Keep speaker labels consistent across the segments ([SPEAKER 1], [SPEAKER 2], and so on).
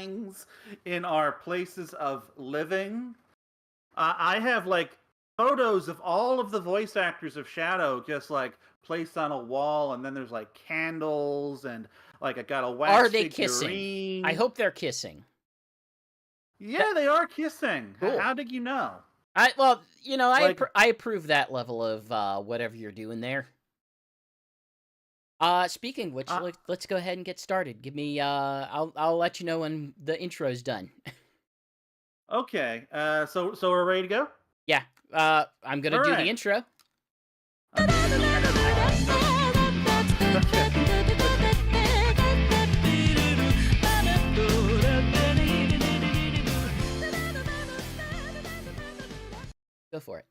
[SPEAKER 1] drawings in our places of living. I have like photos of all of the voice actors of Shadow just like placed on a wall, and then there's like candles and like I got a wax
[SPEAKER 2] Are they kissing?
[SPEAKER 1] figurine.
[SPEAKER 2] I hope they're kissing.
[SPEAKER 1] Yeah, they are kissing.
[SPEAKER 2] Cool.
[SPEAKER 1] How did you know?
[SPEAKER 2] I
[SPEAKER 1] Like,
[SPEAKER 2] approve that level of whatever you're doing there. Speaking of which, let's go ahead and get started. Give me I'll let you know when the intro's done.
[SPEAKER 1] okay. So we're ready to go?
[SPEAKER 2] Yeah. I'm gonna
[SPEAKER 1] All
[SPEAKER 2] do
[SPEAKER 1] right.
[SPEAKER 2] the intro. Go for it.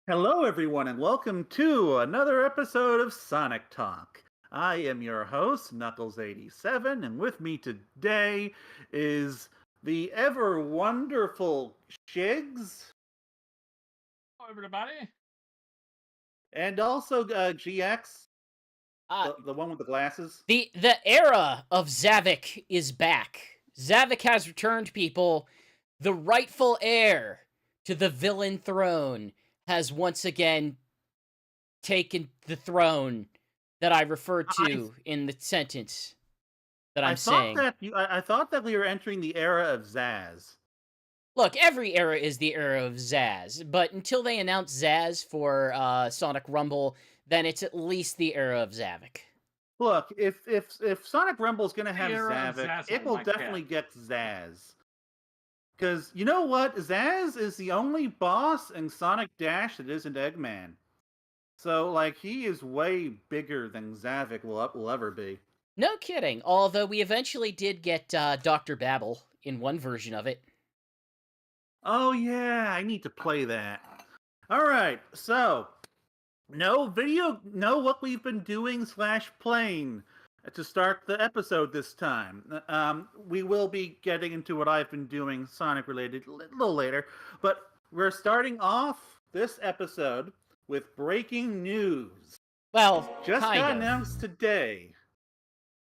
[SPEAKER 1] Hello, everyone, and welcome to another episode of Sonic Talk. I am your host, Knuckles87, and with me today is the ever wonderful Shigs.
[SPEAKER 3] Hello, everybody.
[SPEAKER 1] And also GX,
[SPEAKER 2] Uh,
[SPEAKER 1] the one with the glasses.
[SPEAKER 2] the era of Zavik is back. Zavik has returned, people. The rightful heir to the villain throne has once again taken the throne that I referred to in the sentence that I'm saying.
[SPEAKER 1] I thought that we were entering the era of Zaz.
[SPEAKER 2] Look, every era is the era of Zaz, but until they announce Zaz for Sonic Rumble, then it's at least the era of Zavik.
[SPEAKER 1] Look, if Sonic Rumble is going to have
[SPEAKER 3] era of
[SPEAKER 1] Zavik,
[SPEAKER 3] Zaz,
[SPEAKER 1] it
[SPEAKER 3] I
[SPEAKER 1] will
[SPEAKER 3] like
[SPEAKER 1] definitely get Zaz. Because you know what? Zaz is the only boss in Sonic Dash that isn't Eggman. So, like, he is way bigger than Zavik will ever be.
[SPEAKER 2] No kidding, although we eventually did get Dr. Babel in one version of it.
[SPEAKER 1] Oh, yeah, I need to play that. Alright, so, know what we've been doing / playing to start the episode this time. We will be getting into what I've been doing Sonic related a little later, but we're starting off this episode with breaking news.
[SPEAKER 2] Well,
[SPEAKER 1] Just
[SPEAKER 2] kind
[SPEAKER 1] got
[SPEAKER 2] of.
[SPEAKER 1] announced today.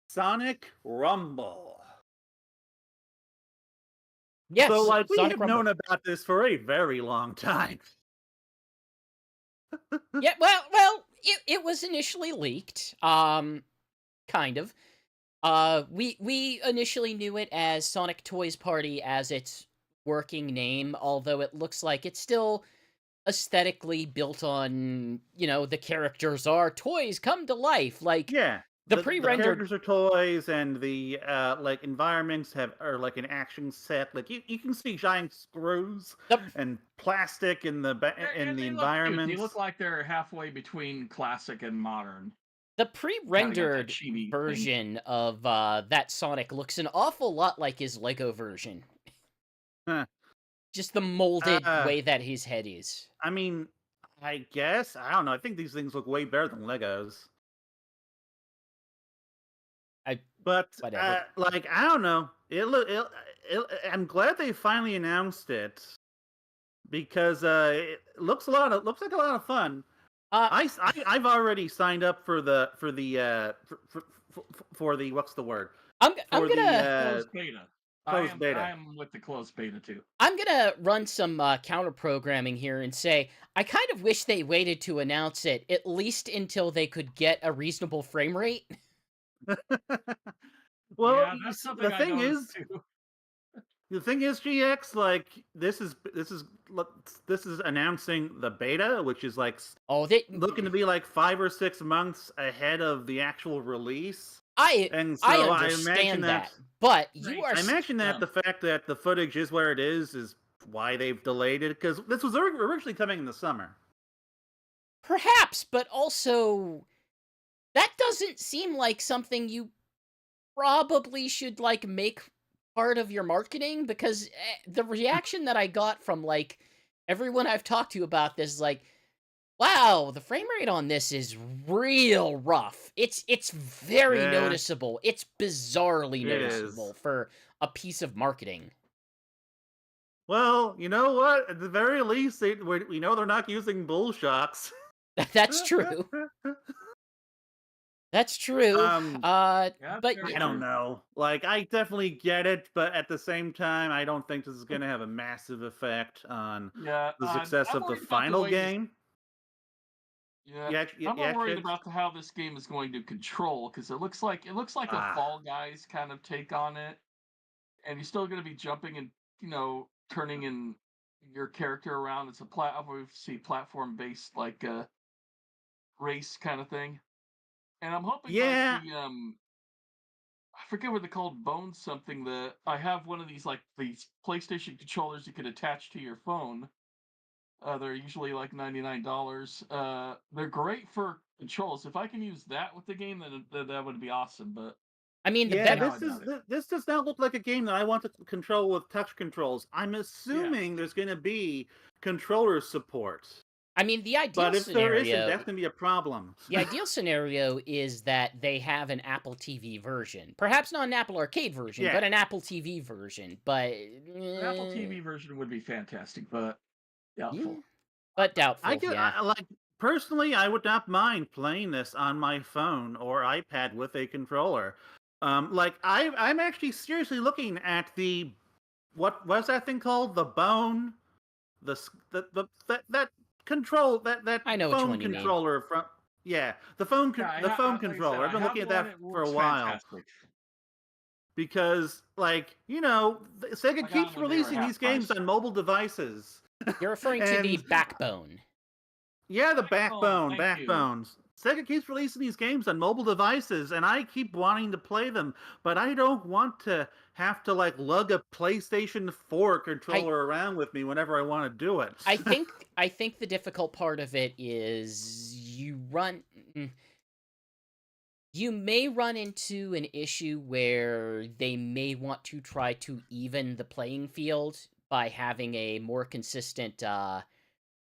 [SPEAKER 1] Sonic Rumble.
[SPEAKER 2] Yes,
[SPEAKER 1] So, like, we
[SPEAKER 2] Sonic
[SPEAKER 1] have
[SPEAKER 2] Rumble.
[SPEAKER 1] known about this for a very long time.
[SPEAKER 2] Yeah, well, it was initially leaked. Kind of. We initially knew it as Sonic Toys Party as its working name, although it looks like it's still aesthetically built on, the characters are toys come to life. Like,
[SPEAKER 1] Yeah.
[SPEAKER 2] the
[SPEAKER 1] The
[SPEAKER 2] pre-rendered
[SPEAKER 1] characters are toys, and the like environments are like an action set. Like you can see giant screws and plastic in the environments.
[SPEAKER 3] They look like they're halfway between classic and modern.
[SPEAKER 2] The pre-rendered
[SPEAKER 3] chibi
[SPEAKER 2] version of that Sonic looks an awful lot like his Lego version.
[SPEAKER 1] Huh.
[SPEAKER 2] Just the molded way that his head is.
[SPEAKER 1] I mean, I guess I don't know. I think these things look way better than Legos. But like I don't know. I'm glad they finally announced it because it looks like a lot of fun. I've already signed up for the what's the word?
[SPEAKER 2] I'm gonna
[SPEAKER 3] closed beta.
[SPEAKER 1] Closed beta.
[SPEAKER 3] I'm with the closed beta too.
[SPEAKER 2] I'm gonna run some counter programming here and say I kind of wish they waited to announce it at least until they could get a reasonable frame rate.
[SPEAKER 1] Well,
[SPEAKER 3] yeah, that's something
[SPEAKER 1] the thing is, GX, like this is announcing the beta, which is like looking to be like 5 or 6 months ahead of the actual release.
[SPEAKER 2] I understand that, but
[SPEAKER 1] I imagine that the fact that the footage is where it is why they've delayed it, because this was originally coming in the summer.
[SPEAKER 2] Perhaps, but also that doesn't seem like something you probably should like make part of your marketing, because the reaction that I got from like everyone I've talked to about this is like, wow, the frame rate on this is real rough. It's very noticeable. It's bizarrely noticeable for a piece of marketing.
[SPEAKER 1] Well, you know what? At the very least, we know they're not using bull shocks.
[SPEAKER 2] That's true. That's true.
[SPEAKER 3] Yeah,
[SPEAKER 2] But
[SPEAKER 3] very
[SPEAKER 1] I don't
[SPEAKER 3] true.
[SPEAKER 1] know. Like, I definitely get it, but at the same time, I don't think this is going to have a massive effect on
[SPEAKER 3] Yeah,
[SPEAKER 1] the success
[SPEAKER 3] I'm
[SPEAKER 1] of the
[SPEAKER 3] worried about the
[SPEAKER 1] final
[SPEAKER 3] way this.
[SPEAKER 1] game.
[SPEAKER 3] Yeah,
[SPEAKER 1] Yeah,
[SPEAKER 3] I'm more
[SPEAKER 1] yeah,
[SPEAKER 3] worried
[SPEAKER 1] Shigs?
[SPEAKER 3] about how this game is going to control because it looks like a
[SPEAKER 1] Ah,
[SPEAKER 3] Fall Guys kind of take on it, and you're still going to be jumping and turning in your character around. It's a obviously platform based like race kind of thing, and I'm hoping like
[SPEAKER 1] yeah,
[SPEAKER 3] the I forget what they're called, Bone something. I have one of these like these PlayStation controllers you could attach to your phone. They're usually like $99. They're great for controls. If I can use that with the game, then that would be awesome. But
[SPEAKER 2] I mean, the
[SPEAKER 1] yeah.
[SPEAKER 3] for
[SPEAKER 2] bet.
[SPEAKER 3] now, I doubt it.
[SPEAKER 1] This does not look like a game that I want to control with touch controls. I'm
[SPEAKER 3] Yeah,
[SPEAKER 1] assuming there's going to be controller support,
[SPEAKER 2] I mean,
[SPEAKER 1] but if there isn't, that's going to be a problem.
[SPEAKER 2] the ideal scenario is that they have an Apple TV version. Perhaps not an Apple Arcade version,
[SPEAKER 1] Yeah.
[SPEAKER 2] but an Apple TV version. But
[SPEAKER 3] an Apple TV version would be fantastic, but
[SPEAKER 2] yeah,
[SPEAKER 3] doubtful.
[SPEAKER 2] but
[SPEAKER 1] I
[SPEAKER 2] doubtful.
[SPEAKER 1] get
[SPEAKER 2] Yeah.
[SPEAKER 1] like personally, I would not mind playing this on my phone or iPad with a controller. Like I'm actually seriously looking at the what was that thing called? The Bone, the that control that
[SPEAKER 2] I know which
[SPEAKER 1] phone
[SPEAKER 2] one you mean.
[SPEAKER 1] controller from yeah
[SPEAKER 3] Yeah,
[SPEAKER 1] the phone
[SPEAKER 3] like I said,
[SPEAKER 1] controller. I've
[SPEAKER 3] I
[SPEAKER 1] been
[SPEAKER 3] have
[SPEAKER 1] looking at
[SPEAKER 3] one.
[SPEAKER 1] that
[SPEAKER 3] It
[SPEAKER 1] for a
[SPEAKER 3] works
[SPEAKER 1] while
[SPEAKER 3] fantastic.
[SPEAKER 1] because like Sega
[SPEAKER 3] I got
[SPEAKER 1] keeps
[SPEAKER 3] them when they were
[SPEAKER 1] releasing
[SPEAKER 3] half
[SPEAKER 1] these games
[SPEAKER 3] price.
[SPEAKER 1] on mobile devices
[SPEAKER 2] You're referring to the
[SPEAKER 1] and
[SPEAKER 2] Backbone.
[SPEAKER 1] yeah, the
[SPEAKER 3] Backbone, thank you.
[SPEAKER 1] backbones. Sega keeps releasing these games on mobile devices, and I keep wanting to play them, but I don't want to have to like lug a PlayStation 4
[SPEAKER 2] I
[SPEAKER 1] controller around with me whenever I want to do it.
[SPEAKER 2] I think the difficult part of it is you may run into an issue where they may want to try to even the playing field by having a more consistent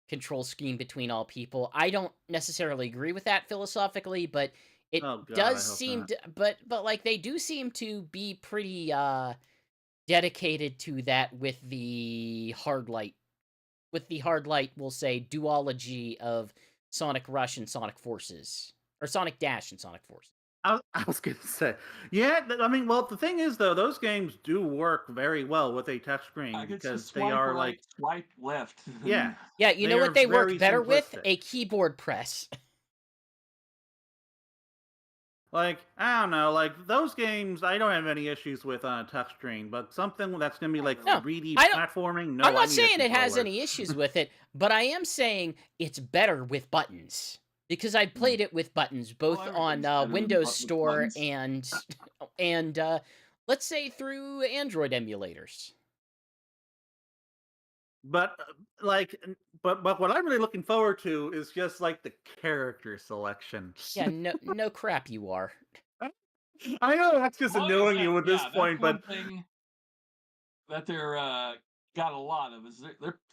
[SPEAKER 2] control scheme between all people. I don't necessarily agree with that philosophically, but it
[SPEAKER 1] Oh God,
[SPEAKER 2] does
[SPEAKER 1] I hope
[SPEAKER 2] seem
[SPEAKER 1] not.
[SPEAKER 2] to, but like they do seem to be pretty dedicated to that with the hard light. With the hard light, we'll say duology of Sonic Rush and Sonic Forces, or Sonic Dash and Sonic Forces.
[SPEAKER 1] I was gonna say, yeah. I mean, well, the thing is, though, those games do work very well with a touchscreen
[SPEAKER 3] It's just
[SPEAKER 1] because they
[SPEAKER 3] swipe
[SPEAKER 1] are
[SPEAKER 3] right,
[SPEAKER 1] like,
[SPEAKER 3] swipe left,
[SPEAKER 1] yeah,
[SPEAKER 3] and
[SPEAKER 2] Yeah, you
[SPEAKER 1] they
[SPEAKER 2] know
[SPEAKER 1] are
[SPEAKER 2] what they work
[SPEAKER 1] very
[SPEAKER 2] better with?
[SPEAKER 1] simplistic.
[SPEAKER 2] A keyboard press.
[SPEAKER 1] Like, I don't know, like those games I don't have any issues with on a touchscreen, but something that's gonna be
[SPEAKER 3] not
[SPEAKER 1] like
[SPEAKER 3] really.
[SPEAKER 2] No,
[SPEAKER 1] 3D
[SPEAKER 2] I don't.
[SPEAKER 1] platforming,
[SPEAKER 2] I'm
[SPEAKER 1] no, I
[SPEAKER 2] not
[SPEAKER 1] need a
[SPEAKER 2] saying it has
[SPEAKER 1] controller.
[SPEAKER 2] any issues with it, but I am saying it's better with buttons because I
[SPEAKER 3] Mm.
[SPEAKER 2] played it with buttons
[SPEAKER 3] Well,
[SPEAKER 2] both on
[SPEAKER 3] everything's better than
[SPEAKER 2] Windows
[SPEAKER 3] with
[SPEAKER 2] Store
[SPEAKER 3] buttons.
[SPEAKER 2] and let's say through Android emulators.
[SPEAKER 1] But like, but what I'm really looking forward to is just like the character selection.
[SPEAKER 2] Yeah, no crap, you are.
[SPEAKER 1] I know that's just
[SPEAKER 3] Oh yeah,
[SPEAKER 1] annoying you at this
[SPEAKER 3] that's
[SPEAKER 1] point, but
[SPEAKER 3] one thing that they're got a lot of is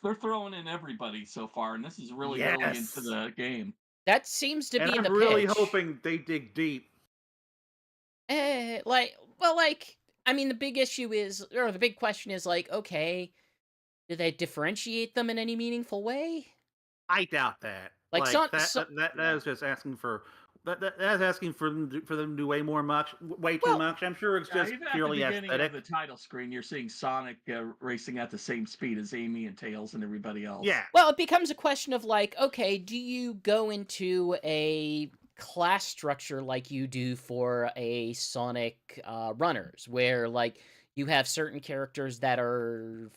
[SPEAKER 3] they're throwing in everybody so far, and this is really early into
[SPEAKER 1] yes,
[SPEAKER 3] the game.
[SPEAKER 2] That seems to
[SPEAKER 1] and
[SPEAKER 2] be in
[SPEAKER 1] I'm
[SPEAKER 2] the
[SPEAKER 1] really
[SPEAKER 2] pitch.
[SPEAKER 1] hoping they dig deep.
[SPEAKER 2] Like, I mean, the big issue is, or the big question is, like, okay, do they differentiate them in any meaningful way?
[SPEAKER 1] I doubt that.
[SPEAKER 2] Like,
[SPEAKER 1] Like that that
[SPEAKER 3] Yeah,
[SPEAKER 1] is just asking for that's asking for them to do way too
[SPEAKER 2] well,
[SPEAKER 1] much. I'm sure it's
[SPEAKER 3] yeah.
[SPEAKER 1] just
[SPEAKER 3] Even at the
[SPEAKER 1] purely
[SPEAKER 3] beginning of the
[SPEAKER 1] aesthetic.
[SPEAKER 3] title screen, you're seeing Sonic racing at the same speed as Amy and Tails and everybody else.
[SPEAKER 1] Yeah,
[SPEAKER 2] well, it becomes a question of like, okay, do you go into a class structure like you do for a Sonic runners, where like you have certain characters that are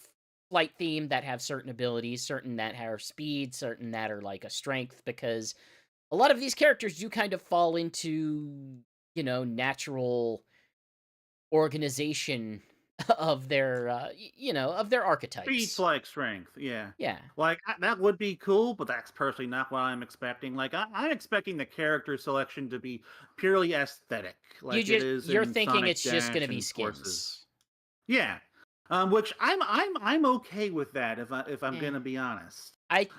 [SPEAKER 2] flight themed that have certain abilities, certain that have speed, certain that are like a strength, because a lot of these characters do kind of fall into, natural organization of their, of their
[SPEAKER 1] speed's
[SPEAKER 2] archetypes.
[SPEAKER 1] like strength. Yeah,
[SPEAKER 2] Yeah.
[SPEAKER 1] like that would be cool, but that's personally not what I'm expecting. Like I'm expecting the character selection to be purely aesthetic, like it is
[SPEAKER 2] You're
[SPEAKER 1] in
[SPEAKER 2] thinking
[SPEAKER 1] Sonic
[SPEAKER 2] it's just gonna
[SPEAKER 1] Dash
[SPEAKER 2] be
[SPEAKER 1] and Forces.
[SPEAKER 2] skins.
[SPEAKER 1] Yeah, which I'm okay with that if I'm
[SPEAKER 2] Eh.
[SPEAKER 1] gonna be honest.
[SPEAKER 2] I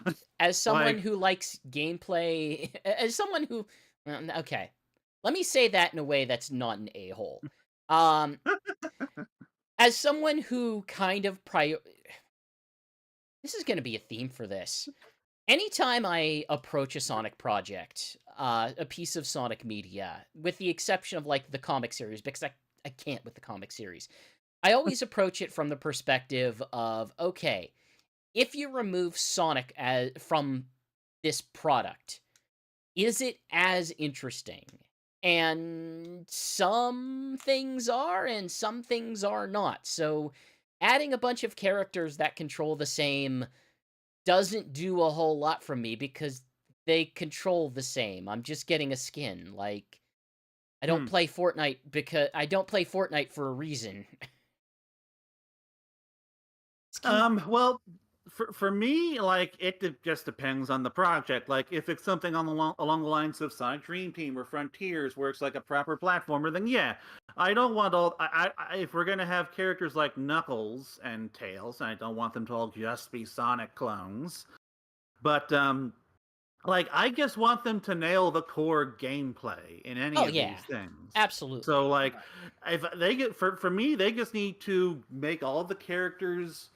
[SPEAKER 2] as someone
[SPEAKER 1] Like
[SPEAKER 2] who likes gameplay, as someone who okay. Let me say that in a way that's not an a-hole. Um, as someone who kind of this is gonna be a theme for this. anytime I approach a Sonic project, a piece of Sonic media, with the exception of like the comic series, because I can't with the comic series, I always approach it from the perspective of, okay, if you remove Sonic from this product, is it as interesting? And some things are, and some things are not. So adding a bunch of characters that control the same doesn't do a whole lot for me because they control the same. I'm just getting a skin. Like, I don't
[SPEAKER 1] Hmm.
[SPEAKER 2] play Fortnite because I don't play Fortnite for a reason.
[SPEAKER 1] Well, for me, like just depends on the project. Like if it's something along the lines of Sonic Dream Team or Frontiers, where it's like a proper platformer, then yeah, I don't want all. If we're gonna have characters like Knuckles and Tails, I don't want them to all just be Sonic clones. But like I just want them to nail the core gameplay in any
[SPEAKER 2] Oh
[SPEAKER 1] of
[SPEAKER 2] yeah,
[SPEAKER 1] these things. So
[SPEAKER 2] absolutely.
[SPEAKER 1] like if they get for me they just need to make all the characters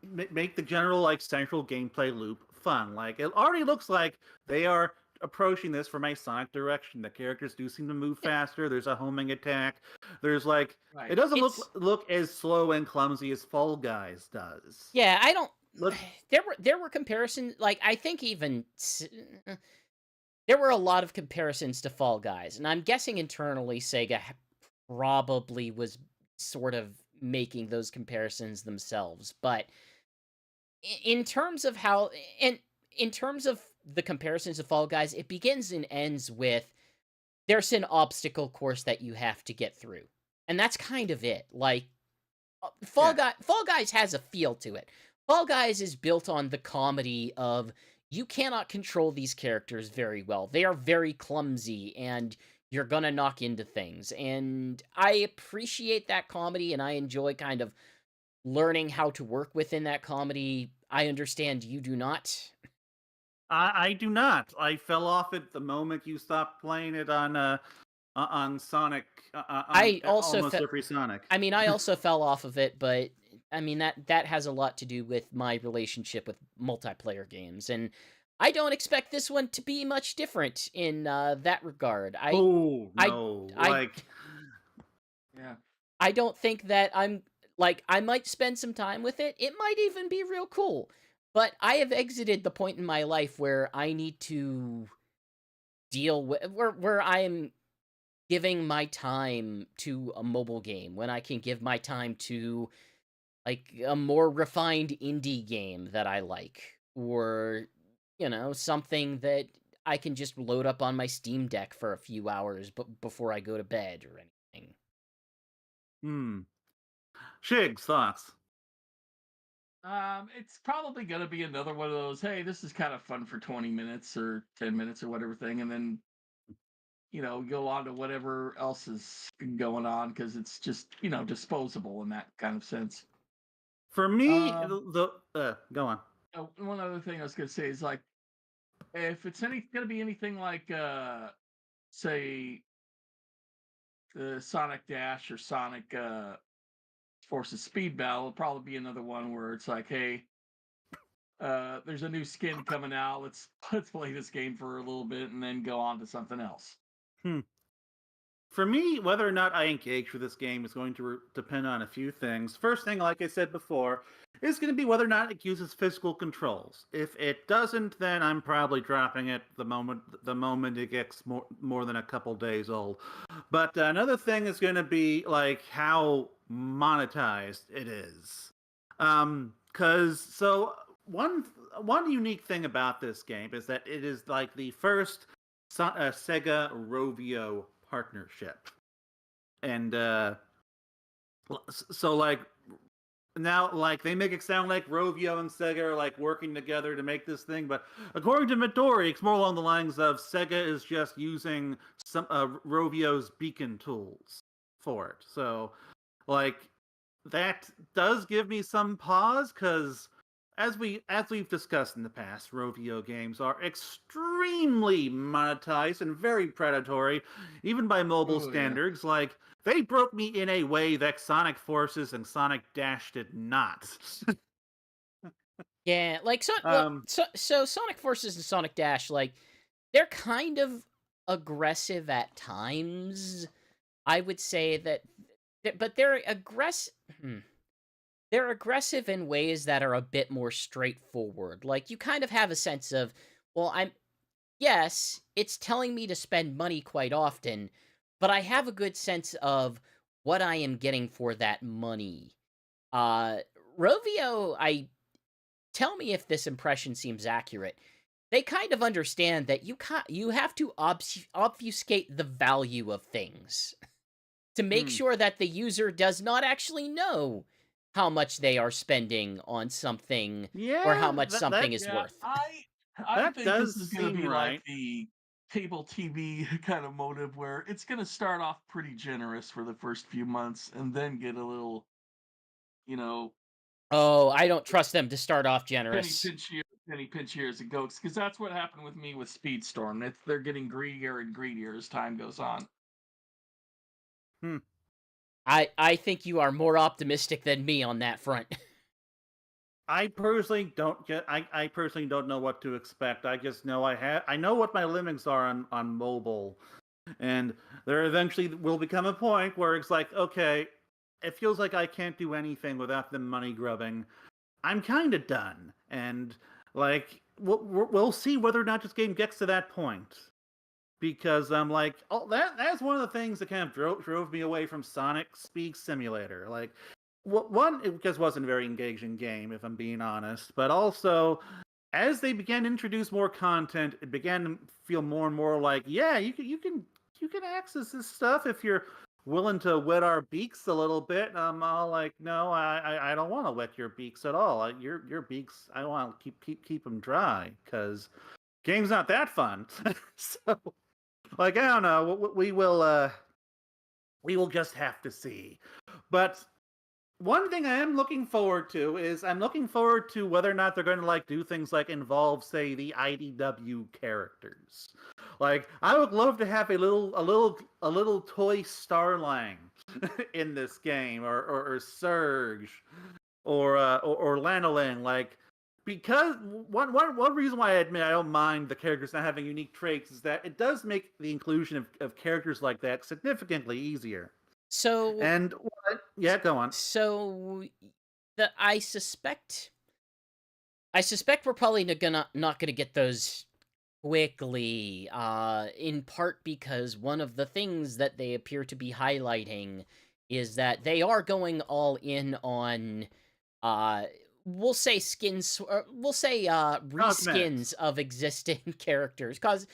[SPEAKER 1] make the general like central gameplay loop fun. Like it already looks like they are approaching this from a Sonic direction. The characters do seem to move faster. There's a homing attack. There's like it
[SPEAKER 3] Right.
[SPEAKER 1] doesn't
[SPEAKER 2] It's
[SPEAKER 1] look as slow and clumsy as Fall Guys does.
[SPEAKER 2] yeah, I don't.
[SPEAKER 1] Look,
[SPEAKER 2] There were comparisons. Like I think there were a lot of comparisons to Fall Guys, and I'm guessing internally Sega probably was sort of making those comparisons themselves. But in terms of how, and in terms of the comparisons of Fall Guys, it begins and ends with there's an obstacle course that you have to get through, and that's kind of it. Like
[SPEAKER 1] yeah.
[SPEAKER 2] Fall Guys has a feel to it. Fall Guys is built on the comedy of you cannot control these characters very well. They are very clumsy and you're gonna knock into things. And I appreciate that comedy and I enjoy kind of learning how to work within that comedy. I understand you do not.
[SPEAKER 1] I do not. I fell off it the moment you stopped playing it on Sonic on
[SPEAKER 2] I also
[SPEAKER 1] almost every Sonic.
[SPEAKER 2] I mean, I also fell off of it, but I mean that has a lot to do with my relationship with multiplayer games, and I don't expect this one to be much different in that regard.
[SPEAKER 1] Oh
[SPEAKER 2] I,
[SPEAKER 1] no!
[SPEAKER 2] I,
[SPEAKER 1] Like
[SPEAKER 3] Yeah.
[SPEAKER 2] I don't think that I'm like I might spend some time with it. It might even be real cool, but I have exited the point in my life where I need to deal with where I am giving my time to a mobile game when I can give my time to like a more refined indie game that I like, or something that I can just load up on my Steam Deck for a few hours but before I go to bed or anything.
[SPEAKER 1] hmm. Shigs thoughts.
[SPEAKER 3] It's probably gonna be another one of those. Hey, this is kind of fun for 20 minutes or 10 minutes or whatever thing, and then go on to whatever else is going on because it's just disposable in that kind of sense.
[SPEAKER 1] For me,
[SPEAKER 3] Um,
[SPEAKER 1] go on.
[SPEAKER 3] One other thing I was gonna say is like if it's gonna be anything like say the Sonic Dash or Sonic Forces Speed Battle, it'll probably be another one where it's like, hey, there's a new skin coming out. Let's play this game for a little bit and then go on to something else.
[SPEAKER 1] Hmm. For me, whether or not I engage with this game is going to depend on a few things. First thing, like I said before, is going to be whether or not it uses physical controls. If it doesn't, then I'm probably dropping it the moment it gets more than a couple days old. But another thing is going to be like how monetized it is. Cause so one unique thing about this game is that it is like the first Sega Rovio partnership, and so like now like they make it sound like Rovio and Sega are like working together to make this thing, but according to Midori, it's more along the lines of Sega is just using some Rovio's beacon tools for it. So like that does give me some pause because as we've discussed in the past, Rovio games are extremely monetized and very predatory, even by mobile
[SPEAKER 3] Oh yeah.
[SPEAKER 1] standards. Like they broke me in a way that Sonic Forces and Sonic Dash did not.
[SPEAKER 2] Yeah, like
[SPEAKER 1] Um,
[SPEAKER 2] so Sonic Forces and Sonic Dash, like they're kind of aggressive at times. I would say that, but they're aggressive. They're aggressive in ways that are a bit more straightforward. Like you kind of have a sense of, well, yes, it's telling me to spend money quite often, but I have a good sense of what I am getting for that money. Uh, Rovio, I tell me if this impression seems accurate. They kind of understand that you have to obfuscate the value of things to make
[SPEAKER 1] hmm.
[SPEAKER 2] sure that the user does not actually know how much they are spending on something or how
[SPEAKER 1] Yeah,
[SPEAKER 2] much something is
[SPEAKER 3] Yeah,
[SPEAKER 2] worth.
[SPEAKER 3] I
[SPEAKER 1] that
[SPEAKER 3] think this
[SPEAKER 1] does
[SPEAKER 3] is gonna
[SPEAKER 1] seem
[SPEAKER 3] be like
[SPEAKER 1] right.
[SPEAKER 3] the cable TV kind of motive where it's gonna start off pretty generous for the first few months and then get a little, you know,
[SPEAKER 2] Oh, I don't trust them to start off
[SPEAKER 3] penny
[SPEAKER 2] generous.
[SPEAKER 3] pinch here, penny pinch here as it goes. Because that's what happened with me with Speedstorm. They're getting greedier and greedier as time goes on.
[SPEAKER 1] Hmm.
[SPEAKER 2] I think you are more optimistic than me on that front.
[SPEAKER 1] I personally don't get. I personally don't know what to expect. I just know I know what my limits are on mobile, and there eventually will become a point where it's like, okay, it feels like I can't do anything without them money grubbing. I'm kind of done, and like we'll see whether or not this game gets to that point. Because I'm like, oh, that's one of the things that kind of drove me away from Sonic Speed Simulator. Like, one, it just wasn't a very engaging game, if I'm being honest. But also, as they began to introduce more content, it began to feel more and more like, yeah, you can access this stuff if you're willing to wet our beaks a little bit. I'm all like, no, I don't want to wet your beaks at all. Your beaks, I want to keep them dry because game's not that fun. So like I don't know, we will just have to see. But one thing I am looking forward to is I'm looking forward to whether or not they're going to like do things like involve, say, the IDW characters. Like I would love to have a little toy Starlang in this game, or Surge, or Lanolin, like because one reason why I admit I don't mind the characters not having unique traits is that it does make the inclusion of characters like that significantly easier.
[SPEAKER 2] So
[SPEAKER 1] And yeah, go on.
[SPEAKER 2] so the I suspect we're probably not gonna get those quickly, in part because one of the things that they appear to be highlighting is that they are going all in on, uh, we'll say we'll say, reskins
[SPEAKER 1] Cosmetics.
[SPEAKER 2] of existing characters, because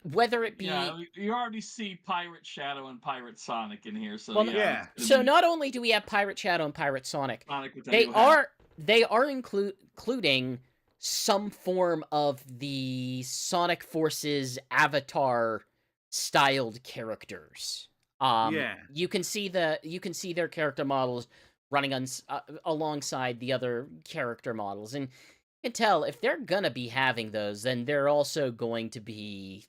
[SPEAKER 2] whether it
[SPEAKER 3] Yeah,
[SPEAKER 2] be
[SPEAKER 3] you already see Pirate Shadow and Pirate Sonic in here, so
[SPEAKER 2] well,
[SPEAKER 3] yeah, it's
[SPEAKER 1] Yeah.
[SPEAKER 3] gonna
[SPEAKER 2] so
[SPEAKER 3] be
[SPEAKER 2] not only do we have Pirate Shadow and Pirate Sonic,
[SPEAKER 3] Sonic with a
[SPEAKER 2] they
[SPEAKER 3] new hat.
[SPEAKER 2] are including some form of the Sonic Forces avatar styled characters.
[SPEAKER 1] Yeah.
[SPEAKER 2] You can see their character models running alongside the other character models, and you can tell if they're gonna be having those, then they're also going to be,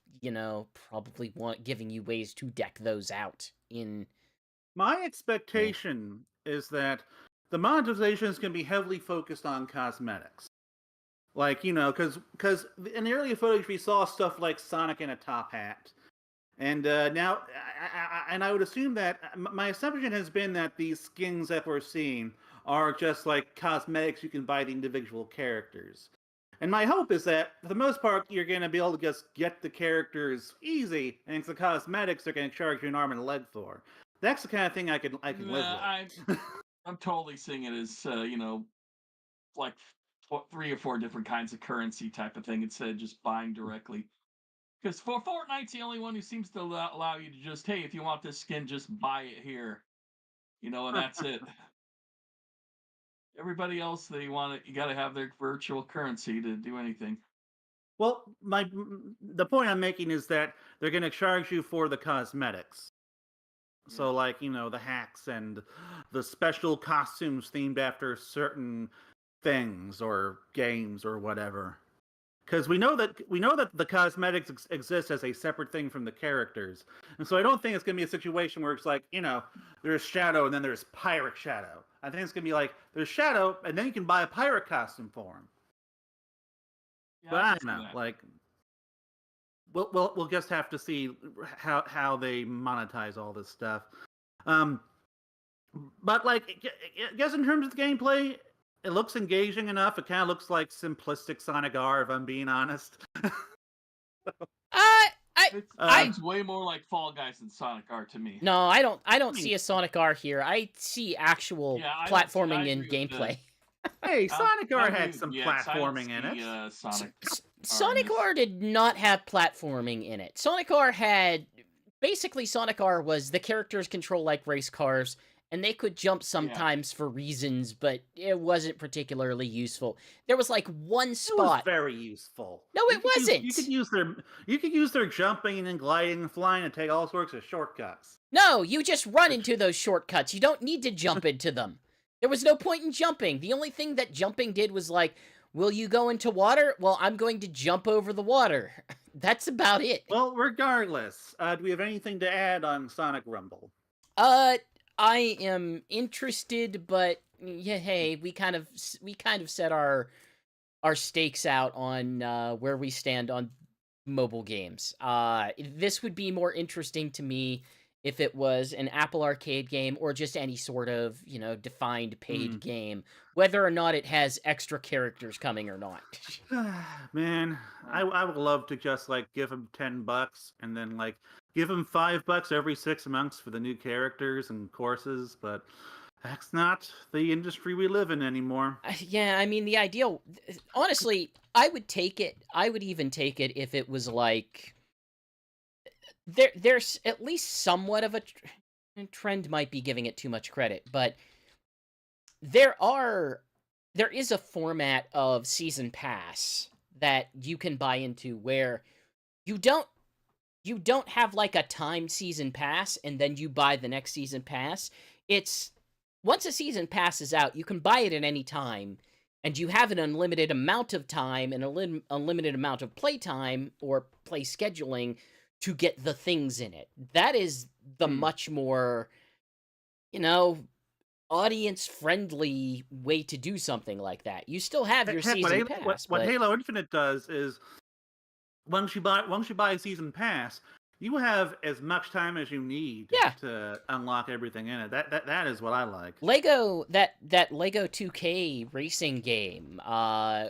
[SPEAKER 2] probably giving you ways to deck those out in.
[SPEAKER 1] My
[SPEAKER 2] Yeah.
[SPEAKER 1] expectation is that the monetization is going to be heavily focused on cosmetics. Like, because in the earlier footage we saw stuff like Sonic in a top hat. And now, I would assume that my assumption has been that these skins that we're seeing are just like cosmetics you can buy the individual characters. And my hope is that, for the most part, you're going to be able to just get the characters easy, and it's the cosmetics they're going to charge you an arm and a leg for. That's the kind of thing I can live
[SPEAKER 3] Nah,
[SPEAKER 1] with.
[SPEAKER 3] I'm totally seeing it as like 3 or 4 different kinds of currency type of thing instead of just buying directly. Because for Fortnite's the only one who seems to allow you to just, hey, if you want this skin, just buy it here, and that's it. Everybody else, they want it. You got to have their virtual currency to do anything.
[SPEAKER 1] Well, the point I'm making is that they're going to charge you for the cosmetics.
[SPEAKER 3] Yeah.
[SPEAKER 1] So, like, the hacks and the special costumes themed after certain things or games or whatever. Because we know that the cosmetics exist as a separate thing from the characters, and so I don't think it's gonna be a situation where it's like, there's Shadow and then there's Pirate Shadow. I think it's gonna be like there's Shadow and then you can buy a pirate costume for him.
[SPEAKER 3] Yeah,
[SPEAKER 1] But
[SPEAKER 3] I
[SPEAKER 1] I
[SPEAKER 3] can
[SPEAKER 1] don't
[SPEAKER 3] see
[SPEAKER 1] know.
[SPEAKER 3] that.
[SPEAKER 1] Like, we'll just have to see how they monetize all this stuff. Um, but like, I guess in terms of the gameplay, it looks engaging enough. It kind of looks like simplistic Sonic R, if I'm being honest.
[SPEAKER 2] I
[SPEAKER 3] It
[SPEAKER 2] I
[SPEAKER 3] seems way more like Fall Guys than Sonic R to me.
[SPEAKER 2] no, I don't
[SPEAKER 1] I
[SPEAKER 2] see
[SPEAKER 1] mean,
[SPEAKER 2] a Sonic R here. I see actual
[SPEAKER 3] Yeah, I don't see. I
[SPEAKER 2] platforming and
[SPEAKER 3] agree with
[SPEAKER 2] gameplay.
[SPEAKER 1] hey, Sonic
[SPEAKER 3] I
[SPEAKER 1] R
[SPEAKER 3] agree
[SPEAKER 1] had
[SPEAKER 3] with
[SPEAKER 1] some
[SPEAKER 3] GX. I don't
[SPEAKER 1] platforming in
[SPEAKER 3] see
[SPEAKER 1] it.
[SPEAKER 3] Sonic R in
[SPEAKER 2] Sonic
[SPEAKER 3] this.
[SPEAKER 2] R did not have platforming in it. Sonic R had basically Sonic R was the characters control like race cars, and they could jump
[SPEAKER 3] Yeah,
[SPEAKER 2] sometimes for reasons, but it wasn't particularly useful. There was like one
[SPEAKER 1] It was
[SPEAKER 2] spot.
[SPEAKER 1] very useful.
[SPEAKER 2] No, it wasn't.
[SPEAKER 1] You could use their jumping and gliding and flying and take all sorts of shortcuts.
[SPEAKER 2] No, you just run into those shortcuts. You don't need to jump into them. There was no point in jumping. The only thing that jumping did was like, will you go into water? Well, I'm going to jump over the water. That's about it.
[SPEAKER 1] Well, regardless, do we have anything to add on Sonic Rumble?
[SPEAKER 2] Uh, I am interested, but yeah, hey, we kind of set our stakes out on where we stand on mobile games. This would be more interesting to me if it was an Apple Arcade game or just any sort of, defined paid game, whether or not it has extra characters coming or not.
[SPEAKER 1] Man, I would love to just like give him $10 and then like give him $5 every 6 months for the new characters and courses, but that's not the industry we live in anymore.
[SPEAKER 2] Yeah, I mean, the ideal, honestly, I would take it. I would even take it if it was like there's at least somewhat of a trend, might be giving it too much credit, but there is a format of season pass that you can buy into where you don't have like a timed season pass and then you buy the next season pass. It's once a season pass is out, you can buy it at any time, and you have an unlimited amount of time and unlimited amount of play time or play scheduling to get the things in it. That is the much more, audience-friendly way to do something like that. You still have your
[SPEAKER 1] Heck,
[SPEAKER 2] season pass,
[SPEAKER 1] what
[SPEAKER 2] but
[SPEAKER 1] Halo Infinite does is once you buy a season pass, you have as much time as you need
[SPEAKER 2] yeah.
[SPEAKER 1] to unlock everything in it. That is what I like.
[SPEAKER 2] Lego, that Lego 2K racing game,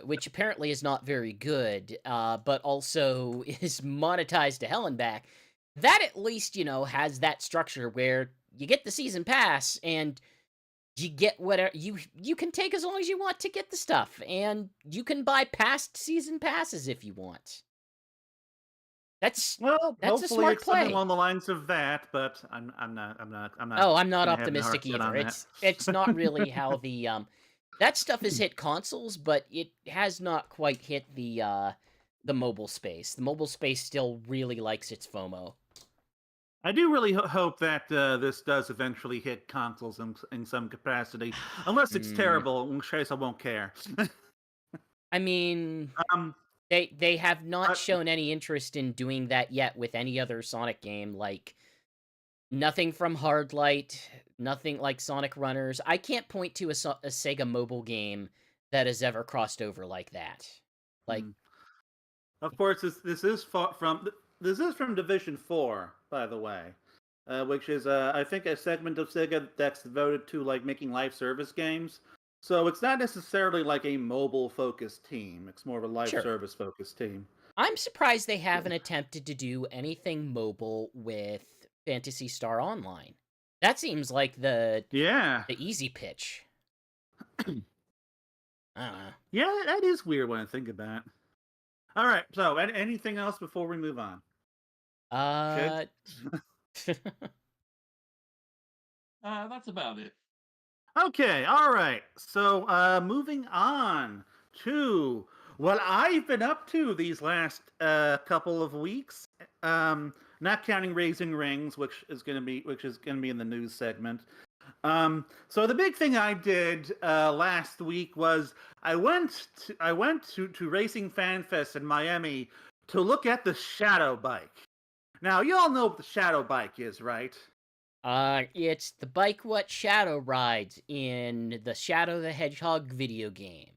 [SPEAKER 2] which apparently is not very good, but also is monetized to hell and back, that at least, has that structure where you get the season pass and you get whatever you can take as long as you want to get the stuff, and you can buy past season passes if you want. That's
[SPEAKER 1] Well,
[SPEAKER 2] a
[SPEAKER 1] hopefully
[SPEAKER 2] smart
[SPEAKER 1] it's something
[SPEAKER 2] play.
[SPEAKER 1] along the lines of that, but I'm not
[SPEAKER 2] Oh, I'm not
[SPEAKER 1] gonna have my heart
[SPEAKER 2] optimistic
[SPEAKER 1] set on
[SPEAKER 2] either.
[SPEAKER 1] that.
[SPEAKER 2] It's not really how the that stuff has hit consoles, but it has not quite hit the mobile space. The mobile space still really likes its FOMO.
[SPEAKER 1] I do really hope that this does eventually hit consoles in some capacity. Unless it's terrible, in which case I won't care.
[SPEAKER 2] I mean,
[SPEAKER 1] um,
[SPEAKER 2] they have not shown any interest in doing that yet with any other Sonic game. Like, nothing from Hardlight, nothing like Sonic Runners. I can't point to a Sega mobile game that has ever crossed over like that. Like,
[SPEAKER 1] of course, this is from Division 4, by the way, which is I think a segment of Sega that's devoted to like making live service games. So it's not necessarily like a mobile focused team. It's more of a live service focused team.
[SPEAKER 2] I'm surprised they haven't attempted to do anything mobile with Phantasy Star Online. That seems like the easy pitch. I don't know.
[SPEAKER 1] Yeah, that is weird when I think about it. All right, so anything else before we move on?
[SPEAKER 3] That's about it.
[SPEAKER 1] Okay, all right. So moving on to what I've been up to these last couple of weeks. Not counting Raising Rings, which is gonna be in the news segment. So the big thing I did last week was I went to Racing Fan Fest in Miami to look at the Shadow Bike. Now you all know what the Shadow Bike is, right?
[SPEAKER 2] It's the bike what Shadow rides in the Shadow the Hedgehog video game.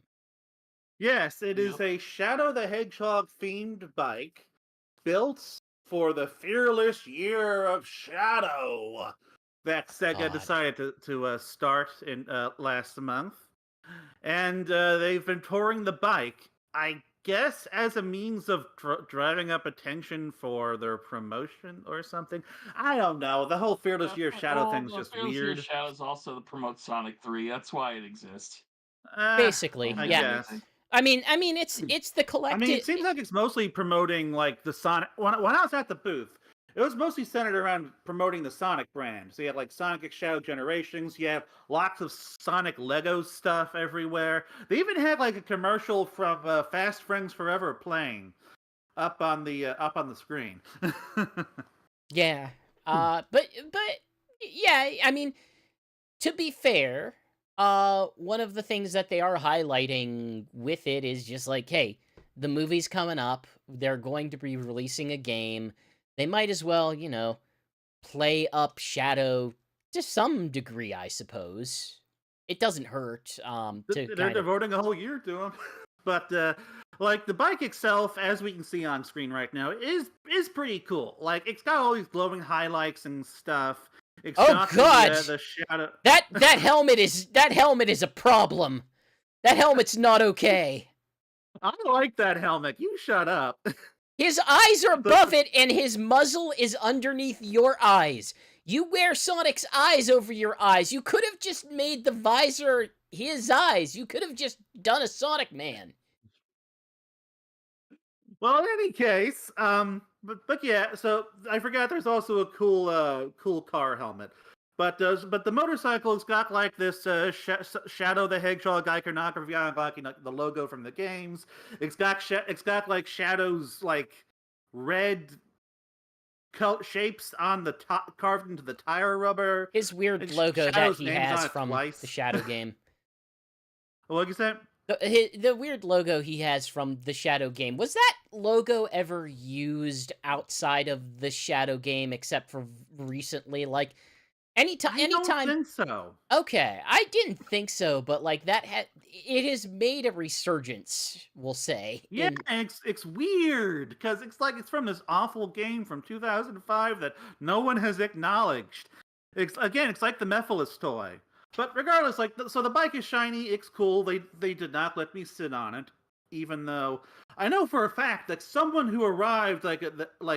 [SPEAKER 1] Yes, it is
[SPEAKER 3] Yep.
[SPEAKER 1] a Shadow the Hedgehog themed bike built for the fearless year of Shadow that Sega
[SPEAKER 2] God.
[SPEAKER 1] decided to start in last month. And they've been touring the bike, I guess, as a means of driving up attention for their promotion or something. I don't know. The whole Fearless Year of Shadow
[SPEAKER 3] Well,
[SPEAKER 1] thing's
[SPEAKER 3] the
[SPEAKER 1] just
[SPEAKER 3] Fearless Year
[SPEAKER 1] weird.
[SPEAKER 3] Shadow is also to promote Sonic 3. That's why it exists.
[SPEAKER 2] Basically,
[SPEAKER 1] I
[SPEAKER 3] More than
[SPEAKER 2] yeah.
[SPEAKER 1] guess.
[SPEAKER 3] anything.
[SPEAKER 2] I mean, it's the
[SPEAKER 1] I mean,
[SPEAKER 2] collective.
[SPEAKER 1] it seems like it's mostly promoting like the Sonic. When I was at the booth, it was mostly centered around promoting the Sonic brand. So you had like Sonic X Shadow Generations. You have lots of Sonic Lego stuff everywhere. They even had like a commercial from Fast Friends Forever playing up on the screen.
[SPEAKER 2] Yeah. But yeah, I mean, to be fair, one of the things that they are highlighting with it is just like, hey, the movie's coming up. They're going to be releasing a game. They might as well, play up Shadow to some degree, I suppose. It doesn't hurt to
[SPEAKER 1] They're
[SPEAKER 2] kind of.
[SPEAKER 1] devoting a whole year to them. But like the bike itself, as we can see on screen right now, is pretty cool. Like it's got all these glowing highlights and stuff. It's
[SPEAKER 2] Oh
[SPEAKER 1] got
[SPEAKER 2] God!
[SPEAKER 1] the shadow.
[SPEAKER 2] That helmet is a problem. That helmet's not okay.
[SPEAKER 1] I like that helmet. You shut up.
[SPEAKER 2] His eyes are
[SPEAKER 1] But
[SPEAKER 2] above it, and his muzzle is underneath your eyes. You wear Sonic's eyes over your eyes. You could have just made the visor his eyes. You could have just done a Sonic Man.
[SPEAKER 1] well, in any case, but yeah. So I forgot. There's also a cool car helmet. But the motorcycle's got like this Shadow the Hedgehog iconography on, like the logo from the games. It's got like Shadow's like red shapes on the top carved into the tire rubber.
[SPEAKER 2] His weird
[SPEAKER 1] And
[SPEAKER 2] logo that
[SPEAKER 1] Shadow's
[SPEAKER 2] he
[SPEAKER 1] name's on
[SPEAKER 2] has
[SPEAKER 1] it
[SPEAKER 2] from
[SPEAKER 1] twice.
[SPEAKER 2] the Shadow game.
[SPEAKER 1] What you say?
[SPEAKER 2] The weird logo he has from the Shadow game. Was that logo ever used outside of the Shadow game except for recently? Like,
[SPEAKER 1] I don't
[SPEAKER 2] anytime.
[SPEAKER 1] think so.
[SPEAKER 2] Okay, I didn't think so, but like it has made a resurgence, we'll say.
[SPEAKER 1] Yeah, and it's weird because it's like it's from this awful game from 2005 that no one has acknowledged. It's like the Mephiles toy. But regardless, like so the bike is shiny, it's cool. They did not let me sit on it, even though I know for a fact that someone who arrived like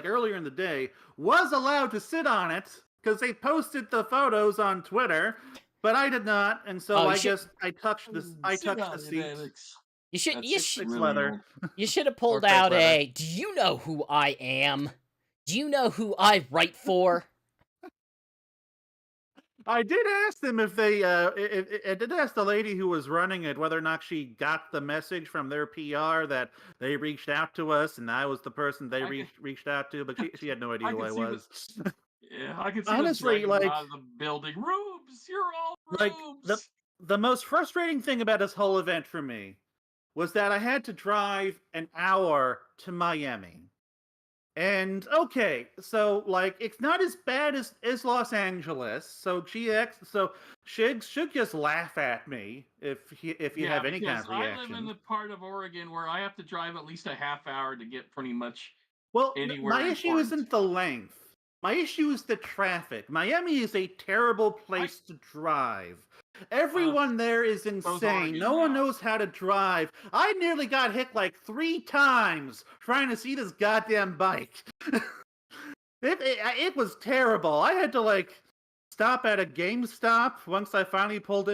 [SPEAKER 1] earlier in the day was allowed to sit on it because they posted the photos on Twitter, but I did not, and so
[SPEAKER 2] Oh,
[SPEAKER 1] I guess I touched this. I
[SPEAKER 3] Sit
[SPEAKER 1] touched
[SPEAKER 3] on
[SPEAKER 1] the
[SPEAKER 3] it,
[SPEAKER 1] seat.
[SPEAKER 3] Alex.
[SPEAKER 2] you should
[SPEAKER 3] That's
[SPEAKER 2] you
[SPEAKER 1] It's
[SPEAKER 2] should
[SPEAKER 1] it's
[SPEAKER 3] really
[SPEAKER 1] leather.
[SPEAKER 3] old.
[SPEAKER 2] you should have pulled
[SPEAKER 1] fake
[SPEAKER 2] out
[SPEAKER 1] leather.
[SPEAKER 2] a. Do you know who I am? Do you know who I write for?
[SPEAKER 1] I did ask them if they. I did ask the lady who was running it whether or not she got the message from their PR that they reached out to us, and I was the person they
[SPEAKER 3] I can,
[SPEAKER 1] reached out to, but she had no idea
[SPEAKER 3] I
[SPEAKER 1] who
[SPEAKER 3] can
[SPEAKER 1] I
[SPEAKER 3] see
[SPEAKER 1] was.
[SPEAKER 3] yeah, I can see them
[SPEAKER 1] Honestly,
[SPEAKER 3] dragging them
[SPEAKER 1] like
[SPEAKER 3] out of the building. Rubes, you're all
[SPEAKER 1] like the
[SPEAKER 3] rubes.
[SPEAKER 1] the most frustrating thing about this whole event for me was that I had to drive an hour to Miami. And okay, so like it's not as bad as Los Angeles. So Shigs should just laugh at me if you
[SPEAKER 3] Yeah,
[SPEAKER 1] have any kind
[SPEAKER 3] because
[SPEAKER 1] of
[SPEAKER 3] I live in
[SPEAKER 1] reaction.
[SPEAKER 3] the part of Oregon where I have to drive at least a half hour to get pretty much
[SPEAKER 1] Well, my
[SPEAKER 3] anywhere
[SPEAKER 1] issue
[SPEAKER 3] important.
[SPEAKER 1] isn't the length. My issue is the traffic. Miami is a terrible
[SPEAKER 3] I
[SPEAKER 1] place to drive.
[SPEAKER 3] uh,
[SPEAKER 1] Everyone there is
[SPEAKER 3] those
[SPEAKER 1] insane.
[SPEAKER 3] Oregon
[SPEAKER 1] No one
[SPEAKER 3] routes.
[SPEAKER 1] knows how to drive. I nearly got hit like 3 times trying to see this goddamn bike. It was terrible. I had to like stop at a GameStop once I finally pulled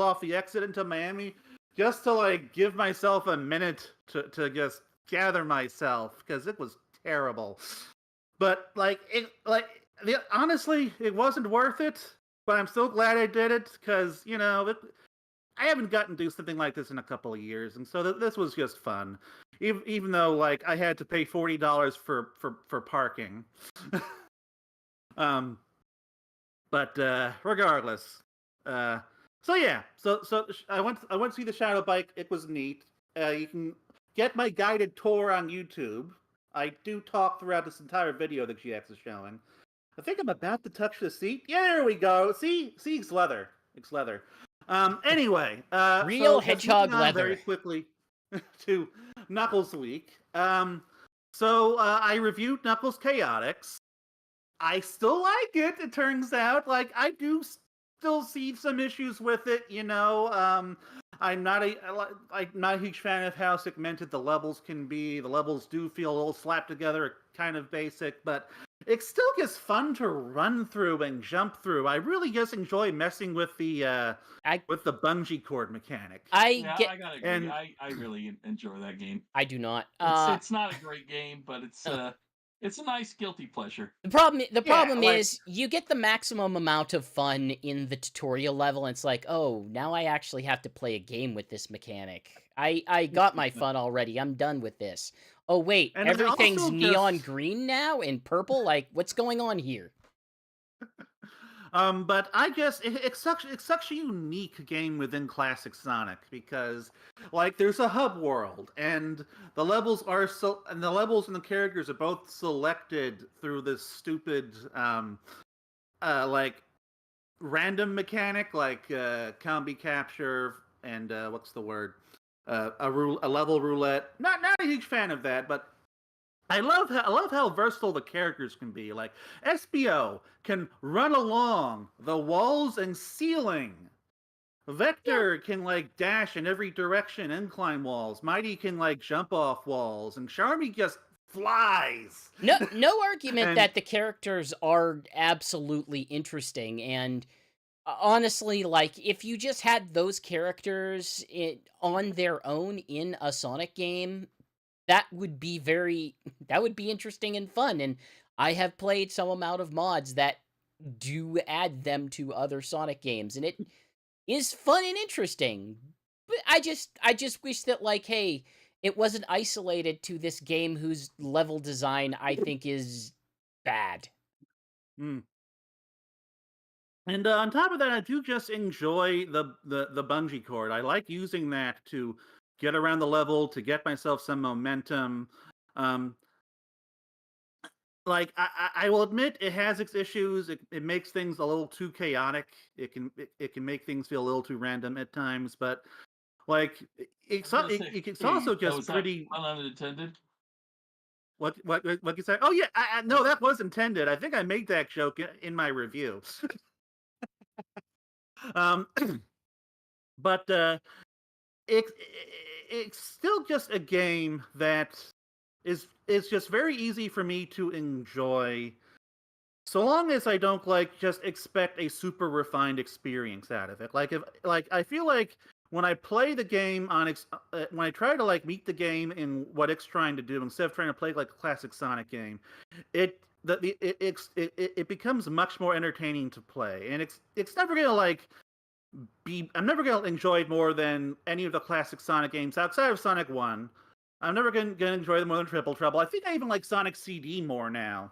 [SPEAKER 1] off the exit into Miami just to like give myself a minute to just gather myself because it was terrible. But honestly, it wasn't worth it. But I'm so glad I did it because I haven't gotten to do something like this in a couple of years, and so this was just fun. Even though like I had to pay $40 for parking. um, but regardless, so yeah, so I went to see the Shadow Bike. It was neat. You can get my guided tour on YouTube. I do talk throughout this entire video that GX is showing. I think I'm about to touch the seat. Yeah, there we go. See, it's leather. It's leather. Anyway,
[SPEAKER 2] Real
[SPEAKER 1] so just
[SPEAKER 2] hedgehog
[SPEAKER 1] moving on very
[SPEAKER 2] leather.
[SPEAKER 1] quickly. to Knuckles Week. So I reviewed Knuckles Chaotix. I still like it. It turns out, like I do still see some issues with it. I'm not a huge fan of how segmented the levels can be. The levels do feel a little slapped together, kind of basic, but it still gets fun to run through and jump through. I really just enjoy messing with the bungee cord mechanic.
[SPEAKER 3] I gotta agree. I really enjoy that game.
[SPEAKER 2] I do not.
[SPEAKER 3] It's not a great game, but it's a nice guilty pleasure.
[SPEAKER 2] The problem is you get the maximum amount of fun in the tutorial level, and it's like, oh, now I actually have to play a game with this mechanic. I got my fun already. I'm done with this. Oh wait,
[SPEAKER 1] and
[SPEAKER 2] everything's neon green now and purple? Like, what's going on here?
[SPEAKER 1] But I guess it's such a unique game within classic Sonic because, like, there's a hub world, and the levels and the characters are both selected through this stupid, like, random mechanic, like combi capture and what's the word, a level roulette. Not a huge fan of that, but I love how versatile the characters can be. Like SBO can run along the walls and ceiling. Vector can like dash in every direction and climb walls. Mighty can like jump off walls, and Charmy just flies.
[SPEAKER 2] No argument that the characters are absolutely interesting, and honestly, like if you just had those characters on their own in a Sonic game, that would be interesting and fun. And I have played some amount of mods that do add them to other Sonic games, and it is fun and interesting. But I just wish that, like, hey, it wasn't isolated to this game whose level design I think is bad.
[SPEAKER 1] Mm. And on top of that, I do just enjoy the bungee cord. I like using that to get around the level, to get myself some momentum. Like I will admit, it has its issues. It makes things a little too chaotic. It can make things feel a little too random at times. But like it's also just pretty
[SPEAKER 3] unintended.
[SPEAKER 1] What you say? Oh yeah, no, that was intended. I think I made that joke in my review. But it's still just a game that is just very easy for me to enjoy, so long as I don't like just expect a super refined experience out of it. Like I feel like when I play the game when I try to like meet the game in what it's trying to do instead of trying to play like a classic Sonic game, it becomes much more entertaining to play, and it's never gonna like I'm never gonna enjoy it more than any of the classic Sonic games outside of Sonic 1. I'm never gonna enjoy them more than Triple Trouble. I think I even like Sonic CD more now.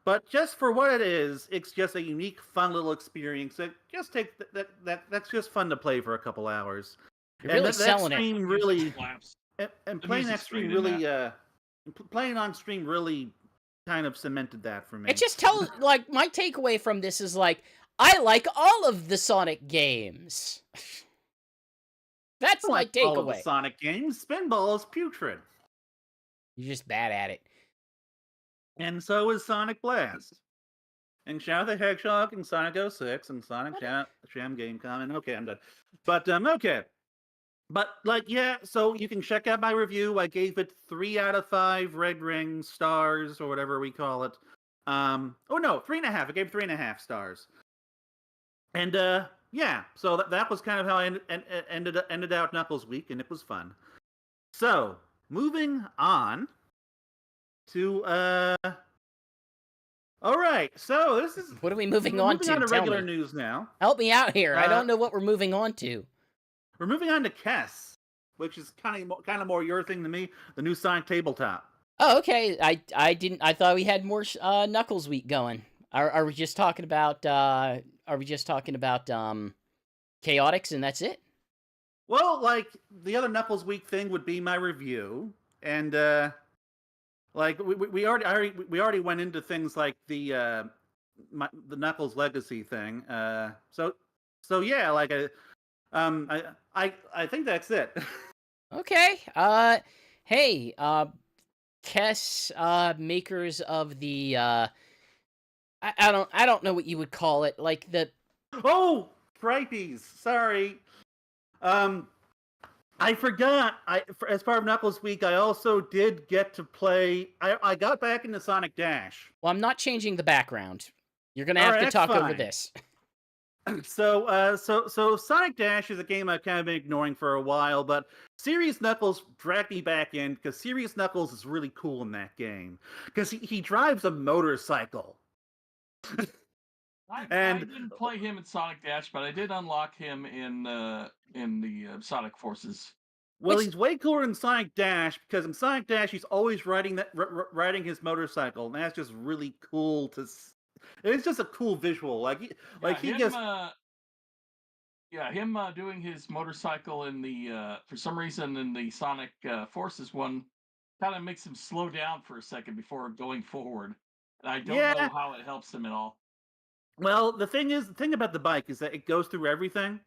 [SPEAKER 1] But just for what it is, it's just a unique, fun little experience. That just that's just fun to play for a couple hours.
[SPEAKER 2] You're really selling
[SPEAKER 1] it. Really, and playing that stream really, playing on stream really kind of cemented that for me.
[SPEAKER 2] It just tells, like, my takeaway from this is like, I like all of the Sonic games. That's my takeaway.
[SPEAKER 1] All of the Sonic games. Spinball is putrid.
[SPEAKER 2] You're just bad at it.
[SPEAKER 1] And so is Sonic Blast. And Shadow the Hedgehog and Sonic 06 and Sonic Jam Game Common. Okay, I'm done. But, okay. But, like, yeah, so you can check out my review. I gave it 3 out of 5 red ring stars, or whatever we call it. Oh, no, 3.5. I gave 3.5 stars. And, yeah, so that was kind of how I ended out Knuckles Week, and it was fun. So, moving on to, all right, so this is...
[SPEAKER 2] What are we moving on to?
[SPEAKER 1] Moving on to
[SPEAKER 2] Tell
[SPEAKER 1] regular
[SPEAKER 2] me.
[SPEAKER 1] news now.
[SPEAKER 2] Help me out here. I don't know what we're moving on to.
[SPEAKER 1] We're moving on to Kess, which is kind of more your thing than me, the new Sonic tabletop.
[SPEAKER 2] Oh, okay. I thought we had more Knuckles Week going. Are we just talking about Chaotix and that's it?
[SPEAKER 1] Well, like the other Knuckles Week thing would be my review, and like we already went into things like the Knuckles Legacy thing. So yeah, like I think that's it.
[SPEAKER 2] Okay. Hey, Kess, makers of the I don't know what you would call it, like the
[SPEAKER 1] Oh, Fripies. Sorry. Um, I forgot. As part of Knuckles Week, I also did get to play. I got back into Sonic Dash.
[SPEAKER 2] well, I'm not changing the background. You're gonna
[SPEAKER 1] All
[SPEAKER 2] have
[SPEAKER 1] right,
[SPEAKER 2] to
[SPEAKER 1] that's
[SPEAKER 2] talk over
[SPEAKER 1] fine.
[SPEAKER 2] this.
[SPEAKER 1] So Sonic Dash is a game I've kind of been ignoring for a while, but Serious Knuckles dragged me back in because Serious Knuckles is really cool in that game because he drives a motorcycle.
[SPEAKER 3] I
[SPEAKER 1] And
[SPEAKER 3] didn't play him in Sonic Dash, but I did unlock him in the Sonic Forces.
[SPEAKER 1] well,
[SPEAKER 2] Which
[SPEAKER 1] he's way cooler in Sonic Dash because in Sonic Dash he's always riding his motorcycle, and that's just really cool to. It's just a cool visual.
[SPEAKER 3] Yeah,
[SPEAKER 1] He
[SPEAKER 3] him.
[SPEAKER 1] just
[SPEAKER 3] Him doing his motorcycle in the for some reason in the Sonic Forces one kind of makes him slow down for a second before going forward, and I don't know
[SPEAKER 1] yeah.
[SPEAKER 3] how it helps him at all.
[SPEAKER 1] Well, the thing about the bike is that it goes through everything.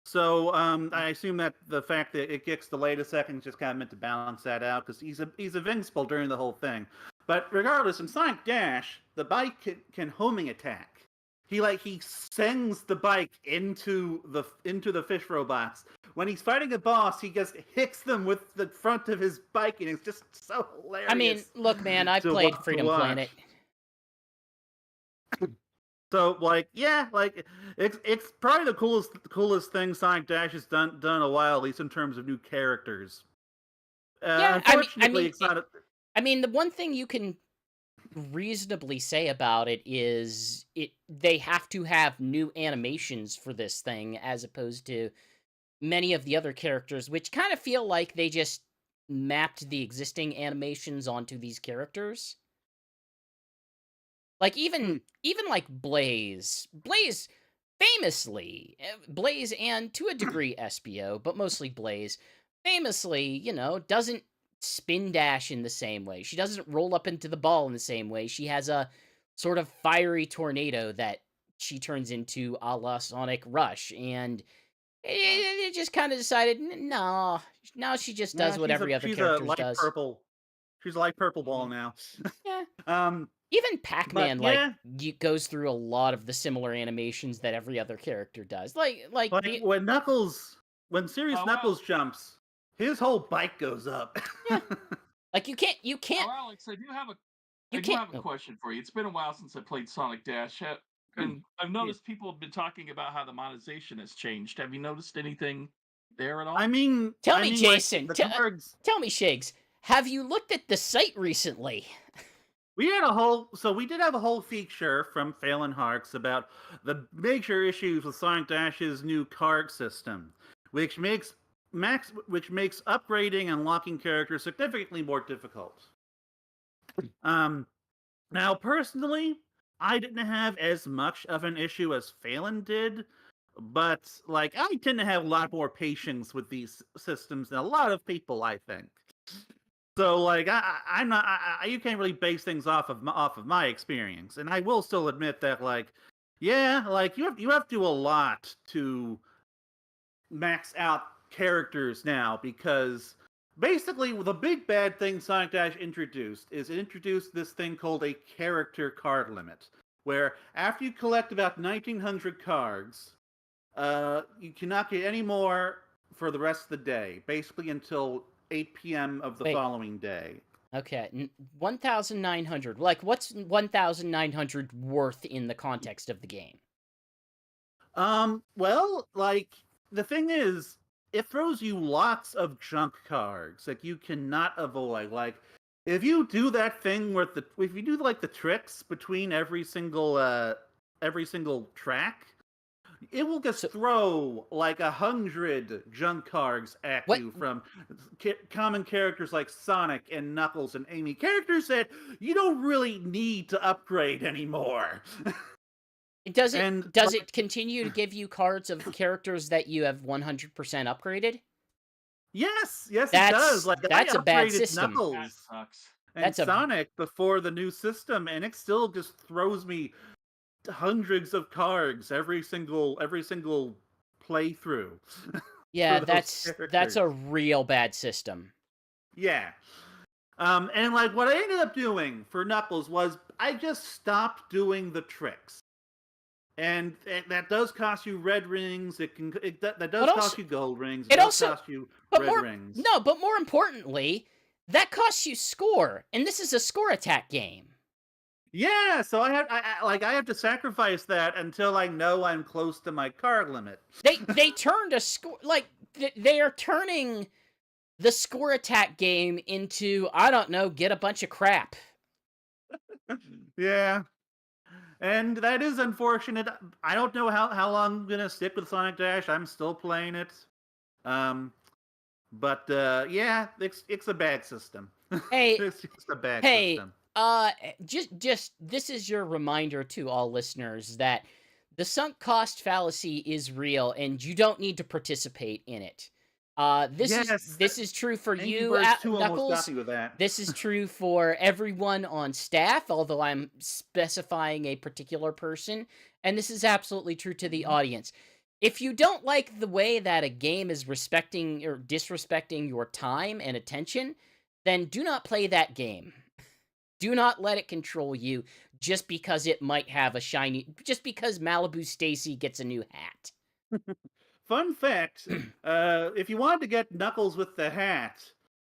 [SPEAKER 1] So I assume that the fact that it gets delayed a second is just kind of meant to balance that out because he's invincible during the whole thing. But regardless, in Sonic Dash, the bike can homing attack. He sends the bike into the fish robots. When he's fighting a boss, he just hits them with the front of his bike, and it's just so hilarious.
[SPEAKER 2] I mean, look, man, I've played Freedom Planet.
[SPEAKER 1] So it's probably the coolest thing Sonic Dash has done in a while, at least in terms of new characters.
[SPEAKER 2] Yeah,
[SPEAKER 1] Unfortunately, it's not.
[SPEAKER 2] I mean, the one thing you can reasonably say about it is they have to have new animations for this thing as opposed to many of the other characters, which kind of feel like they just mapped the existing animations onto these characters. Like even like Blaze famously, Blaze and to a degree SBO, but mostly Blaze, famously, doesn't spin dash in the same way. She doesn't roll up into the ball in the same way. She has a sort of fiery tornado that she turns into a la Sonic Rush, and it just kind of decided, no, now she just does what every other character does.
[SPEAKER 1] Purple. She's a light purple ball now.
[SPEAKER 2] Yeah. Even Pac-Man goes through a lot of the similar animations that every other character does. Like
[SPEAKER 1] when Serious Knuckles jumps, his whole bike goes up.
[SPEAKER 2] Yeah. Like you can't.
[SPEAKER 3] Oh, Alex, I do have a question for you. It's been a while since I played Sonic Dash, and I've noticed people have been talking about how the monetization has changed. Have you noticed anything there at all?
[SPEAKER 2] Tell me, Jason. Tell me, Shigs. Have you looked at the site recently?
[SPEAKER 1] We did have a whole feature from Phelan Harks about the major issues with Sonic Dash's new card system, which makes upgrading and locking characters significantly more difficult. Now personally, I didn't have as much of an issue as Phelan did, but I tend to have a lot more patience with these systems than a lot of people, I think. So I'm not. You can't really base things off of my experience, and I will still admit that you have to do a lot to max out characters now because basically the big bad thing Sonic Dash introduced this thing called a character card limit, where after you collect about 1,900 cards, you cannot get any more for the rest of the day, basically until 8 p.m. of the following day.
[SPEAKER 2] Okay, 1,900. What's 1,900 worth in the context of the game?
[SPEAKER 1] Well, the thing is, it throws you lots of junk cards that you cannot avoid. If you do that thing if you do the tricks between every single track, it will just throw 100 junk cards at you from common characters like Sonic and Knuckles and Amy. Characters that you don't really need to upgrade anymore.
[SPEAKER 2] Does it continue to give you cards of characters that you have 100% upgraded?
[SPEAKER 1] Yes, it does.
[SPEAKER 2] That's a bad system.
[SPEAKER 1] Knuckles
[SPEAKER 3] that sucks.
[SPEAKER 1] And Sonic before the new system, and it still just throws me hundreds of cards every single playthrough.
[SPEAKER 2] Yeah,
[SPEAKER 1] for those
[SPEAKER 2] that's
[SPEAKER 1] characters.
[SPEAKER 2] a real bad system.
[SPEAKER 1] Yeah. And like what I ended up doing for Knuckles was I just stopped doing the tricks. And that does cost you red rings. That
[SPEAKER 2] But
[SPEAKER 1] does
[SPEAKER 2] also
[SPEAKER 1] cost you gold rings. It
[SPEAKER 2] it
[SPEAKER 1] does
[SPEAKER 2] also
[SPEAKER 1] cost you
[SPEAKER 2] but
[SPEAKER 1] red
[SPEAKER 2] more
[SPEAKER 1] rings.
[SPEAKER 2] no, but more importantly, that costs you score, and this is a score attack game.
[SPEAKER 1] Yeah, so I have to sacrifice that until I know I'm close to my card limit.
[SPEAKER 2] They turned a score like they are turning the score attack game into, I don't know, get a bunch of crap.
[SPEAKER 1] Yeah. And that is unfortunate. I don't know how long I'm gonna stick with Sonic Dash. I'm still playing it. Um, but yeah, it's a bad system.
[SPEAKER 2] Hey,
[SPEAKER 1] It's just a bad
[SPEAKER 2] hey,
[SPEAKER 1] system.
[SPEAKER 2] just this is your reminder to all listeners that the sunk cost fallacy is real, and you don't need to participate in it.
[SPEAKER 1] Yes,
[SPEAKER 2] This is true for
[SPEAKER 1] Angry
[SPEAKER 2] you,
[SPEAKER 1] Birds 2 almost got
[SPEAKER 2] Knuckles.
[SPEAKER 1] me with that.
[SPEAKER 2] This is true for everyone on staff, although I'm specifying a particular person, and this is absolutely true to the
[SPEAKER 1] Mhm.
[SPEAKER 2] audience. If you don't like the way that a game is respecting or disrespecting your time and attention, then do not play that game. Do not let it control you just because it might have a just because Malibu Stacy gets a new hat.
[SPEAKER 1] Fun fact: if you wanted to get Knuckles with the hat,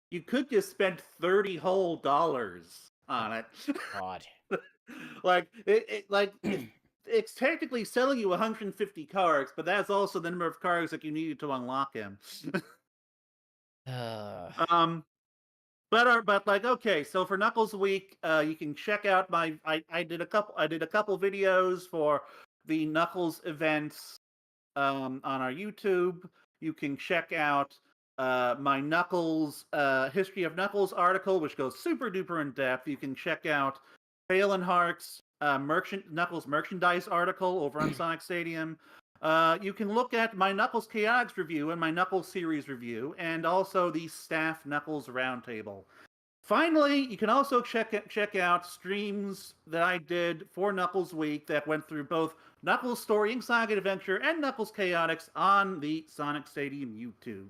[SPEAKER 1] you could just spend $30 whole on it.
[SPEAKER 2] God.
[SPEAKER 1] Like it's technically selling you 150 cards, but that's also the number of cards that you needed to unlock him.
[SPEAKER 2] Uh,
[SPEAKER 1] um, but like okay, so for Knuckles Week, you can check out I did a couple videos for the Knuckles events on our YouTube. You can check out my Knuckles History of Knuckles article, which goes super duper in depth. You can check out Phelan Hart's Knuckles merchandise article over on Sonic Stadium. You can look at my Knuckles Chaotix review and my Knuckles series review, and also the staff Knuckles roundtable. Finally, you can also check out streams that I did for Knuckles Week that went through both Knuckles Story and Sonic Adventure and Knuckles Chaotix on the Sonic Stadium YouTube.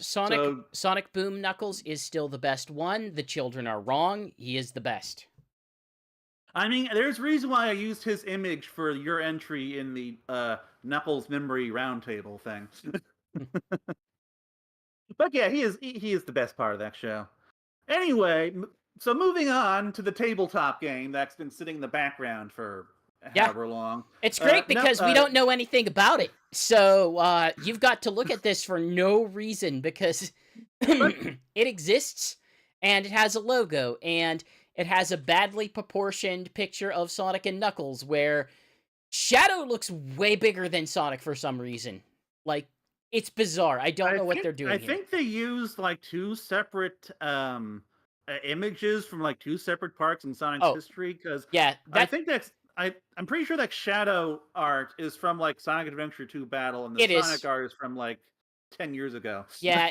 [SPEAKER 1] So,
[SPEAKER 2] Sonic Boom Knuckles is still the best one. The children are wrong. He is the best.
[SPEAKER 1] I mean, there's a reason why I used his image for your entry in the Knuckles Memory Roundtable thing. But yeah, he is the best part of that show. Anyway, so moving on to the tabletop game that's been sitting in the background for
[SPEAKER 2] Yeah.
[SPEAKER 1] however long.
[SPEAKER 2] It's great because we don't know anything about it. So you've got to look at this for no reason because it exists and it has a logo and it has a badly proportioned picture of Sonic and Knuckles where Shadow looks way bigger than Sonic for some reason. Like, it's bizarre. I don't know what they're doing here.
[SPEAKER 1] I think they used like two separate images from like two separate parts in Sonic's history because
[SPEAKER 2] yeah,
[SPEAKER 1] I think I'm pretty sure that Shadow art is from like Sonic Adventure 2 Battle and the Sonic art is from like 10 years ago.
[SPEAKER 2] Yeah,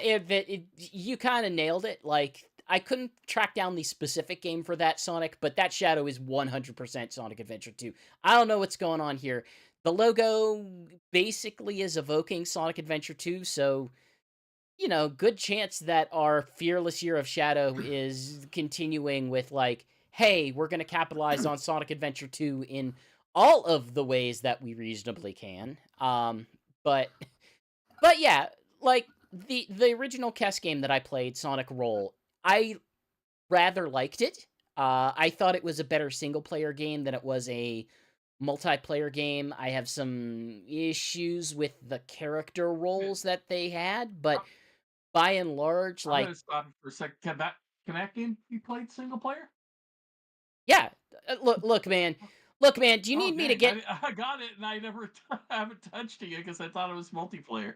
[SPEAKER 2] you kind of nailed it. Like, I couldn't track down the specific game for that Sonic, but that Shadow is 100% Sonic Adventure 2. I don't know what's going on here. The logo basically is evoking Sonic Adventure 2, so, you know, good chance that our Fearless Year of Shadow is continuing with, like, hey, we're going to capitalize on Sonic Adventure 2 in all of the ways that we reasonably can. But yeah, like, the original Kess game that I played, Sonic Roll, I rather liked it. I thought it was a better single-player game than it was a multiplayer game. I have some issues with the character roles that they had, but by and large,
[SPEAKER 3] I'm
[SPEAKER 2] like...
[SPEAKER 3] gonna stop you for a second. Can that game be played single player?
[SPEAKER 2] Yeah, look, man. Look, man, do you need me to get...
[SPEAKER 3] I got it, and I never haven't touched it yet because I thought it was multiplayer.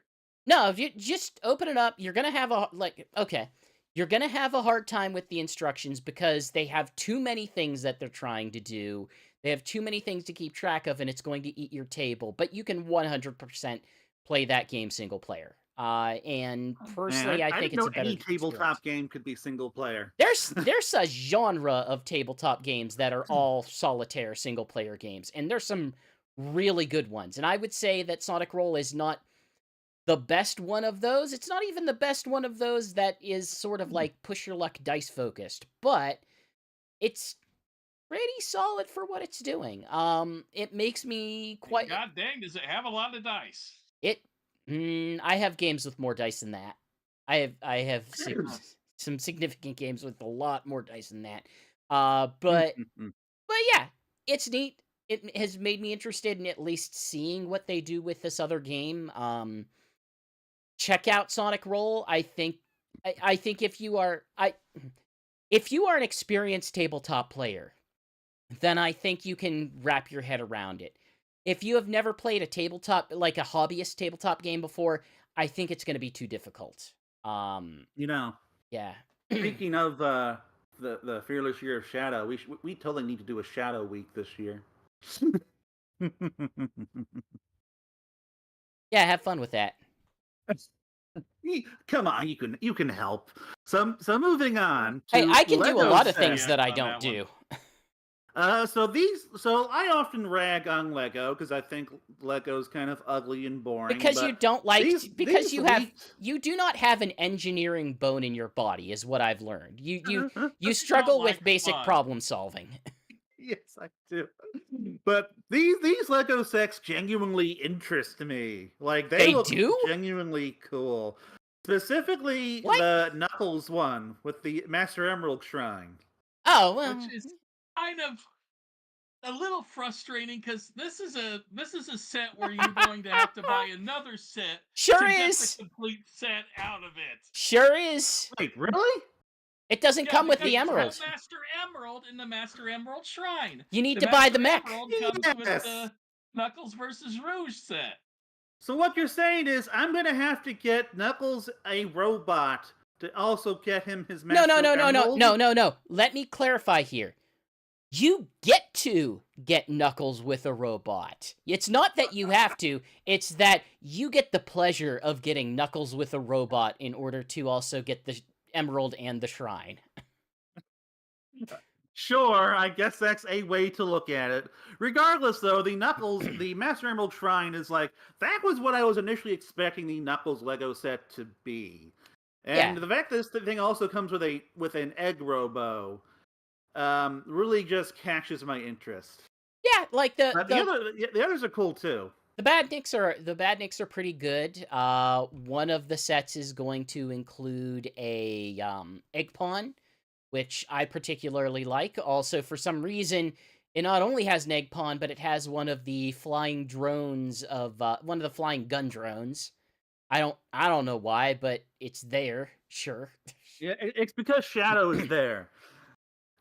[SPEAKER 2] No, if you just open it up, you're gonna have a... Like, okay. You're gonna have a hard time with the instructions because they have too many things that they're trying to do. They have too many things to keep track of, and it's going to eat your table. But you can 100% play that game single player. And personally,
[SPEAKER 1] Man,
[SPEAKER 2] I think
[SPEAKER 1] didn't
[SPEAKER 2] it's
[SPEAKER 1] know
[SPEAKER 2] a better
[SPEAKER 1] any tabletop
[SPEAKER 2] experience.
[SPEAKER 1] game could be single player.
[SPEAKER 2] There's a genre of tabletop games that are all solitaire single player games, and there's some really good ones. And I would say that Sonic Roll is not the best one of those. It's not even the best one of those that is sort of like push your luck dice focused, but it's pretty solid for what it's doing. It makes me quite.
[SPEAKER 3] God dang, does it have a lot of dice?
[SPEAKER 2] I have games with more dice than that. I have some significant games with a lot more dice than that. But yeah, it's neat. It has made me interested in at least seeing what they do with this other game. Check out Sonic Roll. I think if you are an experienced tabletop player, then I think you can wrap your head around it. If you have never played a tabletop, like a hobbyist tabletop game before, I think it's going to be too difficult. Yeah.
[SPEAKER 1] Speaking of the Fearless Year of Shadow, we totally need to do a Shadow Week this year.
[SPEAKER 2] Yeah, have fun with that.
[SPEAKER 1] Come on, you can help. So moving on.
[SPEAKER 2] Hey, I can do a lot of things
[SPEAKER 3] sets.
[SPEAKER 2] that I
[SPEAKER 3] On
[SPEAKER 2] don't
[SPEAKER 3] that
[SPEAKER 2] do.
[SPEAKER 1] So I often rag on Lego because I think Lego's kind of ugly and boring.
[SPEAKER 2] Because you don't like
[SPEAKER 1] these
[SPEAKER 2] you do not have an engineering bone in your body, is what I've learned. You
[SPEAKER 3] You
[SPEAKER 2] struggle
[SPEAKER 3] don't
[SPEAKER 2] with
[SPEAKER 3] like
[SPEAKER 2] basic
[SPEAKER 3] fun.
[SPEAKER 2] problem solving.
[SPEAKER 1] Yes, I do. But these Lego sets genuinely interest me. Like they look
[SPEAKER 2] do?
[SPEAKER 1] genuinely cool. Specifically,
[SPEAKER 2] What?
[SPEAKER 1] the Knuckles one with the Master Emerald Shrine.
[SPEAKER 2] Oh, well.
[SPEAKER 3] Which is kind of a little frustrating because this is a set where you're going to have to buy another set
[SPEAKER 2] Sure
[SPEAKER 3] to
[SPEAKER 2] is.
[SPEAKER 3] get the complete set out of it.
[SPEAKER 2] Sure is.
[SPEAKER 1] Wait, really?
[SPEAKER 2] It doesn't come with
[SPEAKER 3] because
[SPEAKER 2] the
[SPEAKER 3] you have
[SPEAKER 2] emerald.
[SPEAKER 3] Master Emerald in the Master Emerald Shrine.
[SPEAKER 2] You need to buy the mech.
[SPEAKER 3] Emerald comes with
[SPEAKER 1] Yes.
[SPEAKER 3] the Knuckles versus Rouge set.
[SPEAKER 1] So what you're saying is I'm gonna have to get Knuckles a robot to also get him his Master Emerald?
[SPEAKER 2] No. Let me clarify here. You get to get Knuckles with a robot. It's not that you have to, it's that you get the pleasure of getting Knuckles with a robot in order to also get the Emerald and the Shrine.
[SPEAKER 1] Sure, I guess that's a way to look at it. Regardless, though, the Master Emerald Shrine is like, that was what I was initially expecting the Knuckles Lego set to be. And the fact that this thing also comes with an egg robo really just catches my interest.
[SPEAKER 2] Yeah, like the
[SPEAKER 1] others are cool too.
[SPEAKER 2] The badniks are pretty good. One of the sets is going to include a egg pawn, which I particularly like. Also, for some reason, it not only has an egg pawn, but it has one of the flying drones of one of the flying gun drones. I don't know why, but it's there. Sure.
[SPEAKER 1] Yeah, it's because Shadow is there,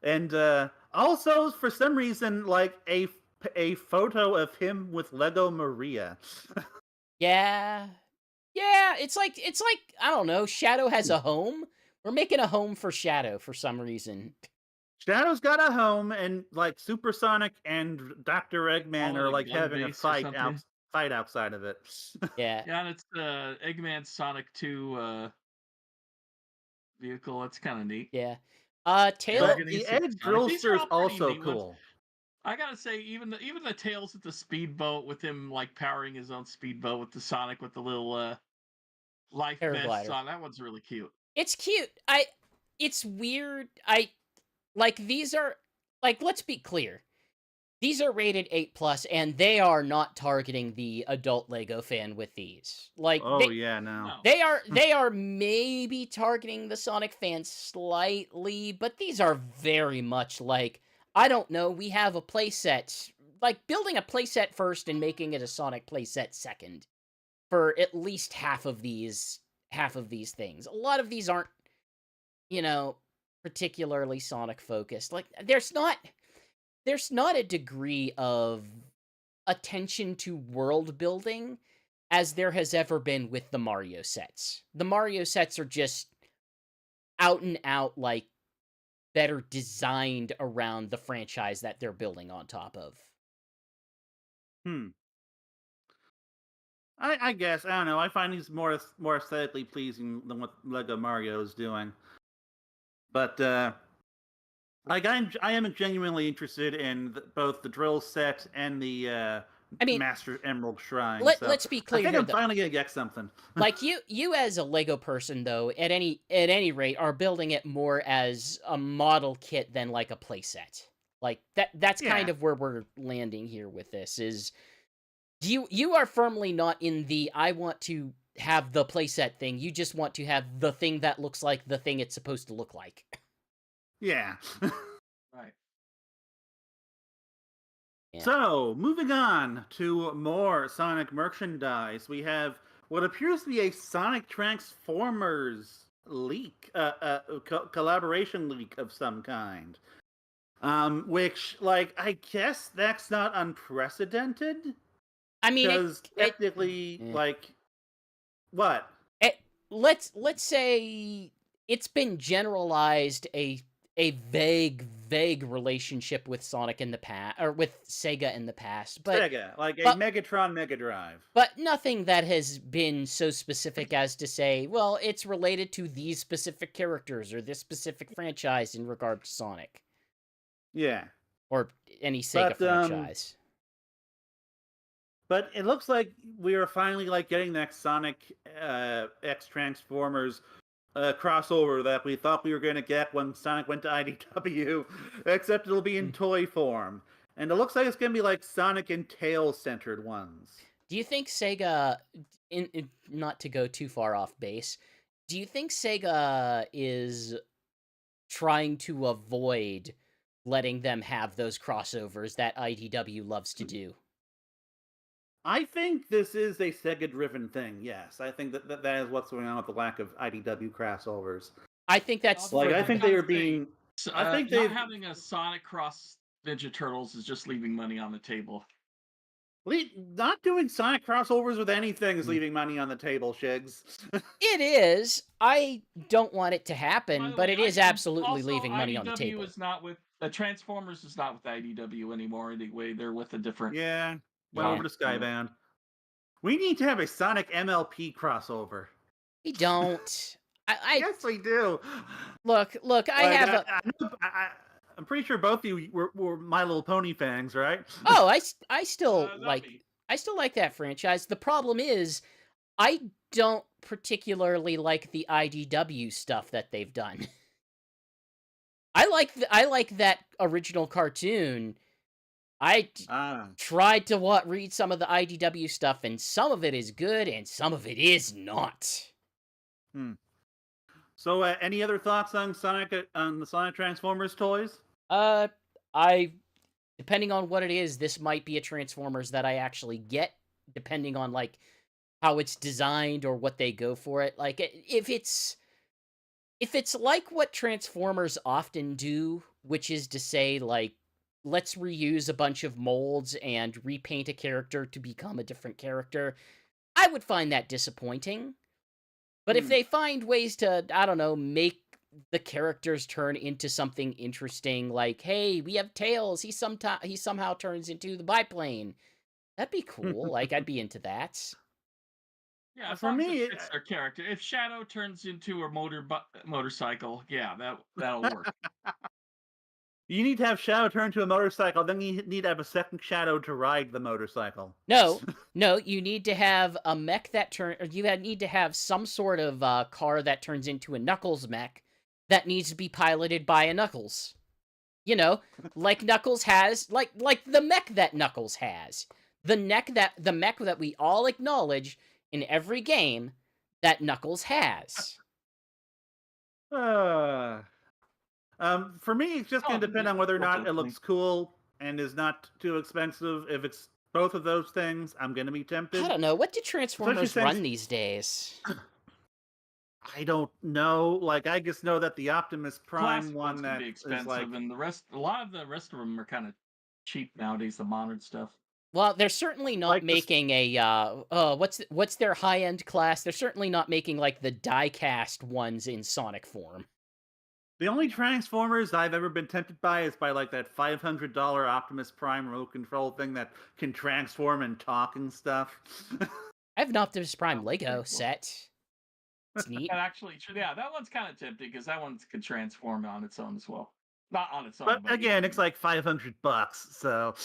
[SPEAKER 1] and also for some reason, like a photo of him with Lego Maria.
[SPEAKER 2] Yeah. It's like I don't know. Shadow has a home. We're making a home for Shadow for some reason.
[SPEAKER 1] Shadow's got a home, and like Supersonic and Dr. Eggman are like having a fight outside of it.
[SPEAKER 2] Yeah.
[SPEAKER 3] Yeah, and it's Eggman Sonic 2 vehicle. That's kind of neat.
[SPEAKER 2] Yeah.
[SPEAKER 1] But the Egg Drillster is also cool.
[SPEAKER 3] I gotta say, even the Tails with the speedboat, with him like powering his own speedboat with the Sonic with the little life vests on, that one's really cute.
[SPEAKER 2] It's cute. It's weird. These are let's be clear. These are rated 8+, and they are not targeting the adult Lego fan with these.
[SPEAKER 1] No.
[SPEAKER 2] They are maybe targeting the Sonic fans slightly, but these are very much like, I don't know, we have a playset. Like, building a playset first and making it a Sonic playset second for at least half of these things. A lot of these aren't, particularly Sonic focused. Like, there's not a degree of attention to world building as there has ever been with the Mario sets. The Mario sets are just out and out, like, better designed around the franchise that they're building on top of.
[SPEAKER 1] I guess, I don't know, I find these more aesthetically pleasing than what Lego Mario is doing. But I am genuinely interested in both the drill set and the
[SPEAKER 2] I mean,
[SPEAKER 1] Master Emerald Shrine.
[SPEAKER 2] let's be
[SPEAKER 1] I
[SPEAKER 2] clear
[SPEAKER 1] think
[SPEAKER 2] here,
[SPEAKER 1] I'm
[SPEAKER 2] though.
[SPEAKER 1] finally gonna get something.
[SPEAKER 2] Like you as a Lego person, though, at any rate, are building it more as a model kit than like a playset. Like that's kind
[SPEAKER 1] Yeah.
[SPEAKER 2] of where we're landing here with this. Is you are firmly not in the I want to have the playset thing. You just want to have the thing that looks like the thing it's supposed to look like.
[SPEAKER 1] Yeah.
[SPEAKER 3] Right.
[SPEAKER 2] Yeah.
[SPEAKER 1] So, moving on to more Sonic merchandise, we have what appears to be a Sonic Transformers leak, collaboration leak of some kind. Which, like, I guess that's not unprecedented,
[SPEAKER 2] I mean,
[SPEAKER 1] because technically, like, what?
[SPEAKER 2] let's say it's been generalized a vague relationship with Sonic in the past, or with Sega in the past, but
[SPEAKER 1] Sega, like a
[SPEAKER 2] but-
[SPEAKER 1] Megatron Mega Drive.
[SPEAKER 2] but nothing that has been so specific as to say, well, it's related to these specific characters or this specific franchise in regard to Sonic
[SPEAKER 1] Yeah.
[SPEAKER 2] or any Sega
[SPEAKER 1] But,
[SPEAKER 2] franchise.
[SPEAKER 1] But it looks like we are finally like getting that Sonic X Transformers crossover that we thought we were going to get when Sonic went to IDW, except it'll be in toy form. And it looks like it's going to be like Sonic and Tails centered ones.
[SPEAKER 2] Do you think Sega, not to go too far off base, do you think Sega is trying to avoid letting them have those crossovers that IDW loves to do?
[SPEAKER 1] I think this is a Sega-driven thing. Yes, I think that is what's going on with the lack of IDW crossovers.
[SPEAKER 2] I think that's
[SPEAKER 1] Like I think they are being. I think
[SPEAKER 3] not having a Sonic cross Ninja Turtles is just leaving money on the table.
[SPEAKER 1] Not doing Sonic crossovers with anything is leaving money on the table, Shigs.
[SPEAKER 2] It is. I don't want it to happen, but it is absolutely leaving money on the
[SPEAKER 3] IDW
[SPEAKER 2] table.
[SPEAKER 3] is not with Transformers is not with IDW anymore. Anyway, they're with a different.
[SPEAKER 1] Yeah, went over to Skybound. We need to have a Sonic MLP crossover.
[SPEAKER 2] We don't.
[SPEAKER 1] Yes, we do.
[SPEAKER 2] Look.
[SPEAKER 1] I'm pretty sure both of you were My Little Pony fans, right?
[SPEAKER 2] Oh, I still like that franchise. The problem is, I don't particularly like the IDW stuff that they've done. I like that original cartoon. I tried to read some of the IDW stuff, and some of it is good, and some of it is not.
[SPEAKER 1] So, any other thoughts on the Sonic Transformers toys?
[SPEAKER 2] Depending on what it is, this might be a Transformers that I actually get, depending on like how it's designed or what they go for it. Like if it's like what Transformers often do, which is to say like let's reuse a bunch of molds and repaint a character to become a different character, I would find that disappointing. But if they find ways to, I don't know, make the characters turn into something interesting, like, hey, we have Tails, he somehow turns into the biplane, that'd be cool. Like, I'd be into that.
[SPEAKER 3] Yeah, for me, it fits their character. If Shadow turns into a motorcycle, yeah, that'll work.
[SPEAKER 1] You need to have Shadow turn to a motorcycle, then you need to have a second Shadow to ride the motorcycle.
[SPEAKER 2] No, you need to have a mech that you need to have some sort of car that turns into a Knuckles mech that needs to be piloted by a Knuckles. You know, like Knuckles has, like the mech that Knuckles has. The mech that we all acknowledge in every game that Knuckles has.
[SPEAKER 1] For me, it's just going to depend on whether or not it looks cool and is not too expensive. If it's both of those things, I'm going to be tempted.
[SPEAKER 2] I don't know. What do Transformers run these days?
[SPEAKER 1] I don't know. Like, I just know that the Optimus Prime one that
[SPEAKER 3] be expensive,
[SPEAKER 1] is like,
[SPEAKER 3] and a lot of the rest of them are kind of cheap nowadays. The modern stuff.
[SPEAKER 2] Well, they're certainly not making what's their high-end class? They're certainly not making like the die-cast ones in Sonic form.
[SPEAKER 1] The only Transformers I've ever been tempted by is by like that $500 Optimus Prime remote control thing that can transform and talk and stuff.
[SPEAKER 2] I have an Optimus Prime Lego set. It's neat.
[SPEAKER 3] And actually, yeah, that one's kind of tempting because that one can transform on its own as well. Not on its own,
[SPEAKER 1] but again, it's like $500, so.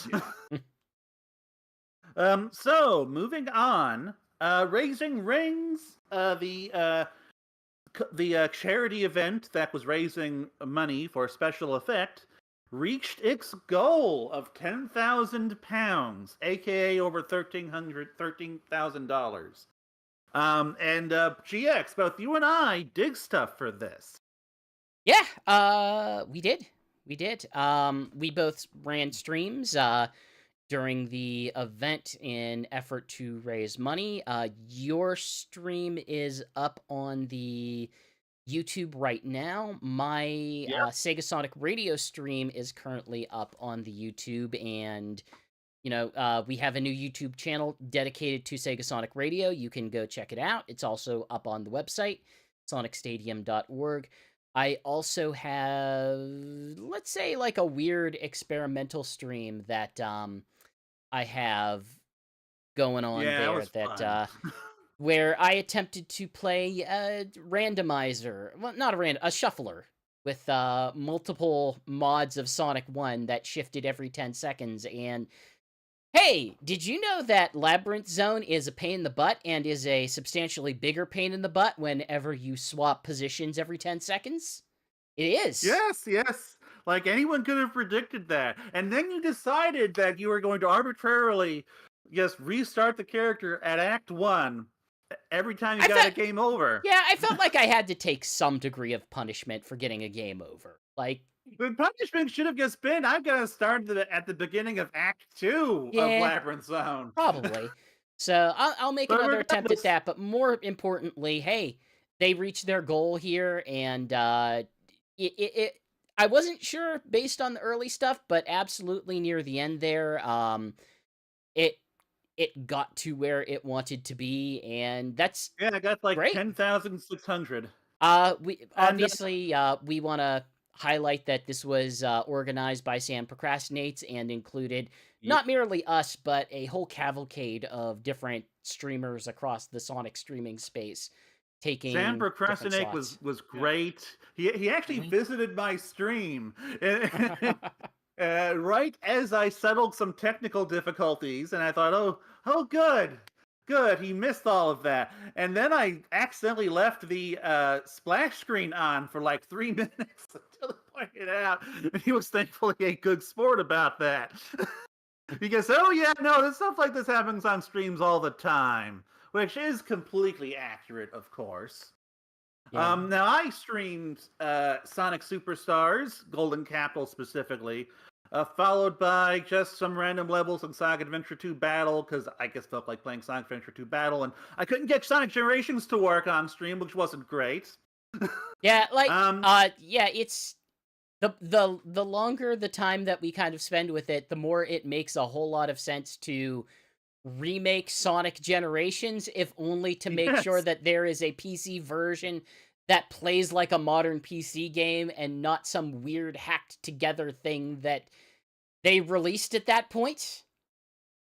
[SPEAKER 1] So moving on, Raising Rings, the charity event that was raising money for special effect reached its goal of £10,000, aka over $13,000. And GX, both you and I dig stuff for this.
[SPEAKER 2] Yeah, we did. We did. We both ran streams during the event in effort to raise money. Your stream is up on the YouTube right now. My Sega Sonic Radio stream is currently up on the YouTube, and we have a new YouTube channel dedicated to Sega Sonic Radio. You can go check it out. It's also up on the website, sonicstadium.org. I also have, let's say, like a weird experimental stream that I have going on there that where I attempted to play a randomizer. Well, not a shuffler with multiple mods of Sonic 1 that shifted every 10 seconds. And hey, did you know that Labyrinth Zone is a pain in the butt and is a substantially bigger pain in the butt whenever you swap positions every 10 seconds? It is.
[SPEAKER 1] Yes. Like, anyone could have predicted that. And then you decided that you were going to arbitrarily just restart the character at Act 1 every time you got a game over.
[SPEAKER 2] Yeah, I felt like I had to take some degree of punishment for getting a game over. Like,
[SPEAKER 1] the punishment should have just been, I've got to start at the beginning of Act 2 of Labyrinth Zone.
[SPEAKER 2] Probably. So I'll make another attempt at that. But more importantly, hey, they reached their goal here, and I wasn't sure based on the early stuff, but absolutely near the end there, it got to where it wanted to be, and that's
[SPEAKER 1] I got like
[SPEAKER 2] great.
[SPEAKER 1] 10,600.
[SPEAKER 2] We obviously we want to highlight that this was organized by Sam Procrastinates and included not merely us, but a whole cavalcade of different streamers across the Sonic streaming space.
[SPEAKER 1] Sam Procrastinate was great. He actually visited my stream right as I settled some technical difficulties, and I thought, oh, good. He missed all of that, and then I accidentally left the splash screen on for like 3 minutes until he pointed out, and he was thankfully a good sport about that. Because this stuff like this happens on streams all the time. Which is completely accurate, of course. Yeah. Now, I streamed Sonic Superstars, Golden Capital specifically, followed by just some random levels in Sonic Adventure 2 Battle, because I just felt like playing Sonic Adventure 2 Battle, and I couldn't get Sonic Generations to work on stream, which wasn't great.
[SPEAKER 2] Yeah, it's the longer the time that we kind of spend with it, the more it makes a whole lot of sense to remake Sonic Generations, if only to make sure that there is a PC version that plays like a modern PC game and not some weird hacked together thing that they released at that point.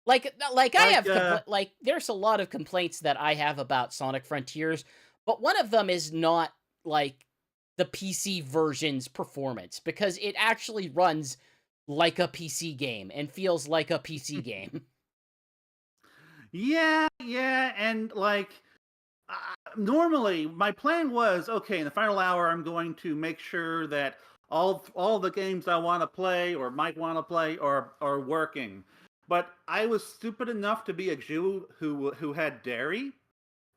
[SPEAKER 2] There's a lot of complaints that I have about Sonic Frontiers, but one of them is not like the PC version's performance, because it actually runs like a PC game and feels like a PC game.
[SPEAKER 1] Yeah, and normally my plan was, okay, in the final hour I'm going to make sure that all the games I want to play or might want to play are working. But I was stupid enough to be a Jew who had dairy,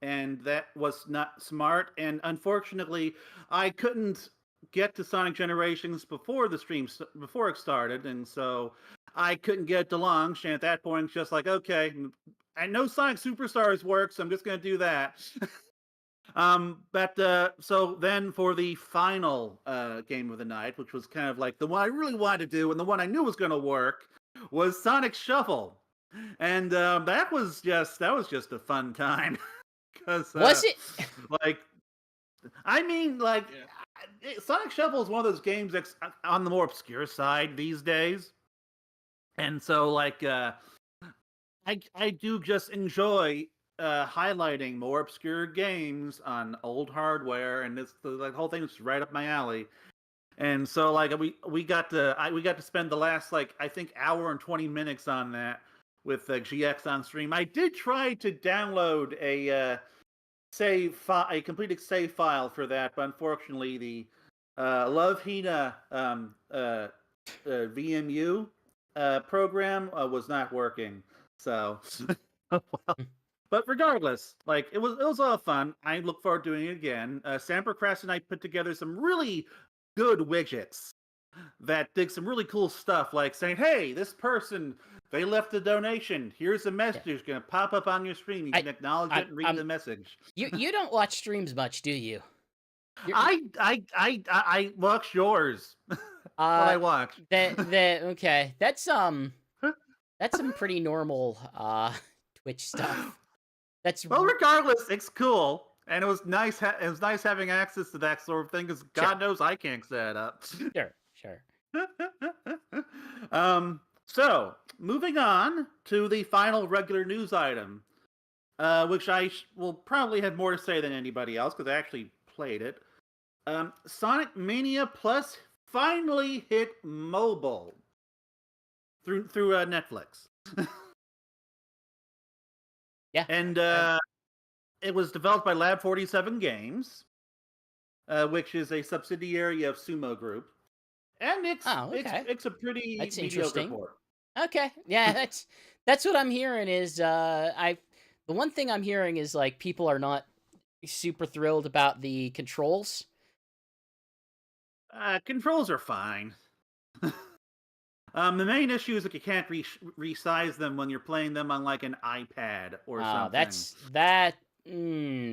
[SPEAKER 1] and that was not smart, and unfortunately I couldn't get to Sonic Generations before it started, and so I couldn't get it to launch, and at that point it's just like, okay, I know Sonic Superstars works, so I'm just going to do that. So then for the final game of the night, which was kind of like the one I really wanted to do and the one I knew was going to work, was Sonic Shuffle. And that was just a fun time.
[SPEAKER 2] Was it?
[SPEAKER 1] Sonic Shuffle is one of those games that's on the more obscure side these days. And so, I do just enjoy highlighting more obscure games on old hardware, and the whole thing is right up my alley. And so, we got to spend the last I think hour and 20 minutes on that, with GX on stream. I did try to download a a completed save file for that, but unfortunately the Love Hina VMU program was not working. So, well, but regardless, like it was all fun. I look forward to doing it again. Sam Procrast and I put together some really good widgets that did some really cool stuff, like saying, "Hey, this person they left a donation. Here's a message
[SPEAKER 2] Yeah.
[SPEAKER 1] going to pop up on your screen. You can acknowledge it and read the message."
[SPEAKER 2] You don't watch streams much, do you?
[SPEAKER 1] I watch yours. What I watch.
[SPEAKER 2] Okay. That's some pretty normal Twitch stuff. That's
[SPEAKER 1] Well, regardless, it's cool, and it was nice. It was nice having access to that sort of thing, because God knows I can't set it up.
[SPEAKER 2] Sure.
[SPEAKER 1] So moving on to the final regular news item, which I will probably have more to say than anybody else because I actually played it. Sonic Mania Plus finally hit mobile through Netflix.
[SPEAKER 2] Yeah.
[SPEAKER 1] And it was developed by Lab 47 Games, which is a subsidiary of Sumo Group. And it's a pretty
[SPEAKER 2] that's
[SPEAKER 1] mediocre
[SPEAKER 2] interesting.
[SPEAKER 1] port.
[SPEAKER 2] Okay. Yeah, that's what I'm hearing is the one thing I'm hearing is like people are not super thrilled about the controls.
[SPEAKER 1] Controls are fine. The main issue is that you can't resize them when you're playing them on like an iPad or something.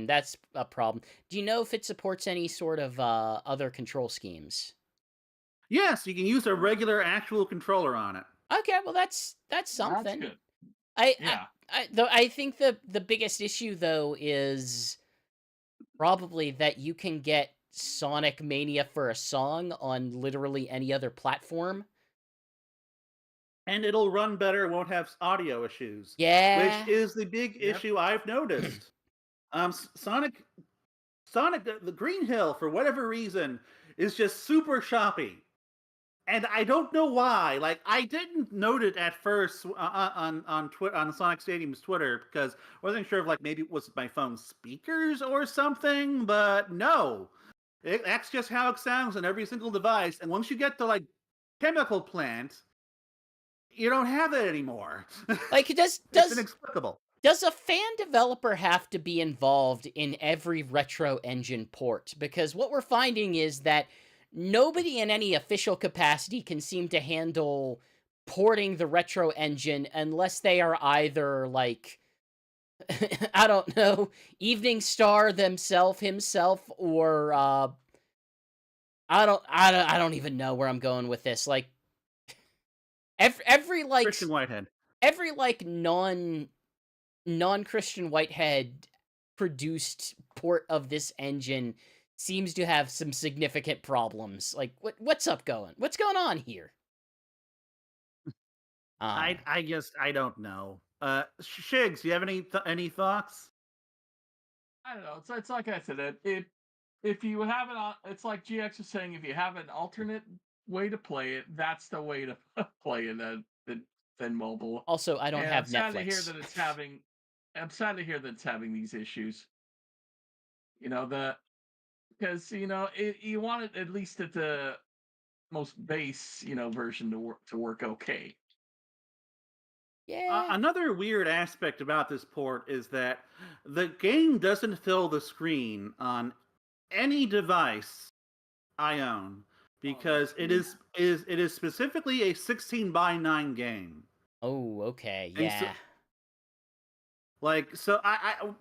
[SPEAKER 2] That's a problem. Do you know if it supports any sort of other control schemes?
[SPEAKER 1] Yes, you can use a regular actual controller on it.
[SPEAKER 2] Okay, well that's something.
[SPEAKER 3] That's good.
[SPEAKER 2] I think the biggest issue though is probably that you can get Sonic Mania for a song on literally any other platform.
[SPEAKER 1] And it'll run better, won't have audio issues.
[SPEAKER 2] Yeah.
[SPEAKER 1] Which is the big issue I've noticed. Sonic, the Green Hill, for whatever reason, is just super choppy. And I don't know why. Like, I didn't note it at first on Sonic Stadium's Twitter, because I wasn't sure if, like, maybe it was my phone's speakers or something, but no. That's just how it sounds on every single device. And once you get to, like, Chemical Plant, you don't have it anymore.
[SPEAKER 2] Like,
[SPEAKER 1] it's inexplicable.
[SPEAKER 2] Does a fan developer have to be involved in every Retro Engine port? Because what we're finding is that nobody in any official capacity can seem to handle porting the Retro Engine unless they are either, like, I don't know, Evening Star himself, or, I don't even know where I'm going with this. Like, every like
[SPEAKER 1] Christian Whitehead.
[SPEAKER 2] Every like non-Christian Whitehead produced port of this engine seems to have some significant problems. Like, what's going on here?
[SPEAKER 1] I guess I don't know. Shigs, do you have any thoughts?
[SPEAKER 3] I don't know. It's like I said. If you have it's like GX was saying. If you have an alternate way to play it, that's the way to play it than mobile.
[SPEAKER 2] Also, I don't have Netflix.
[SPEAKER 3] I'm sad to hear that it's having these issues. You know, because you want it at least at the most base version to work okay.
[SPEAKER 2] Yeah.
[SPEAKER 1] Another weird aspect about this port is that the game doesn't fill the screen on any device I own, because it is specifically a 16:9 game.
[SPEAKER 2] Oh, okay, yeah.
[SPEAKER 1] So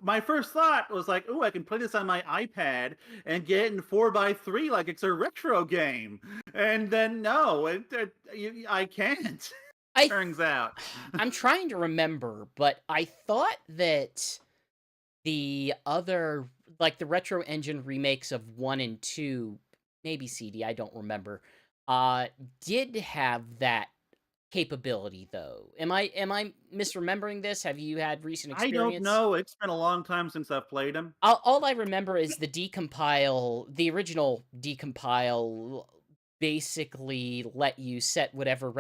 [SPEAKER 1] my first thought was like, oh, I can play this on my iPad and get it in 4:3 like it's a retro game. And then no, I can't. Turns out.
[SPEAKER 2] I'm trying to remember, but I thought that the other, like the Retro Engine remakes of 1 and 2, maybe CD, I don't remember, did have that capability though. Am I misremembering this? Have you had recent experience?
[SPEAKER 1] I don't know. It's been a long time since I've played them.
[SPEAKER 2] All I remember is the original decompile basically let you set whatever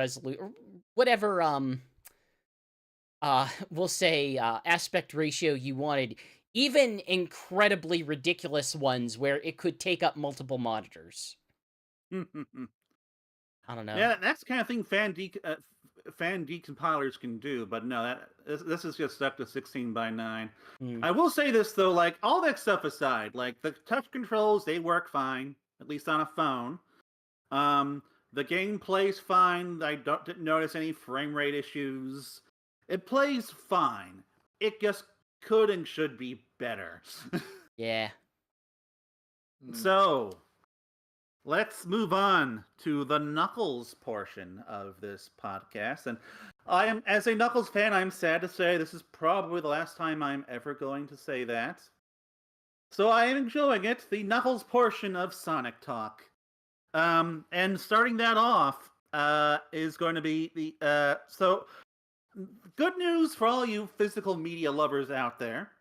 [SPEAKER 2] we'll say, aspect ratio you wanted, even incredibly ridiculous ones where it could take up multiple monitors. I don't know.
[SPEAKER 1] Yeah, that's the kind of thing fan decompilers can do, but no, this is just stuck to 16:9. I will say this though, like all that stuff aside, like the touch controls, they work fine, at least on a phone. The game plays fine. I didn't notice any frame rate issues. It plays fine. It just could and should be better.
[SPEAKER 2] Yeah.
[SPEAKER 1] So, let's move on to the Knuckles portion of this podcast. And as a Knuckles fan, I'm sad to say this is probably the last time I'm ever going to say that. So I am enjoying it, the Knuckles portion of Sonic Talk. And starting that off is going to be the so good news for all you physical media lovers out there,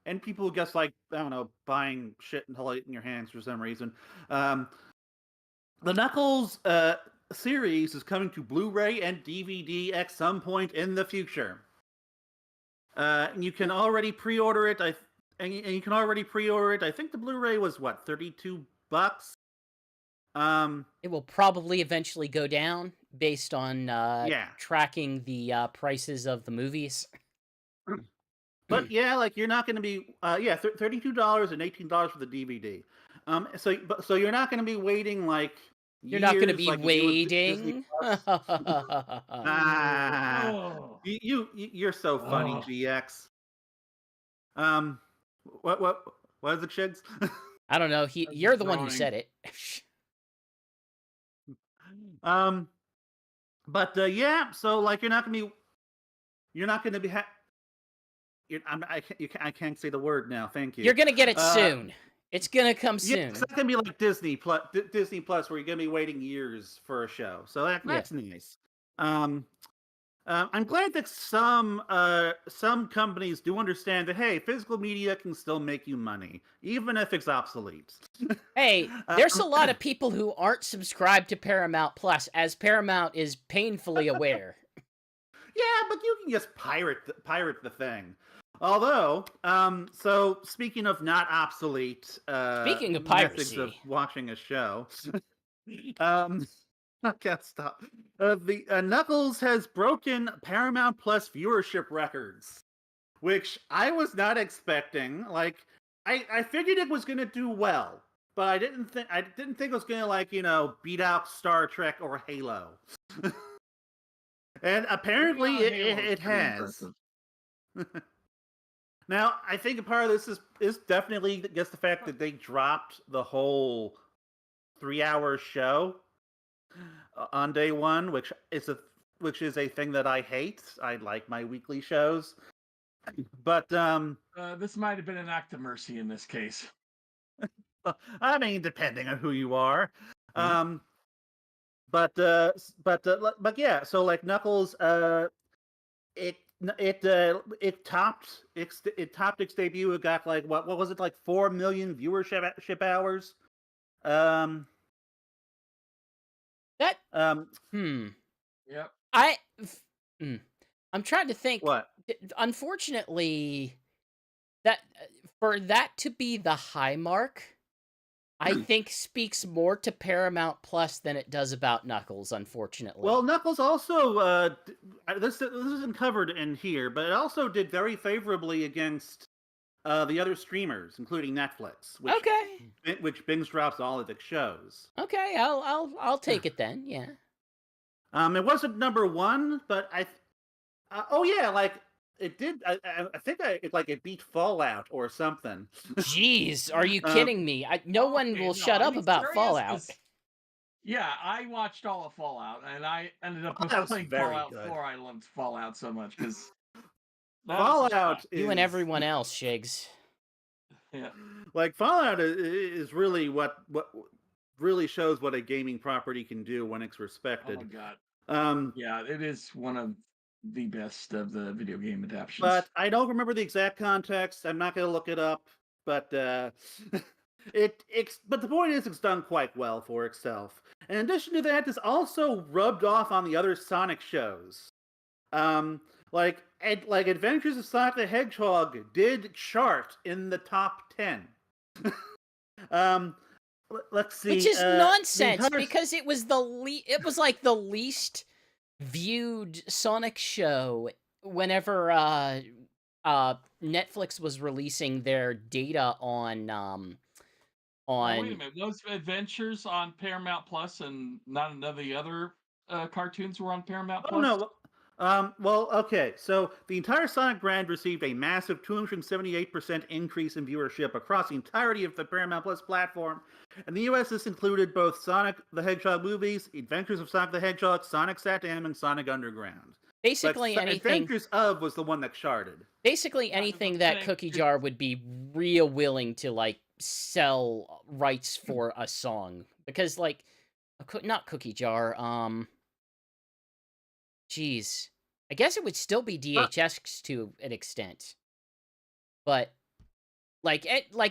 [SPEAKER 1] and people who just like, I don't know, buying shit and holding it in your hands for some reason. The Knuckles series is coming to Blu-ray and DVD at some point in the future. And you can already pre-order it. And you can already pre-order it. I think the Blu-ray was what, $32?
[SPEAKER 2] It will probably eventually go down based on tracking the prices of the movies.
[SPEAKER 1] But yeah, like you're not going to be $32 and $18 for the DVD. So you're not going to be waiting like
[SPEAKER 2] you're not going to be
[SPEAKER 1] like
[SPEAKER 2] waiting.
[SPEAKER 1] You're so funny, GX. What is it, Shigs?
[SPEAKER 2] I don't know. You're the one who said it.
[SPEAKER 1] But yeah, so like you're not gonna be. I can't say the word now. Thank you.
[SPEAKER 2] You're gonna get it soon. It's gonna come soon.
[SPEAKER 1] Yeah, it's not gonna be like Disney Plus, where you're gonna be waiting years for a show. So that's nice. I'm glad that some companies do understand that, hey, physical media can still make you money, even if it's obsolete.
[SPEAKER 2] Hey, there's a lot of people who aren't subscribed to Paramount Plus, as Paramount is painfully aware.
[SPEAKER 1] Yeah, but you can just pirate the thing. Although, so speaking of not obsolete,
[SPEAKER 2] speaking of piracy,
[SPEAKER 1] methods of watching a show, I can't stop. The Knuckles has broken Paramount Plus viewership records, which I was not expecting. Like, I figured it was going to do well, but I didn't think it was going to beat out Star Trek or Halo. And apparently it has. Now, I think a part of this is definitely just the fact that they dropped the whole 3-hour show on day one, which is a thing that I hate. I like my weekly shows, but
[SPEAKER 3] this might have been an act of mercy in this case.
[SPEAKER 1] I mean, depending on who you are. But yeah. So like Knuckles, it topped its debut. It got like what was it, like 4 million viewership hours.
[SPEAKER 3] Yep.
[SPEAKER 2] I'm trying to think.
[SPEAKER 1] What?
[SPEAKER 2] Unfortunately, that for that to be the high mark, I think speaks more to Paramount Plus than it does about Knuckles, unfortunately.
[SPEAKER 1] Well, Knuckles also this isn't covered in here, but it also did very favorably against the other streamers, including Netflix, which binge drops all of its shows.
[SPEAKER 2] Okay, I'll take it then. Yeah.
[SPEAKER 1] It wasn't number one, but like it did. I think it beat Fallout or something.
[SPEAKER 2] Jeez, are you kidding me? No one will shut up about Fallout.
[SPEAKER 3] Yeah, I watched all of Fallout, and I ended up playing Fallout 4. I loved Fallout so much because
[SPEAKER 1] Fallout
[SPEAKER 2] you and everyone else, Shigs.
[SPEAKER 3] Yeah,
[SPEAKER 1] like Fallout is really what really shows what a gaming property can do when it's respected.
[SPEAKER 3] Oh my god. Yeah, it is one of the best of the video game adaptations.
[SPEAKER 1] But I don't remember the exact context. I'm not going to look it up. But but the point is, it's done quite well for itself. In addition to that, it's also rubbed off on the other Sonic shows. Like like Adventures of Sonic the Hedgehog did chart in the top 10. Let's see.
[SPEAKER 2] Which is
[SPEAKER 1] the
[SPEAKER 2] nonsense
[SPEAKER 1] entire
[SPEAKER 2] because it was like the least viewed Sonic show whenever Netflix was releasing their data on
[SPEAKER 3] Now, wait a minute. Those adventures on Paramount Plus and not none of the other cartoons were on Paramount
[SPEAKER 1] Oh
[SPEAKER 3] Plus?
[SPEAKER 1] no. Well, okay. So the entire Sonic brand received a massive 278% increase in viewership across the entirety of the Paramount Plus platform. In the US, this included both Sonic the Hedgehog movies, Adventures of Sonic the Hedgehog, Sonic Sat-Am, and Sonic Underground.
[SPEAKER 2] basically
[SPEAKER 1] But
[SPEAKER 2] anything.
[SPEAKER 1] Adventures of was the one that charted.
[SPEAKER 2] Basically
[SPEAKER 3] Yeah, 'cause
[SPEAKER 2] anything
[SPEAKER 3] I'm
[SPEAKER 2] that
[SPEAKER 3] saying
[SPEAKER 2] Cookie
[SPEAKER 3] it's
[SPEAKER 2] Jar would be real willing to like sell rights for a song because like not Cookie Jar geez, I guess it would still be DHS to an extent, but like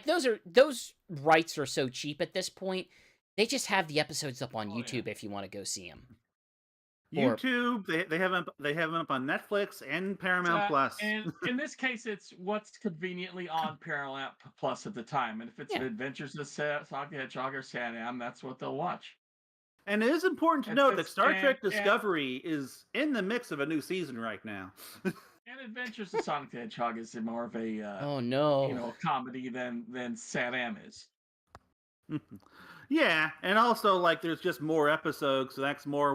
[SPEAKER 2] those rights are so cheap at this point. They just have the episodes up on
[SPEAKER 3] Oh, yeah.
[SPEAKER 2] YouTube if you want to go see them.
[SPEAKER 1] YouTube, they have them up on Netflix and Paramount Plus.
[SPEAKER 3] And in this case, it's what's conveniently on Paramount Plus at the time. And if it's
[SPEAKER 2] Yeah.
[SPEAKER 3] Adventures of Sonic the Hedgehog or Sat-Am, that's what they'll watch.
[SPEAKER 1] And it is important to
[SPEAKER 3] It's
[SPEAKER 1] note that
[SPEAKER 3] just-
[SPEAKER 1] Star Trek
[SPEAKER 3] and-
[SPEAKER 1] Discovery is in the mix of a new season right now.
[SPEAKER 3] And Adventures of Sonic the Hedgehog is more of a
[SPEAKER 2] Oh no.
[SPEAKER 3] a comedy than Sat-Am is.
[SPEAKER 1] Yeah, and also like there's just more episodes, so that's more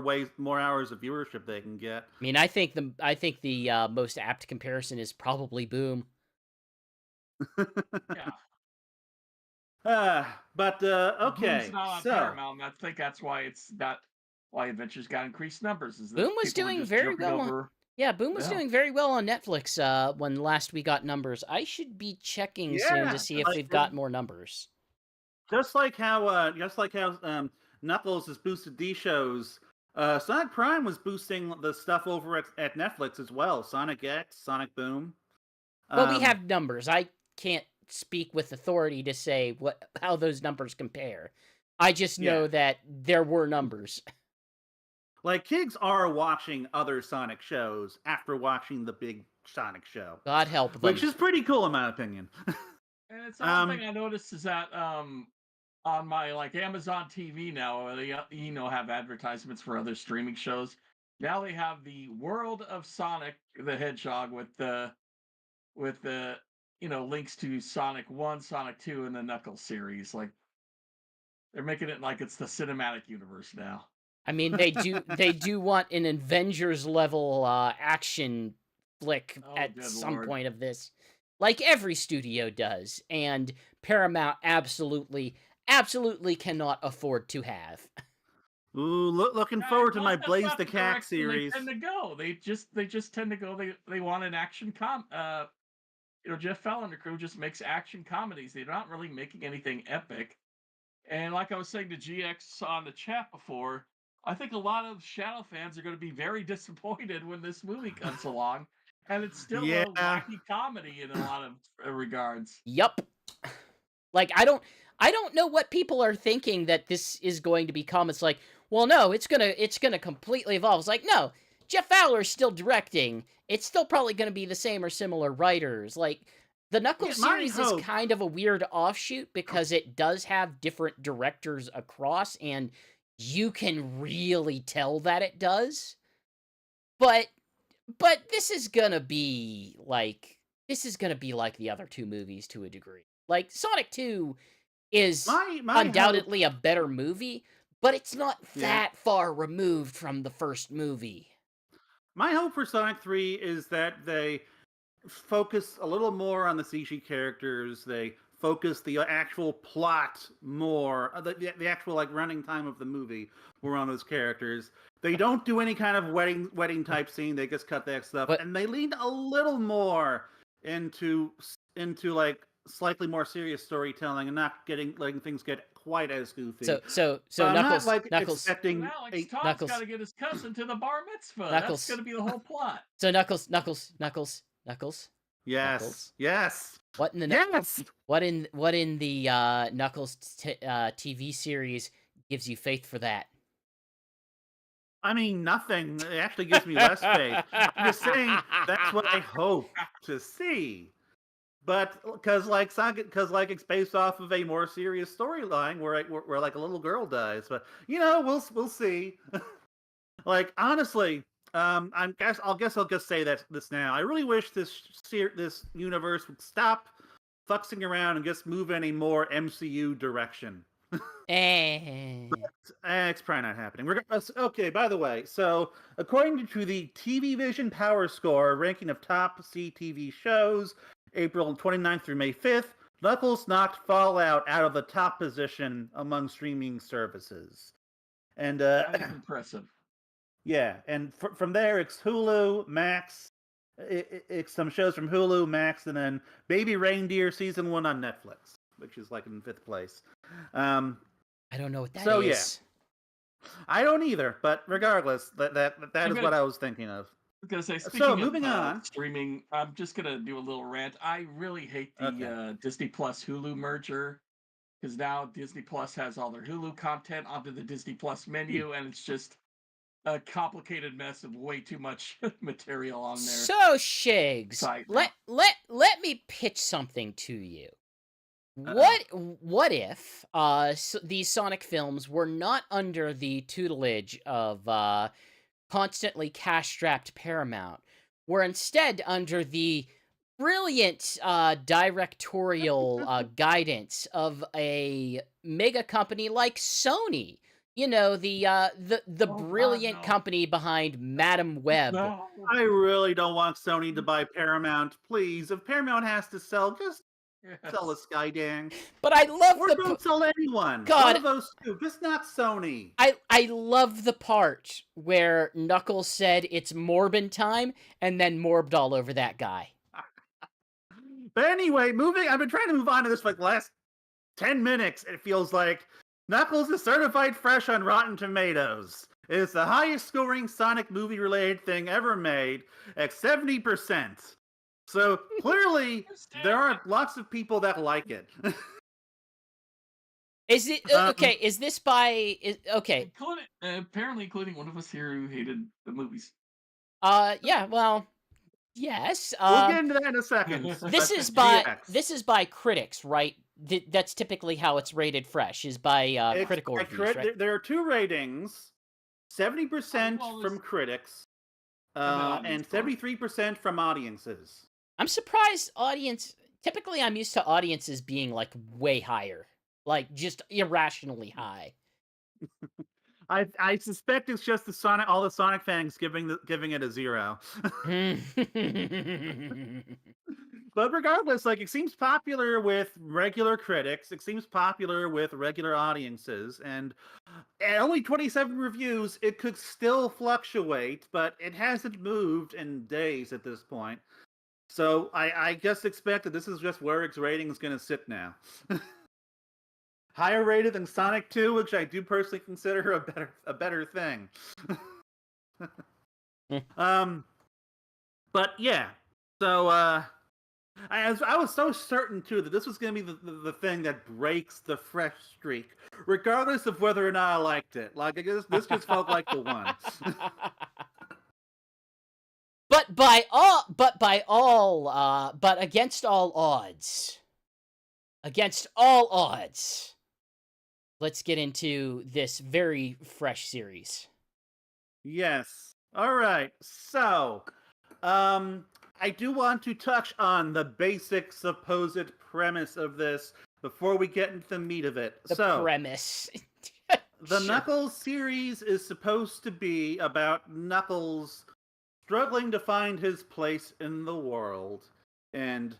[SPEAKER 1] hours of viewership they can get.
[SPEAKER 2] I mean, I think the most apt comparison is probably Boom.
[SPEAKER 3] Yeah.
[SPEAKER 1] But okay,
[SPEAKER 3] Boom's not on
[SPEAKER 1] so
[SPEAKER 3] Paramount, and I think that's why why Adventures got increased numbers. Is that
[SPEAKER 2] Boom was
[SPEAKER 3] people are
[SPEAKER 2] doing
[SPEAKER 3] just
[SPEAKER 2] very
[SPEAKER 3] jumping
[SPEAKER 2] well
[SPEAKER 3] over.
[SPEAKER 2] Yeah, Boom was
[SPEAKER 3] Yeah.
[SPEAKER 2] doing very well on Netflix when last we got numbers. I should be checking soon
[SPEAKER 1] Yeah,
[SPEAKER 2] to see if
[SPEAKER 1] like,
[SPEAKER 2] we've got more numbers.
[SPEAKER 1] just like how Knuckles has boosted these shows, Sonic Prime was boosting the stuff over at Netflix as well. Sonic X, Sonic Boom.
[SPEAKER 2] Well, we have numbers. I can't speak with authority to say how those numbers compare. I just know
[SPEAKER 1] Yeah.
[SPEAKER 2] that there were numbers.
[SPEAKER 1] Like, kids are watching other Sonic shows after watching the big Sonic show.
[SPEAKER 2] God help them.
[SPEAKER 1] Which is pretty cool in my opinion.
[SPEAKER 3] And it's one thing I noticed is that on my like Amazon TV now, they have advertisements for other streaming shows. Now they have the World of Sonic the Hedgehog with the links to Sonic 1, Sonic 2, and the Knuckles series. Like they're making it like it's the cinematic universe now.
[SPEAKER 2] I mean, they do want an Avengers level action flick at
[SPEAKER 3] good
[SPEAKER 2] some
[SPEAKER 3] Lord.
[SPEAKER 2] point of this, like every studio does, and Paramount absolutely cannot afford to have.
[SPEAKER 1] Ooh, looking
[SPEAKER 3] Yeah,
[SPEAKER 1] forward to
[SPEAKER 3] well,
[SPEAKER 1] my
[SPEAKER 3] that's
[SPEAKER 1] Blaze
[SPEAKER 3] not
[SPEAKER 1] the Cat
[SPEAKER 3] direction
[SPEAKER 1] series.
[SPEAKER 3] They tend to go. They just tend to go. They want an action Jeff Fallon and the crew just makes action comedies. They're not really making anything epic. And like I was saying to GX on the chat before, I think a lot of Shadow fans are going to be very disappointed when this movie comes along, and it's still
[SPEAKER 1] Yeah.
[SPEAKER 3] a wacky comedy in a lot of regards.
[SPEAKER 2] Yup. Like I don't know what people are thinking that this is going to become. It's like, well, no, it's gonna completely evolve. It's like, no, Jeff Fowler's still directing. It's still probably gonna be the same or similar writers. Like the Knuckles
[SPEAKER 1] my
[SPEAKER 2] series is
[SPEAKER 1] hope-
[SPEAKER 2] kind of a weird offshoot because it does have different directors across, and you can really tell that it does. But this is gonna be like the other two movies to a degree. Like Sonic 2 is
[SPEAKER 1] My
[SPEAKER 2] undoubtedly a better movie, but it's not
[SPEAKER 1] Yeah.
[SPEAKER 2] that far removed from the first movie.
[SPEAKER 1] My hope for Sonic 3 is that they focus a little more on the CG characters. They focus the actual plot more, the actual like running time of the movie more on those characters. They don't do any kind of wedding type scene. They just cut that stuff,
[SPEAKER 2] But-
[SPEAKER 1] and they lean a little more into like slightly more serious storytelling and not letting things get quite as goofy.
[SPEAKER 2] So
[SPEAKER 1] But I'm
[SPEAKER 2] Knuckles,
[SPEAKER 1] not like
[SPEAKER 2] Knuckles,
[SPEAKER 1] expecting
[SPEAKER 3] Now, Alex
[SPEAKER 1] a-
[SPEAKER 3] Todd's
[SPEAKER 2] Knuckles.
[SPEAKER 3] got to get his cousin to the bar mitzvah.
[SPEAKER 2] Knuckles.
[SPEAKER 3] That's going to be the whole plot.
[SPEAKER 2] so Knuckles.
[SPEAKER 1] yes,
[SPEAKER 2] Knuckles.
[SPEAKER 1] yes,
[SPEAKER 2] What in the
[SPEAKER 1] yes.
[SPEAKER 2] what in the Knuckles TV series gives you faith for that?
[SPEAKER 1] I mean, nothing. It actually gives me less faith. I'm just saying that's what I hope to see. But because like it's based off of a more serious storyline where like a little girl dies. But we'll see. Like honestly, I'll just say this now. I really wish this universe would stop fuxing around and just move in a more MCU direction. It's probably not happening. Okay, by the way, so according to the TV Vision Power Score ranking of top CTV shows, April 29th through May 5th, Knuckles knocked Fallout out of the top position among streaming services. And
[SPEAKER 3] That is impressive.
[SPEAKER 1] Yeah, and from there it's Hulu, Max, it's some shows from Hulu, Max, and then Baby Reindeer season 1 on Netflix, which is like in 5th place.
[SPEAKER 2] I don't know what that is.
[SPEAKER 1] Yeah, I don't either. But regardless, that is what I was thinking of.
[SPEAKER 3] I was gonna say, speaking
[SPEAKER 1] moving
[SPEAKER 3] of
[SPEAKER 1] on,
[SPEAKER 3] streaming, I'm just gonna do a little rant. I really hate the Disney Plus Hulu merger, because now Disney Plus has all their Hulu content onto the Disney Plus menu, and it's just a complicated mess of way too much material on there.
[SPEAKER 2] So Shigs, let me pitch something to you. What if these Sonic films were not under the tutelage of constantly cash-strapped Paramount, were instead under the brilliant directorial guidance of a mega company like Sony? You know, the brilliant company behind Madam Web.
[SPEAKER 3] No.
[SPEAKER 1] I really don't want Sony to buy Paramount. Please, if Paramount has to sell, just sell a Skydance.
[SPEAKER 2] But I love
[SPEAKER 1] don't sell anyone.
[SPEAKER 2] God,
[SPEAKER 1] one of those two, just not Sony.
[SPEAKER 2] I love the part where Knuckles said it's Morbin time and then morbed all over that guy.
[SPEAKER 1] But anyway, I've been trying to move on to this for like the last 10 minutes, it feels like. Knuckles is certified fresh on Rotten Tomatoes. It is the highest scoring Sonic movie-related thing ever made, at 70%. So clearly, there are lots of people that like it.
[SPEAKER 2] Is it okay? Is this by okay?
[SPEAKER 3] Apparently, including one of us here who hated the movies.
[SPEAKER 2] Yeah. Well, yes.
[SPEAKER 1] We'll get into that in a second.
[SPEAKER 2] This is by critics, right? That's typically how it's rated fresh, is by critical reviews, right?
[SPEAKER 1] There are 2 ratings, 70% from critics, and 73% from audiences.
[SPEAKER 2] I'm surprised typically I'm used to audiences being like way higher, like just irrationally high.
[SPEAKER 1] I suspect it's just all the Sonic fans giving it a 0. But regardless, like, it seems popular with regular critics. It seems popular with regular audiences, and at only 27 reviews, it could still fluctuate, but it hasn't moved in days at this point. So I just expect that this is just where its rating is going to sit now. Higher rated than Sonic 2, which I do personally consider a better thing. But yeah, so I was so certain too that this was going to be the thing that breaks the fresh streak, regardless of whether or not I liked it. Like, I guess this just felt like the one.
[SPEAKER 2] But against all odds, let's get into this very fresh series.
[SPEAKER 1] Yes. All right. So, I do want to touch on the basic supposed premise of this before we get into the meat of it.
[SPEAKER 2] The premise.
[SPEAKER 1] The Knuckles series is supposed to be about Knuckles struggling to find his place in the world, and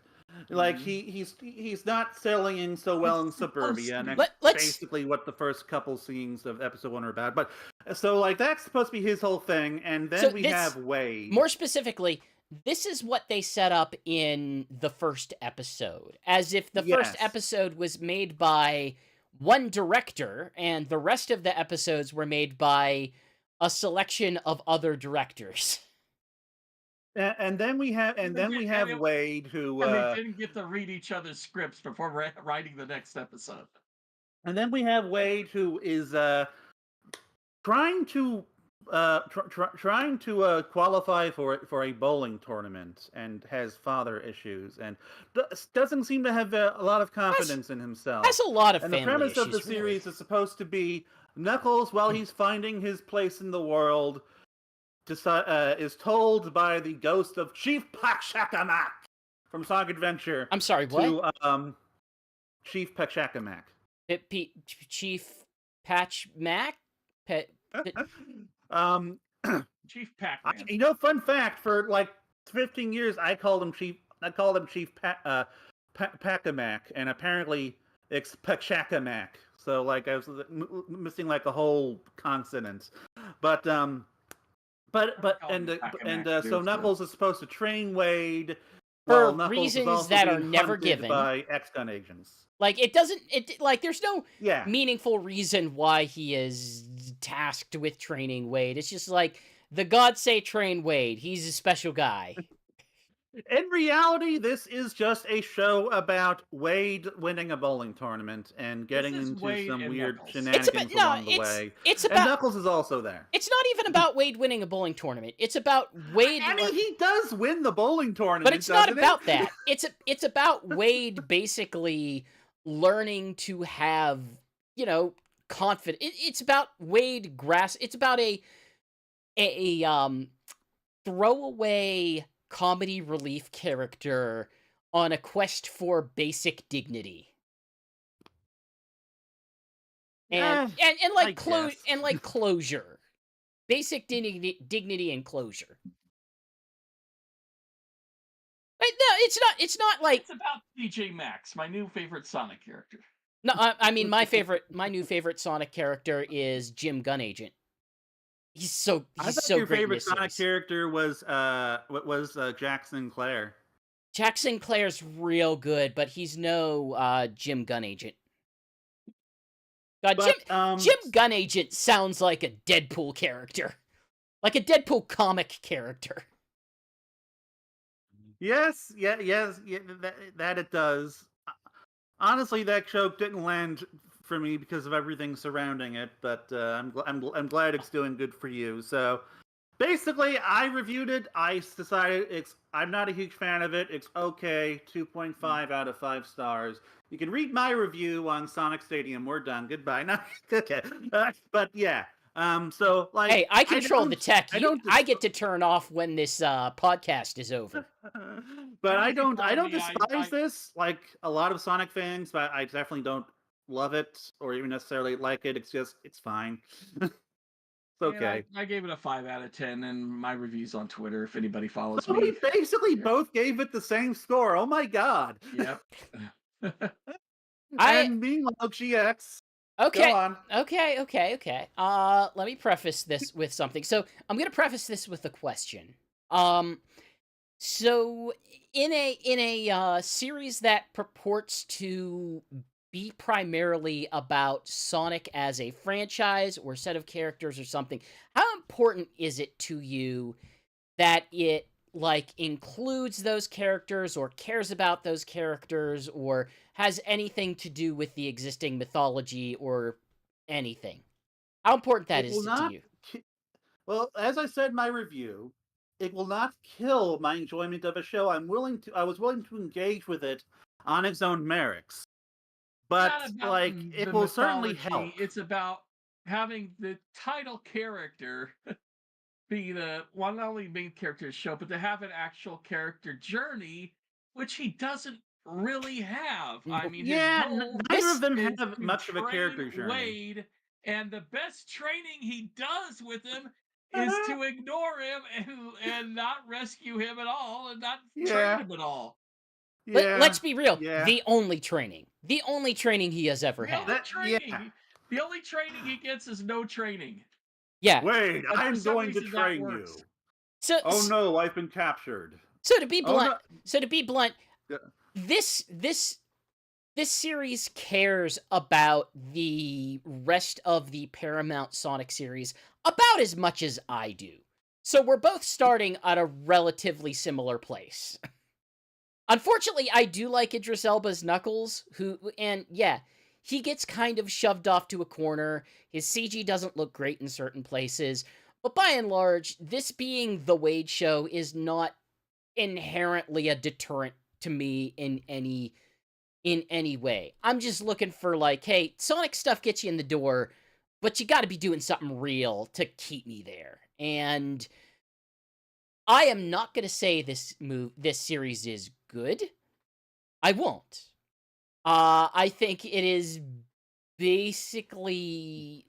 [SPEAKER 1] like he's not selling so well in suburbia, and that's basically what the first couple scenes of episode 1 are about. But so like that's supposed to be his whole thing, and then we have Wade.
[SPEAKER 2] More specifically, this is what they set up in the first episode, as if the first episode was made by one director, and the rest of the episodes were made by a selection of other directors.
[SPEAKER 1] And then we have Wade, who
[SPEAKER 3] and they didn't get to read each other's scripts before writing the next episode.
[SPEAKER 1] And then we have Wade, who is trying to trying to qualify for a bowling tournament and has father issues and doesn't seem to have a lot of confidence in himself.
[SPEAKER 2] Has a lot of
[SPEAKER 1] And the
[SPEAKER 2] family
[SPEAKER 1] premise of the
[SPEAKER 2] issues, really.
[SPEAKER 1] series is supposed to be Knuckles, while he's finding his place in the world, is told by the ghost of Chief Pachacamac from Sonic Adventure.
[SPEAKER 2] I'm sorry, what?
[SPEAKER 1] To Chief Pachacamac.
[SPEAKER 2] Chief Patch Mac?
[SPEAKER 3] Chief Pac-Man.
[SPEAKER 1] Fun fact, for like 15 years I called him Chief Pachacamac, and apparently it's Pachacamac. So like I was missing like a whole consonant. But so Knuckles is supposed to train Wade
[SPEAKER 2] for
[SPEAKER 1] Knuckles
[SPEAKER 2] reasons that are never given
[SPEAKER 1] by ex-gun agents.
[SPEAKER 2] Like there's no meaningful reason why he is tasked with training Wade. It's just like the gods say train Wade. He's a special guy.
[SPEAKER 1] In reality, this is just a show about Wade winning a bowling tournament and getting into some weird shenanigans along the way. And Knuckles is also there.
[SPEAKER 2] It's not even about Wade winning a bowling tournament. It's about Wade.
[SPEAKER 1] I mean, he does win the bowling tournament,
[SPEAKER 2] but it's not about that. It's about Wade basically learning to have, confidence. It's about Wade It's about a throwaway comedy relief character on a quest for basic dignity. And closure. Basic dignity and closure. But no, it's not like
[SPEAKER 3] it's about DJ Maxx, my new favorite Sonic character.
[SPEAKER 2] No, I mean my new favorite Sonic character is Jim Gun Agent. He's so
[SPEAKER 1] your
[SPEAKER 2] great.
[SPEAKER 1] Favorite Sonic character was Jack Sinclair.
[SPEAKER 2] Jack Sinclair's real good, but he's no Jim Gun Agent. God, Jim Gun Agent sounds like a Deadpool character, like a Deadpool comic character.
[SPEAKER 1] Yes, that it does. Honestly, that joke didn't land for me because of everything surrounding it, but I'm glad it's doing good for you. So basically, I reviewed it. I decided I'm not a huge fan of it. It's okay. 2.5 out of 5 stars. You can read my review on Sonic Stadium. We're done. Goodbye. No, okay. But yeah. So like,
[SPEAKER 2] hey, I control the tech. I get to turn off when this podcast is over.
[SPEAKER 1] But I don't despise this like a lot of Sonic fans. But I definitely don't love it or even necessarily like it. It's fine. It's okay.
[SPEAKER 3] I gave it a 5 out of 10, and my reviews on Twitter. If anybody follows
[SPEAKER 1] me, we basically both gave it the same score. Oh my god.
[SPEAKER 3] Yep.
[SPEAKER 1] And meanwhile, GX.
[SPEAKER 2] Okay.
[SPEAKER 1] Go on.
[SPEAKER 2] Okay. Let me preface this with something. So I'm gonna preface this with a question. So in a series that purports to be primarily about Sonic as a franchise or set of characters or something, how important is it to you that it like includes those characters or cares about those characters or has anything to do with the existing mythology or anything? How important that is to you?
[SPEAKER 1] Well, as I said in my review, it will not kill my enjoyment of a show. I was willing to engage with it on its own merits. But like it will certainly help.
[SPEAKER 3] It's about having the title character be the not only main character of the show, but to have an actual character journey, which he doesn't really have. I mean,
[SPEAKER 1] neither of them have much of a character journey.
[SPEAKER 3] Wade, and the best training he does with him is to ignore him and not rescue him at all and not train him at all.
[SPEAKER 2] Yeah, let's be real. Yeah. The only training he has ever had.
[SPEAKER 3] The only training he gets is no training.
[SPEAKER 2] Yeah.
[SPEAKER 1] Wait, I'm going to train you. Oh no, I've been captured.
[SPEAKER 2] So to be blunt, this series cares about the rest of the Paramount Sonic series about as much as I do. So we're both starting at a relatively similar place. Unfortunately, I do like Idris Elba's Knuckles, he gets kind of shoved off to a corner. His CG doesn't look great in certain places. But by and large, this being the Wade show is not inherently a deterrent to me in any way. I'm just looking for like, hey, Sonic stuff gets you in the door, but you got to be doing something real to keep me there. And I am not going to say this series is good. I won't. I think it is basically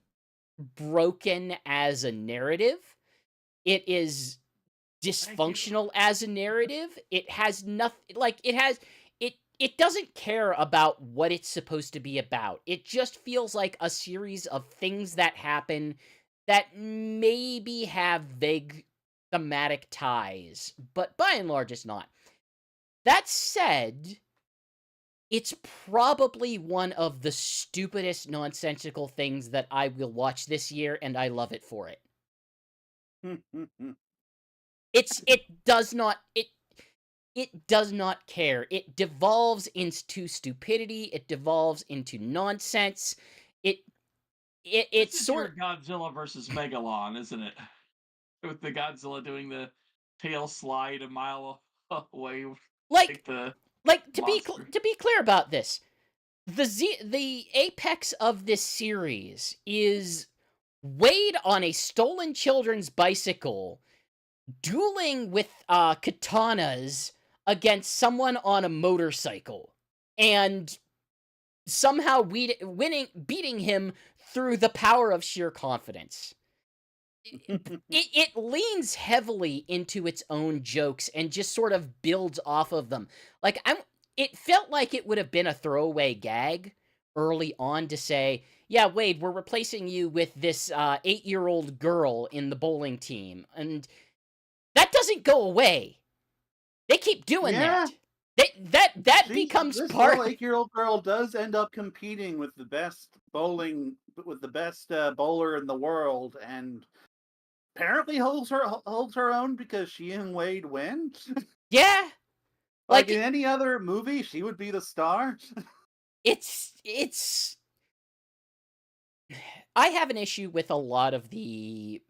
[SPEAKER 2] broken as a narrative. It is dysfunctional as a narrative. It has nothing like it doesn't care about what it's supposed to be about. It just feels like a series of things that happen that maybe have vague thematic ties, but by and large it's not. That said, it's probably one of the stupidest nonsensical things that I will watch this year, and I love it for it. It does not care. It devolves into stupidity. It devolves into nonsense. It's
[SPEAKER 3] sort
[SPEAKER 2] sort
[SPEAKER 3] of Godzilla versus Megalon, isn't it? With the Godzilla doing the tail slide a mile away,
[SPEAKER 2] like
[SPEAKER 3] the
[SPEAKER 2] to be clear about this. The apex of this series is Wade on a stolen children's bicycle dueling with katanas against someone on a motorcycle and somehow beating him through the power of sheer confidence. It leans heavily into its own jokes and just sort of builds off of them. Like it felt like it would have been a throwaway gag early on to say, yeah, Wade, we're replacing you with this 8-year-old girl in the bowling team. And that doesn't go away. They keep doing that. That becomes
[SPEAKER 1] this
[SPEAKER 2] part.
[SPEAKER 1] This little 8-year-old girl does end up competing with the best bowler in the world, and apparently holds her own because she and Wade win.
[SPEAKER 2] Yeah.
[SPEAKER 1] Like in any other movie, she would be the star.
[SPEAKER 2] It's I have an issue with a lot of the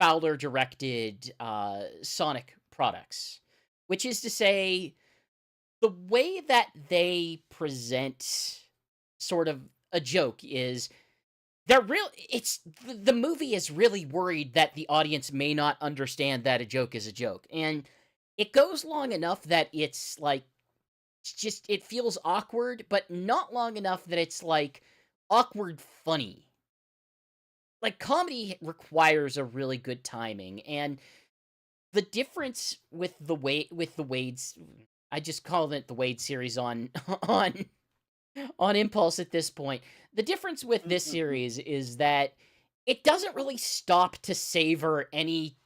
[SPEAKER 2] Fowler directed Sonic products, which is to say the way that they present sort of a joke is the movie is really worried that the audience may not understand that a joke is a joke, and it goes long enough that it's like it feels awkward, but not long enough that it's like awkward funny. Like comedy requires a really good timing, and the difference with the Wade's, I just call it the Wade series on on Impulse at this point. The difference with this series is that it doesn't really stop to savor any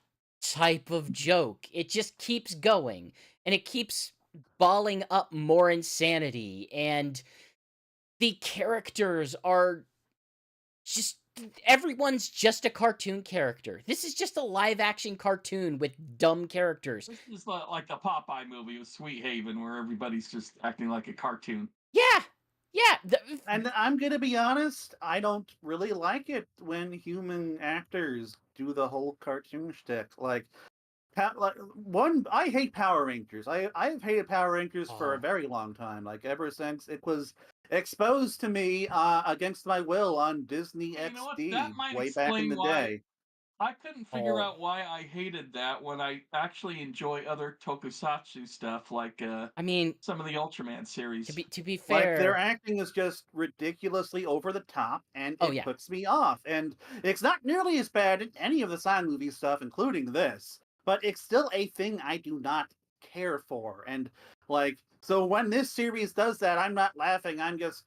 [SPEAKER 2] type of joke. It just keeps going, and it keeps balling up more insanity, and the characters are just everyone's just a cartoon character. This is just a live action cartoon with dumb characters.
[SPEAKER 3] This is like the Popeye movie with Sweet Haven, where everybody's just acting like a cartoon.
[SPEAKER 2] Yeah.
[SPEAKER 1] And I'm gonna be honest, I don't really like it when human actors do the whole cartoon shtick. I hate Power Rangers. I've hated Power Rangers for a very long time. Like ever since it was exposed to me against my will on Disney XD way back in the day.
[SPEAKER 3] I couldn't figure out why I hated that when I actually enjoy other tokusatsu stuff, like
[SPEAKER 2] I mean,
[SPEAKER 3] some of the Ultraman series.
[SPEAKER 2] To be fair,
[SPEAKER 1] like their acting is just ridiculously over the top, and it puts me off. And it's not nearly as bad in any of the Sonic movie stuff, including this, but it's still a thing I do not care for. And so when this series does that, I'm not laughing. I'm just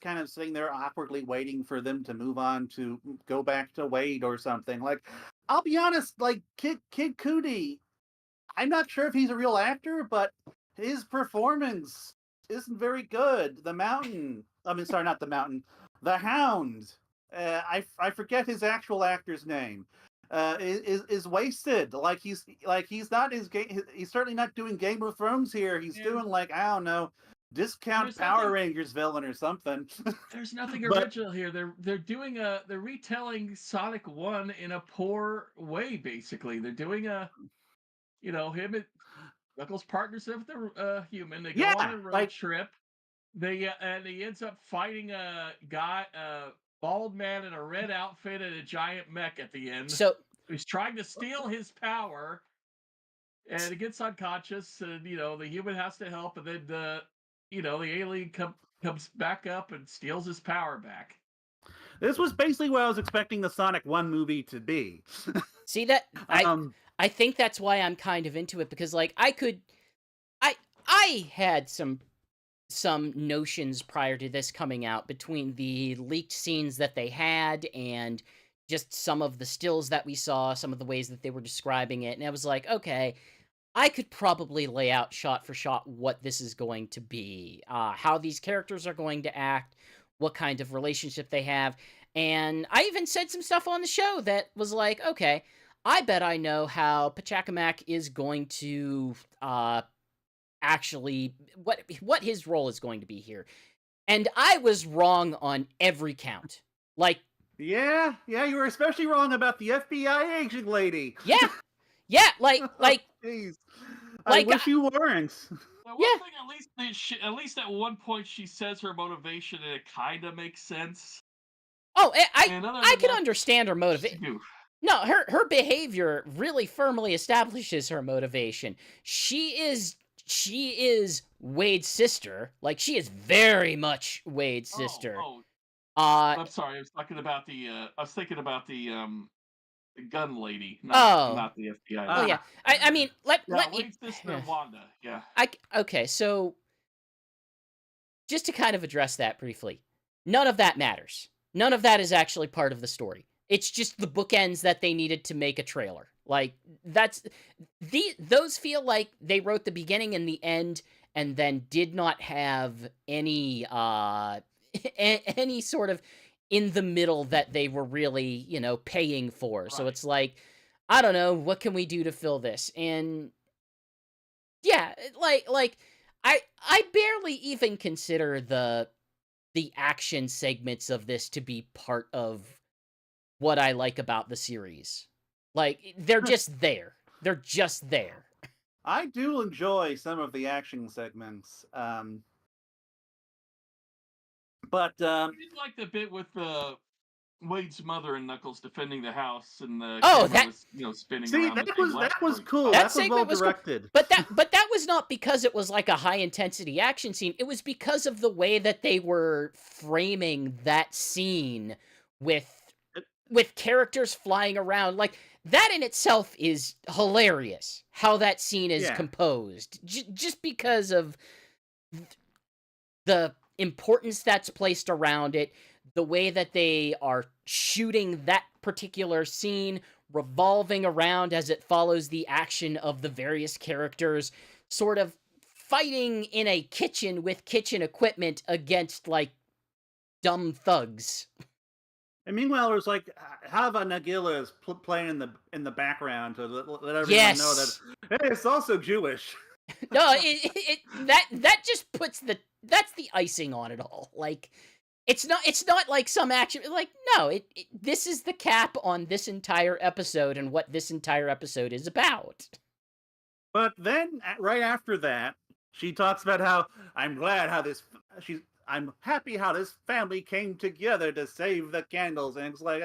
[SPEAKER 1] kind of sitting there awkwardly waiting for them to move on to go back to Wade or something. Like, I'll be honest, like Kid Cudi, I'm not sure if he's a real actor, but his performance isn't very good. The Hound. I forget his actual actor's name. Is wasted. Like he's not he's certainly not doing Game of Thrones here. He's doing I don't know, discount
[SPEAKER 3] There's
[SPEAKER 1] Power
[SPEAKER 3] nothing-
[SPEAKER 1] Rangers villain or something.
[SPEAKER 3] There's nothing
[SPEAKER 1] But-
[SPEAKER 3] original here. They're retelling Sonic 1 in a poor way, basically. They're doing him and Knuckles partners with the human. They go on a road trip. And he ends up fighting a guy, a bald man in a red outfit and a giant mech at the end.
[SPEAKER 2] So
[SPEAKER 3] he's trying to steal his power, and he gets unconscious, and the human has to help, and then the alien comes back up and steals his power back.
[SPEAKER 1] This was basically what I was expecting the Sonic 1 movie to be.
[SPEAKER 2] see that I think that's why I'm kind of into it, because like I had some notions prior to this coming out between the leaked scenes that they had and just some of the stills that we saw, some of the ways that they were describing it, and I was like, okay, I could probably lay out shot for shot what this is going to be, how these characters are going to act, what kind of relationship they have, and I even said some stuff on the show that was like, okay, I bet I know how Pachacamac is going to actually what his role is going to be here. And I was wrong on every count. Like,
[SPEAKER 1] yeah, you were especially wrong about the FBI agent lady.
[SPEAKER 2] Yeah, like,
[SPEAKER 1] Jeez.
[SPEAKER 2] I
[SPEAKER 1] wish you weren't.
[SPEAKER 3] Now, one thing, at least at one point, she says her motivation, and it kind of makes sense.
[SPEAKER 2] Oh, I can understand her motivation. No, her behavior really firmly establishes her motivation. She is Wade's sister. Like, she is very much Wade's sister.
[SPEAKER 3] I'm sorry. I was thinking about the gun lady, not the FBI.
[SPEAKER 2] Oh yeah. I mean, let me.
[SPEAKER 3] Wade's sister, Wanda. Yeah.
[SPEAKER 2] Okay, so just to kind of address that briefly, none of that matters. None of that is actually part of the story. It's just the bookends that they needed to make a trailer. Like, those feel like they wrote the beginning and the end and then did not have any any sort of in the middle that they were really, paying for. Right. So it's like, I don't know, what can we do to fill this? And yeah, like I barely even consider the action segments of this to be part of what I like about the series. Like, they're just there. They're just there.
[SPEAKER 1] I do enjoy some of the action segments. But
[SPEAKER 3] I did like the bit with Wade's mother and Knuckles defending the house, and the
[SPEAKER 2] camera
[SPEAKER 3] was, spinning
[SPEAKER 1] see,
[SPEAKER 3] around.
[SPEAKER 1] That was cool.
[SPEAKER 2] That
[SPEAKER 1] was well directed.
[SPEAKER 2] Cool. But that was not because it was like a high intensity action scene. It was because of the way that they were framing that scene with characters flying around. Like, that in itself is hilarious, how that scene is composed. Just because of the importance that's placed around it, the way that they are shooting that particular scene, revolving around as it follows the action of the various characters, sort of fighting in a kitchen with kitchen equipment against, like, dumb thugs.
[SPEAKER 1] And meanwhile, there's like Hava Nagila is playing in the background to let everyone know that hey, it's also Jewish.
[SPEAKER 2] No, that just puts that's the icing on it all. Like, it's not like some action. Like, no, this is the cap on this entire episode and what this entire episode is about.
[SPEAKER 1] But then, right after that, she talks about how I'm happy how this family came together to save the candles, and it's like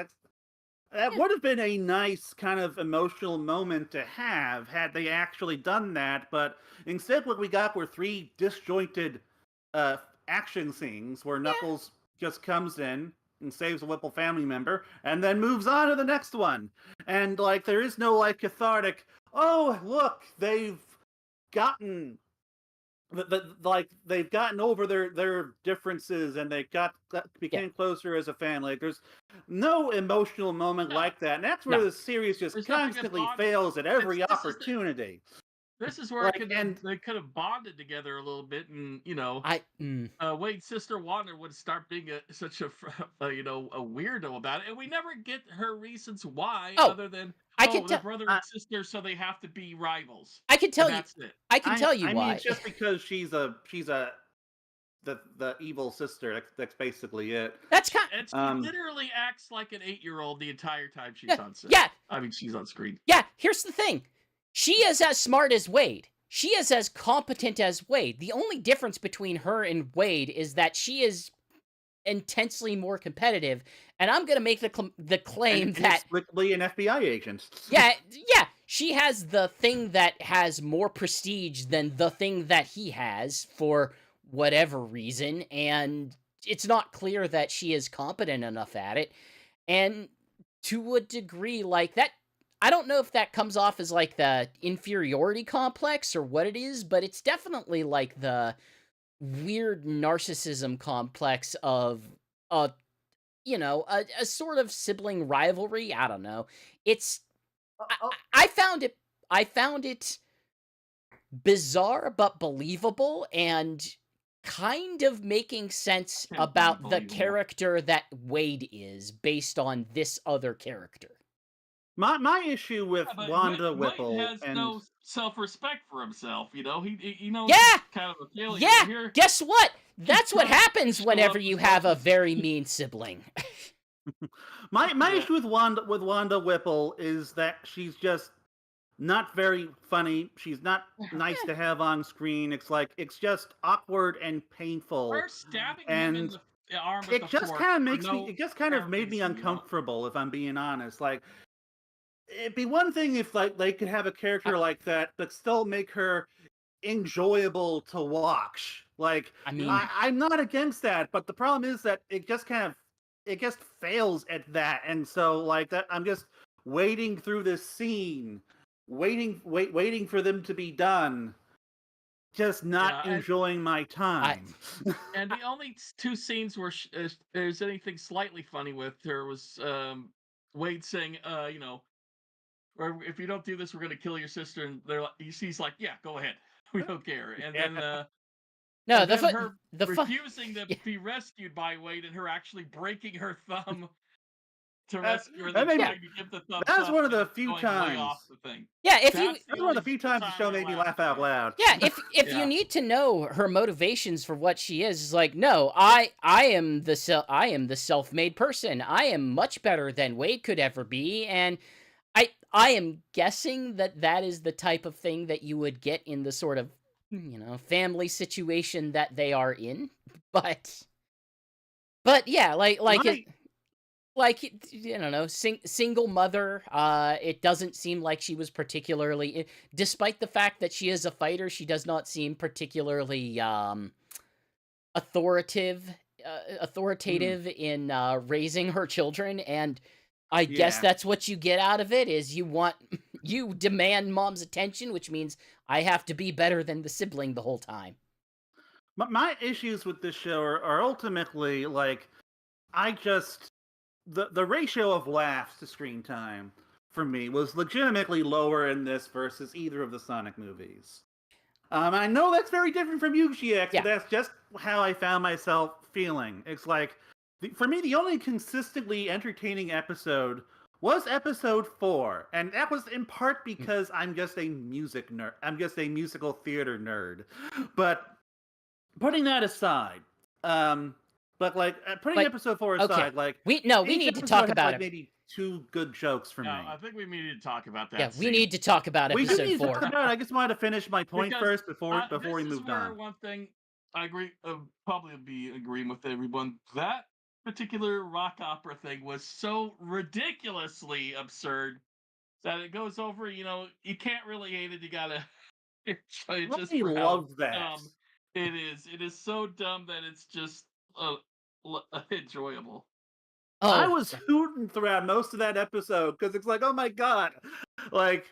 [SPEAKER 1] that would have been a nice kind of emotional moment to have had they actually done that. But instead, what we got were 3 disjointed action scenes where Knuckles just comes in and saves a Whipple family member, and then moves on to the next one. And like, there is no like cathartic, oh look, they've gotten they've gotten over their differences and they became closer as a family. Like, there's no emotional moment like that, and that's where the series just constantly fails at every opportunity.
[SPEAKER 3] This is where they could have bonded together a little bit, and Wade's sister Wanda would start being such a weirdo about it, and we never get her reasons why, other than they're brother and sister, so they have to be rivals.
[SPEAKER 2] I can tell you.
[SPEAKER 3] That's it.
[SPEAKER 2] I can tell you why.
[SPEAKER 1] I mean, it's just because she's a the evil sister. That's basically it.
[SPEAKER 2] That's kind.
[SPEAKER 3] And she literally acts like an 8-year-old the entire time she's on set.
[SPEAKER 2] Yeah.
[SPEAKER 3] I mean, she's on screen.
[SPEAKER 2] Yeah. Here's the thing: she is as smart as Wade. She is as competent as Wade. The only difference between her and Wade is that she is intensely more competitive, and I'm gonna make the claim
[SPEAKER 1] and
[SPEAKER 2] that
[SPEAKER 1] inexplicably an FBI agent.
[SPEAKER 2] yeah, she has the thing that has more prestige than the thing that he has for whatever reason, and it's not clear that she is competent enough at it. And to a degree, like that, I don't know if that comes off as like the inferiority complex or what it is, but it's definitely like the weird narcissism complex of a a sort of sibling rivalry. I don't know. It's I found it bizarre but believable, and kind of making sense about the
[SPEAKER 3] Unbelievable.
[SPEAKER 2] character that Wade is based on this other character.
[SPEAKER 1] My issue with
[SPEAKER 3] Yeah, but
[SPEAKER 1] Wanda
[SPEAKER 3] Wade
[SPEAKER 1] Whipple
[SPEAKER 3] has
[SPEAKER 1] and
[SPEAKER 3] no self-respect for himself. You know, he knows
[SPEAKER 2] Yeah!
[SPEAKER 3] he's kind of a failure.
[SPEAKER 2] Yeah,
[SPEAKER 3] Here,
[SPEAKER 2] guess what? That's what
[SPEAKER 3] trying to
[SPEAKER 2] happens
[SPEAKER 3] show
[SPEAKER 2] whenever
[SPEAKER 3] up
[SPEAKER 2] you
[SPEAKER 3] as
[SPEAKER 2] have
[SPEAKER 3] much
[SPEAKER 2] a
[SPEAKER 3] as-
[SPEAKER 2] very mean sibling.
[SPEAKER 1] my
[SPEAKER 3] Yeah.
[SPEAKER 1] issue with Wanda Whipple is that she's just not very funny. She's not nice to have on screen. It's just awkward and painful.
[SPEAKER 3] her stabbing him in
[SPEAKER 1] And
[SPEAKER 3] the arm with
[SPEAKER 1] it
[SPEAKER 3] the
[SPEAKER 1] just
[SPEAKER 3] fork
[SPEAKER 1] kind of
[SPEAKER 3] for
[SPEAKER 1] makes me.
[SPEAKER 3] no
[SPEAKER 1] It just kind of
[SPEAKER 3] apparent
[SPEAKER 1] made me
[SPEAKER 3] reason, you know?
[SPEAKER 1] uncomfortable, if I'm being honest. Like, it'd be one thing if like they could have a character like that, but still make her enjoyable to watch. Like,
[SPEAKER 2] I mean,
[SPEAKER 1] I'm not against that, but the problem is that it just fails at that, and so like that, I'm just waiting through this scene, waiting for them to be done, just not
[SPEAKER 3] Yeah, and-
[SPEAKER 1] enjoying my time.
[SPEAKER 3] And the only two scenes where there's anything slightly funny with her was Wade saying, or if you don't do this, we're gonna kill your sister. And he's like, yeah, go ahead, we don't care. And then
[SPEAKER 2] no,
[SPEAKER 3] and
[SPEAKER 2] the
[SPEAKER 3] then her
[SPEAKER 2] the
[SPEAKER 3] refusing to
[SPEAKER 2] Yeah.
[SPEAKER 3] be rescued by Wade, and her actually breaking her thumb to
[SPEAKER 1] That-
[SPEAKER 3] rescue her,
[SPEAKER 1] that
[SPEAKER 3] then
[SPEAKER 1] made me-
[SPEAKER 3] trying to give the thumbs
[SPEAKER 1] That's
[SPEAKER 3] up
[SPEAKER 1] one of the
[SPEAKER 3] and
[SPEAKER 1] few
[SPEAKER 3] going way off
[SPEAKER 1] times.
[SPEAKER 3] the thing.
[SPEAKER 2] Yeah, if you
[SPEAKER 3] That's the
[SPEAKER 1] That's one of the
[SPEAKER 3] only
[SPEAKER 1] few times the show
[SPEAKER 3] time I
[SPEAKER 1] made me
[SPEAKER 3] laughed
[SPEAKER 1] laugh out
[SPEAKER 3] at it.
[SPEAKER 1] loud.
[SPEAKER 2] yeah, if
[SPEAKER 3] Yeah.
[SPEAKER 2] you need to know her motivations for what she is, it's like, no, I am the self-made person. I am much better than Wade could ever be, and I am guessing that is the type of thing that you would get in the sort of family situation that they are in. But yeah, like
[SPEAKER 1] My-
[SPEAKER 2] it, I don't know, single mother. It doesn't seem like she was particularly, despite the fact that she is a fighter, she does not seem particularly authoritative in raising her children. And I guess
[SPEAKER 1] Yeah.
[SPEAKER 2] that's what you get out of it, is you demand mom's attention, which means I have to be better than the sibling the whole time.
[SPEAKER 1] My issues with this show are ultimately like, the ratio of laughs to screen time for me was legitimately lower in this versus either of the Sonic movies. I know that's very different from you, GX,
[SPEAKER 2] Yeah.
[SPEAKER 1] but that's just how I found myself feeling. It's like, for me, the only consistently entertaining episode was episode 4, and that was in part because I'm just a music nerd. I'm just a musical theater nerd. But putting that aside, putting
[SPEAKER 2] Like,
[SPEAKER 1] episode 4
[SPEAKER 2] okay.
[SPEAKER 1] aside, like,
[SPEAKER 2] We
[SPEAKER 1] each
[SPEAKER 2] need to
[SPEAKER 1] episode
[SPEAKER 2] talk
[SPEAKER 1] had,
[SPEAKER 2] about
[SPEAKER 1] like,
[SPEAKER 2] it.
[SPEAKER 1] maybe 2 good jokes for me.
[SPEAKER 3] I think we need to talk about that.
[SPEAKER 2] Yeah, we
[SPEAKER 3] scene.
[SPEAKER 2] need to talk about
[SPEAKER 1] We do
[SPEAKER 2] episode
[SPEAKER 1] need to
[SPEAKER 2] 4.
[SPEAKER 1] talk about it. I just wanted to finish my point
[SPEAKER 3] Because,
[SPEAKER 1] first before
[SPEAKER 3] this
[SPEAKER 1] we
[SPEAKER 3] is
[SPEAKER 1] moved
[SPEAKER 3] where
[SPEAKER 1] on.
[SPEAKER 3] one thing I agree, probably be agreeing with everyone. That particular rock opera thing was so ridiculously absurd that it goes over. You can't really hate it. You gotta. It's just
[SPEAKER 1] I
[SPEAKER 3] for how
[SPEAKER 1] love that.
[SPEAKER 3] dumb it is. It is so dumb that it's just enjoyable.
[SPEAKER 2] Oh,
[SPEAKER 1] I was hooting throughout most of that episode because it's like, oh my god, like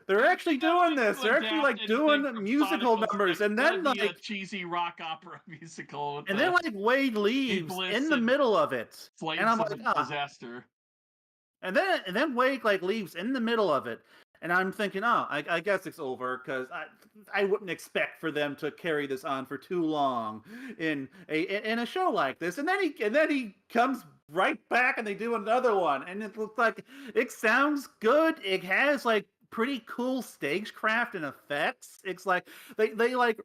[SPEAKER 1] they're actually doing this. They're actually like doing musical numbers, and then
[SPEAKER 3] be a
[SPEAKER 1] like
[SPEAKER 3] cheesy rock opera musical, with
[SPEAKER 1] and then like Wade leaves
[SPEAKER 3] Bliss
[SPEAKER 1] in the
[SPEAKER 3] and
[SPEAKER 1] middle of it,
[SPEAKER 3] Flames
[SPEAKER 1] and I'm
[SPEAKER 3] of
[SPEAKER 1] like,
[SPEAKER 3] a Disaster.
[SPEAKER 1] and then Wade like leaves in the middle of it, and I'm thinking, oh, I guess it's over because I wouldn't expect for them to carry this on for too long in a show like this, and then he comes right back and they do another one, and it looks like it sounds good. It has like pretty cool stagecraft and effects. It's like they like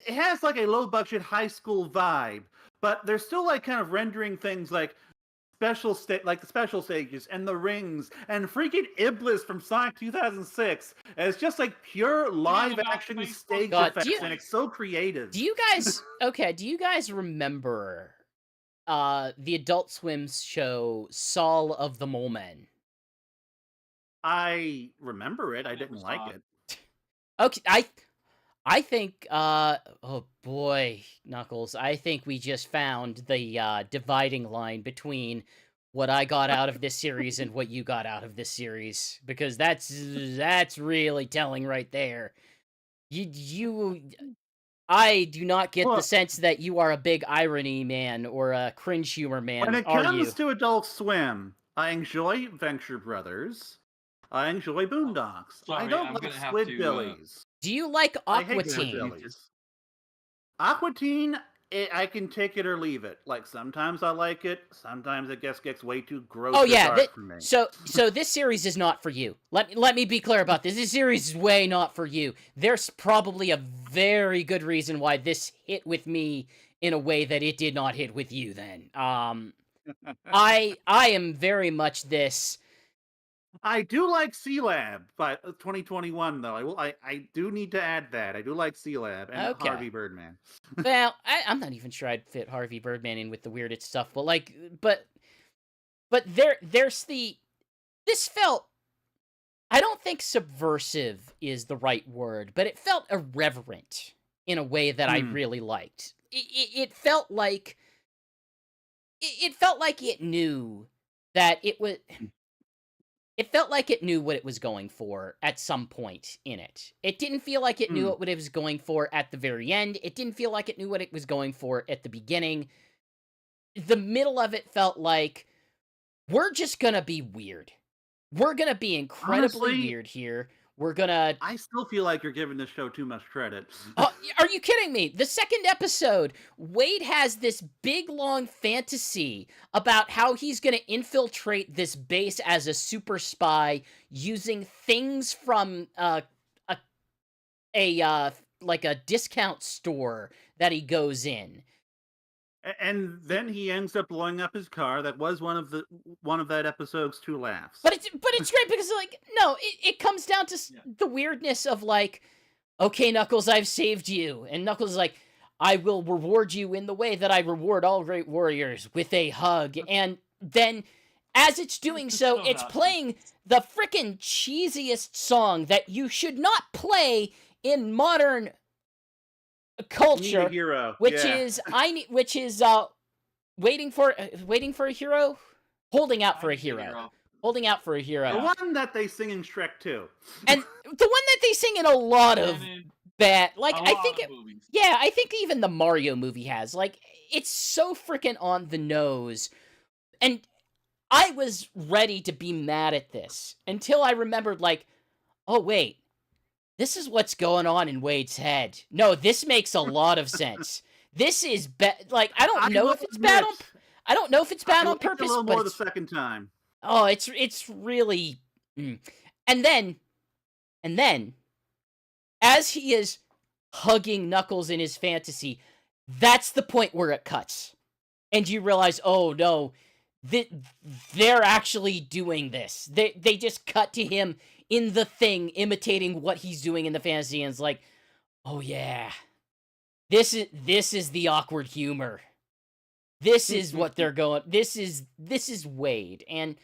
[SPEAKER 1] it has like a low budget high school vibe, but they're still like kind of rendering things like like the special stages and the rings and freaking Iblis from Sonic 2006. And it's just like pure live action stage
[SPEAKER 2] God,
[SPEAKER 1] effects, and it's so creative.
[SPEAKER 2] Do you guys do you guys remember the Adult Swim's show Saul of the Mole Men?
[SPEAKER 1] I remember it. I didn't like it.
[SPEAKER 2] Okay, I think oh boy, Knuckles, I think we just found the dividing line between what I got out of this series and what you got out of this series, because that's really telling right there. I do not get the sense that you are a big irony man or a cringe humor man,
[SPEAKER 1] when it
[SPEAKER 2] are you?
[SPEAKER 1] comes to Adult Swim, I enjoy Venture Brothers. I enjoy Boondocks.
[SPEAKER 3] Sorry,
[SPEAKER 1] I don't
[SPEAKER 3] I'm
[SPEAKER 1] like
[SPEAKER 3] gonna have
[SPEAKER 1] Squidbillies.
[SPEAKER 2] Do you like
[SPEAKER 1] I hate
[SPEAKER 2] Aqua Teen?
[SPEAKER 1] Squidbillies. Aqua Teen, I can take it or leave it. Like sometimes I like it, sometimes it gets way too gross
[SPEAKER 2] Oh
[SPEAKER 1] or
[SPEAKER 2] yeah,
[SPEAKER 1] dark for me.
[SPEAKER 2] so this series is not for you. Let me be clear about this. This series is way not for you. There's probably a very good reason why this hit with me in a way that it did not hit with you then. I am very much this.
[SPEAKER 1] I do like C-Lab, but 2021 though. I do need to add that. I do like C-Lab and
[SPEAKER 2] Okay.
[SPEAKER 1] Harvey Birdman.
[SPEAKER 2] Well, I'm not even sure I'd fit Harvey Birdman in with the weirdest stuff, but like, but there's this felt. I don't think subversive is the right word, but it felt irreverent in a way that I really liked. It felt like it knew that it was. It felt like it knew what it was going for at some point in it. It didn't feel like it knew what it was going for at the very end. It didn't feel like it knew what it was going for at the beginning. The middle of it felt like, we're just gonna be weird. We're gonna be incredibly weird here. We're gonna...
[SPEAKER 1] I still feel like you're giving this show too much credit.
[SPEAKER 2] Are you kidding me? The second episode, Wade has this big, long fantasy about how he's gonna infiltrate this base as a super spy using things from like a discount store that he goes in.
[SPEAKER 1] And then he ends up blowing up his car. That was one of that episode's 2 laughs.
[SPEAKER 2] But it's great because, like, no, it comes down to the weirdness of, like, okay, Knuckles, I've saved you. And Knuckles is like, I will reward you in the way that I reward all great warriors, with a hug. And then, as it's doing so, it's playing the frickin' cheesiest song that you should not play in modern culture.
[SPEAKER 1] Need a hero.
[SPEAKER 2] Which is waiting for a hero, holding out for a hero. Holding out for a hero.
[SPEAKER 1] The one that they sing in Shrek 2.
[SPEAKER 2] And the one that they sing in a lot of bad, like, I think I think even the Mario movie has. Like, it's so freaking on the nose. And I was ready to be mad at this until I remembered, like, oh wait, this is what's going on in Wade's head. No, this makes a lot of sense. This is like, I don't know if it's bad on purpose,
[SPEAKER 1] a little
[SPEAKER 2] but
[SPEAKER 1] more the second time.
[SPEAKER 2] Oh, it's really... And then, as he is hugging Knuckles in his fantasy, that's the point where it cuts. And you realize, oh no, they're actually doing this. They just cut to him in the thing, imitating what he's doing in the fantasy, and it's like, oh yeah, this is the awkward humor. This is what they're going. This is Wade, and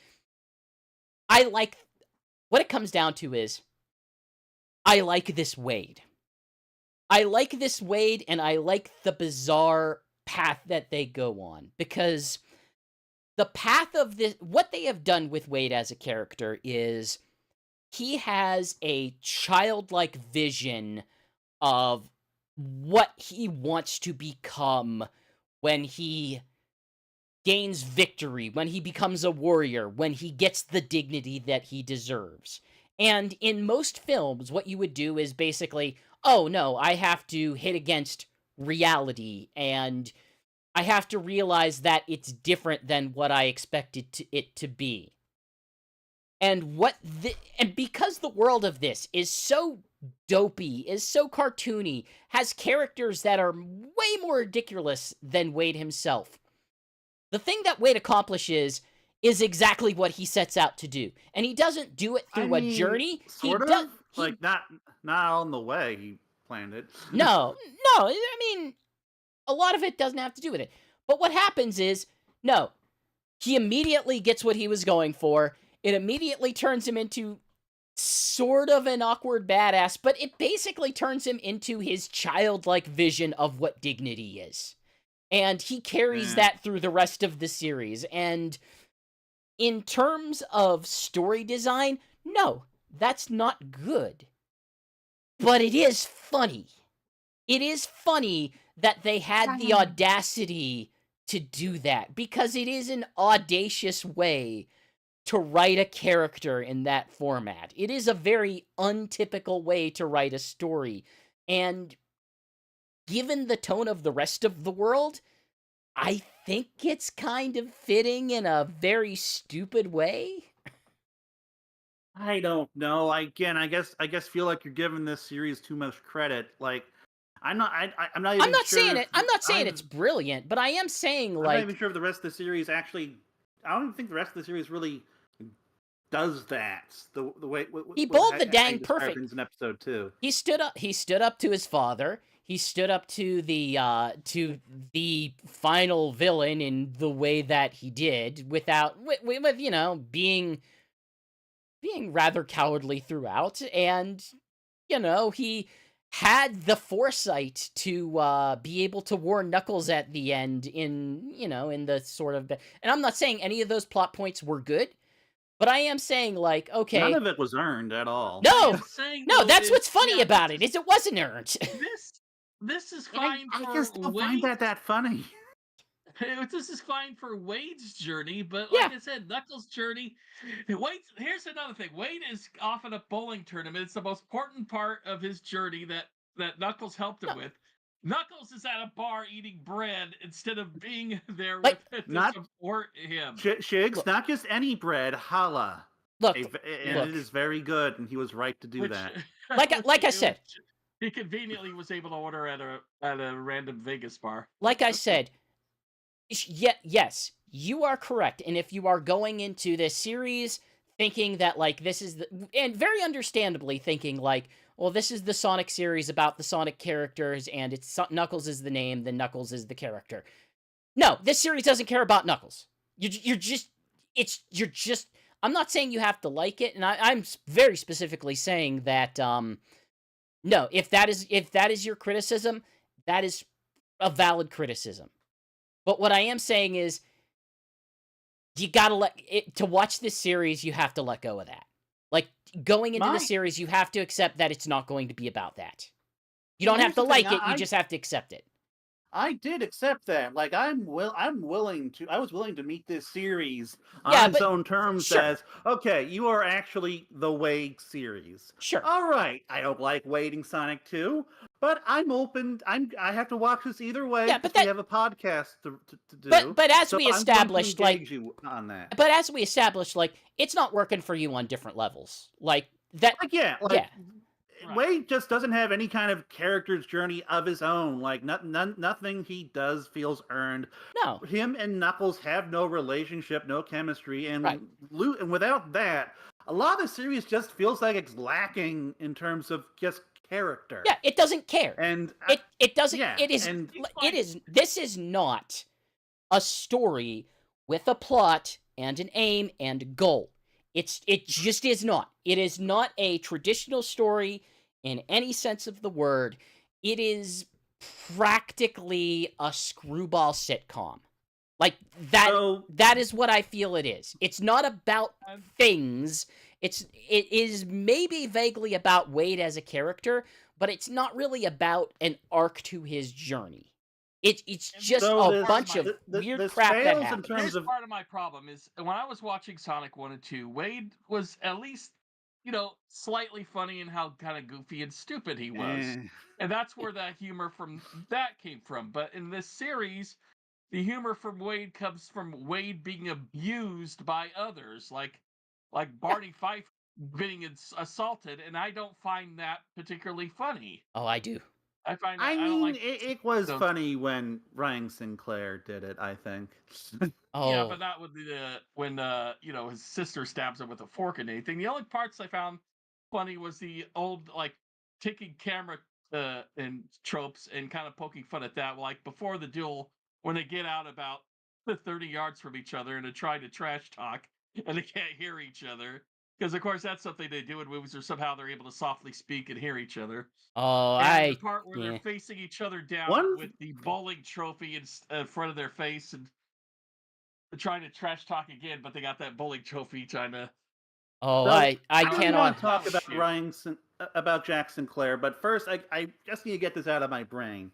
[SPEAKER 2] I like what it comes down to is I like this Wade. I like this Wade, and I like the bizarre path that they go on, because the path of this, what they have done with Wade as a character is he has a childlike vision of what he wants to become when he gains victory, when he becomes a warrior, when he gets the dignity that he deserves. And in most films, what you would do is basically, oh no, I have to hit against reality, and I have to realize that it's different than what I expected it to be. And and because the world of this is so dopey, is so cartoony, has characters that are way more ridiculous than Wade himself. The thing that Wade accomplishes is exactly what he sets out to do. And he doesn't do it through a journey.
[SPEAKER 1] Sort
[SPEAKER 2] he
[SPEAKER 1] of?
[SPEAKER 2] does
[SPEAKER 1] Like, not on the way he planned it.
[SPEAKER 2] No, I mean, a lot of it doesn't have to do with it. But what happens is, no, he immediately gets what he was going for. It immediately turns him into sort of an awkward badass, but it basically turns him into his childlike vision of what dignity is. And he carries that through the rest of the series. And in terms of story design, no, that's not good. But it is funny. It is funny that they had the audacity to do that, because it is an audacious way to write a character in that format. It is a very untypical way to write a story. And given the tone of the rest of the world, I think it's kind of fitting in a very stupid way.
[SPEAKER 1] I don't know. I guess feel like you're giving this series too much credit. Like, I'm not. I'm not even.
[SPEAKER 2] I'm not
[SPEAKER 1] sure
[SPEAKER 2] saying
[SPEAKER 1] if
[SPEAKER 2] it. I'm not saying
[SPEAKER 1] I'm-
[SPEAKER 2] it's brilliant, but I am saying
[SPEAKER 1] I'm not
[SPEAKER 2] like
[SPEAKER 1] even sure if the rest of the series actually. I don't even think the rest of the series really does that. The way
[SPEAKER 2] he bowled the
[SPEAKER 1] how
[SPEAKER 2] dang
[SPEAKER 1] you described
[SPEAKER 2] perfect.
[SPEAKER 1] things in episode 2.
[SPEAKER 2] He stood up to his father. He stood up to the final villain in the way that he did, without with you know, being rather cowardly throughout. And you know, he had the foresight to be able to warn Knuckles at the end, in the sort of, and I'm not saying any of those plot points were good, but I am saying, like, okay,
[SPEAKER 1] None of it was earned at all.
[SPEAKER 2] no,
[SPEAKER 3] saying,
[SPEAKER 2] no,
[SPEAKER 3] though,
[SPEAKER 2] that's
[SPEAKER 3] is-
[SPEAKER 2] what's funny
[SPEAKER 3] yeah,
[SPEAKER 2] about it, is it wasn't earned.
[SPEAKER 3] This is
[SPEAKER 1] I
[SPEAKER 3] fine
[SPEAKER 1] just
[SPEAKER 3] for
[SPEAKER 1] don't find
[SPEAKER 3] Wade's.
[SPEAKER 1] that funny.
[SPEAKER 3] This is fine for Wade's journey, but
[SPEAKER 2] Yeah.
[SPEAKER 3] like I said, Knuckles' journey. Here's another thing. Wade is off at a bowling tournament. It's the most important part of his journey that Knuckles helped him with. Knuckles is at a bar eating bread instead of being there
[SPEAKER 2] Like,
[SPEAKER 3] with to
[SPEAKER 1] not-
[SPEAKER 3] support him.
[SPEAKER 1] Shigs,
[SPEAKER 2] Look.
[SPEAKER 1] not just any bread, challah.
[SPEAKER 2] Look,
[SPEAKER 1] And
[SPEAKER 2] look.
[SPEAKER 1] it is very good, and he was right to do that.
[SPEAKER 2] Like I said,
[SPEAKER 3] he conveniently was able to order at a random Vegas bar.
[SPEAKER 2] like I said, yes, you are correct. And if you are going into this series thinking that, like, this is and very understandably thinking, like, well, this is the Sonic series about the Sonic characters, and it's Knuckles is the name, then Knuckles is the character. No, this series doesn't care about Knuckles. You're just I'm not saying you have to like it, and I'm very specifically saying that no, if that is your criticism, that is a valid criticism. But what I am saying is, you gotta to watch this series, you have to let go of that. Like, going into the series, you have to accept that it's not going to be about that. You don't have to like it, you just have to accept it.
[SPEAKER 1] I did accept that. Like, I was willing to meet this series
[SPEAKER 2] Yeah,
[SPEAKER 1] on its
[SPEAKER 2] but-
[SPEAKER 1] own terms
[SPEAKER 2] sure.
[SPEAKER 1] as, okay, you are actually the Wade series.
[SPEAKER 2] Sure.
[SPEAKER 1] All right, I don't like Wading Sonic 2, but I'm open. I have to watch this either way.
[SPEAKER 2] Yeah, but
[SPEAKER 1] we have a podcast to do.
[SPEAKER 2] But as
[SPEAKER 1] so
[SPEAKER 2] we
[SPEAKER 1] I'm going to
[SPEAKER 2] established, like,
[SPEAKER 1] engage you on that.
[SPEAKER 2] but as we established, like, it's not working for you on different levels. Like that.
[SPEAKER 1] Yeah.
[SPEAKER 2] Yeah.
[SPEAKER 3] Right.
[SPEAKER 1] Wade just doesn't have any kind of character's journey of his own. Like, nothing he does feels earned.
[SPEAKER 2] No.
[SPEAKER 1] Him and Knuckles have no relationship, no chemistry, and
[SPEAKER 2] Right.
[SPEAKER 1] and without that, a lot of the series just feels like it's lacking in terms of just character.
[SPEAKER 2] Yeah, it doesn't care.
[SPEAKER 1] And
[SPEAKER 2] It doesn't.
[SPEAKER 1] yeah,
[SPEAKER 2] It is.
[SPEAKER 1] and-
[SPEAKER 2] It is. This is not a story with a plot and an aim and a goal. It just is not. It is not a traditional story in any sense of the word. It is practically a screwball sitcom. Like that.
[SPEAKER 1] So-
[SPEAKER 2] that is what I feel it is. It's not about things. It is maybe vaguely about Wade as a character, but it's not really about an arc to his journey. It's just
[SPEAKER 1] So
[SPEAKER 2] a
[SPEAKER 1] this-
[SPEAKER 2] bunch of
[SPEAKER 1] this
[SPEAKER 2] weird crap that
[SPEAKER 1] fails in
[SPEAKER 2] happens.
[SPEAKER 1] terms
[SPEAKER 3] Here's
[SPEAKER 1] of-
[SPEAKER 3] part of my problem is when I was watching Sonic 1 and 2, Wade was at least, slightly funny in how kind of goofy and stupid he was.
[SPEAKER 1] Eh.
[SPEAKER 3] And that's where that humor from that came from. But in this series, the humor from Wade comes from Wade being abused by others. Like like Barney Fife being assaulted, and I don't find that particularly funny.
[SPEAKER 2] Oh, I do.
[SPEAKER 3] I find
[SPEAKER 1] I
[SPEAKER 3] I don't
[SPEAKER 1] mean,
[SPEAKER 3] like.
[SPEAKER 1] it was
[SPEAKER 3] Don't,
[SPEAKER 1] funny when Ryan Sinclair did it, I think.
[SPEAKER 3] yeah,
[SPEAKER 2] Oh,
[SPEAKER 3] but not with the when his sister stabs him with a fork and anything. The only parts I found funny was the old like taking camera and tropes and kind of poking fun at that. Like before the duel, when they get out about 30 yards from each other and they're trying to trash talk and they can't hear each other. Because of course that's something they do in movies, or somehow they're able to softly speak and hear each other.
[SPEAKER 2] oh,
[SPEAKER 3] And the part where they're
[SPEAKER 2] yeah.
[SPEAKER 3] facing each other down
[SPEAKER 1] One
[SPEAKER 3] with the bowling trophy in front of their face and trying to trash talk again, but they got that bowling trophy trying to.
[SPEAKER 2] Oh,
[SPEAKER 1] So
[SPEAKER 2] I
[SPEAKER 1] I really want
[SPEAKER 2] cannot.
[SPEAKER 1] to talk about
[SPEAKER 3] Shoot.
[SPEAKER 1] about Jack Sinclair, but first I just need to get this out of my brain.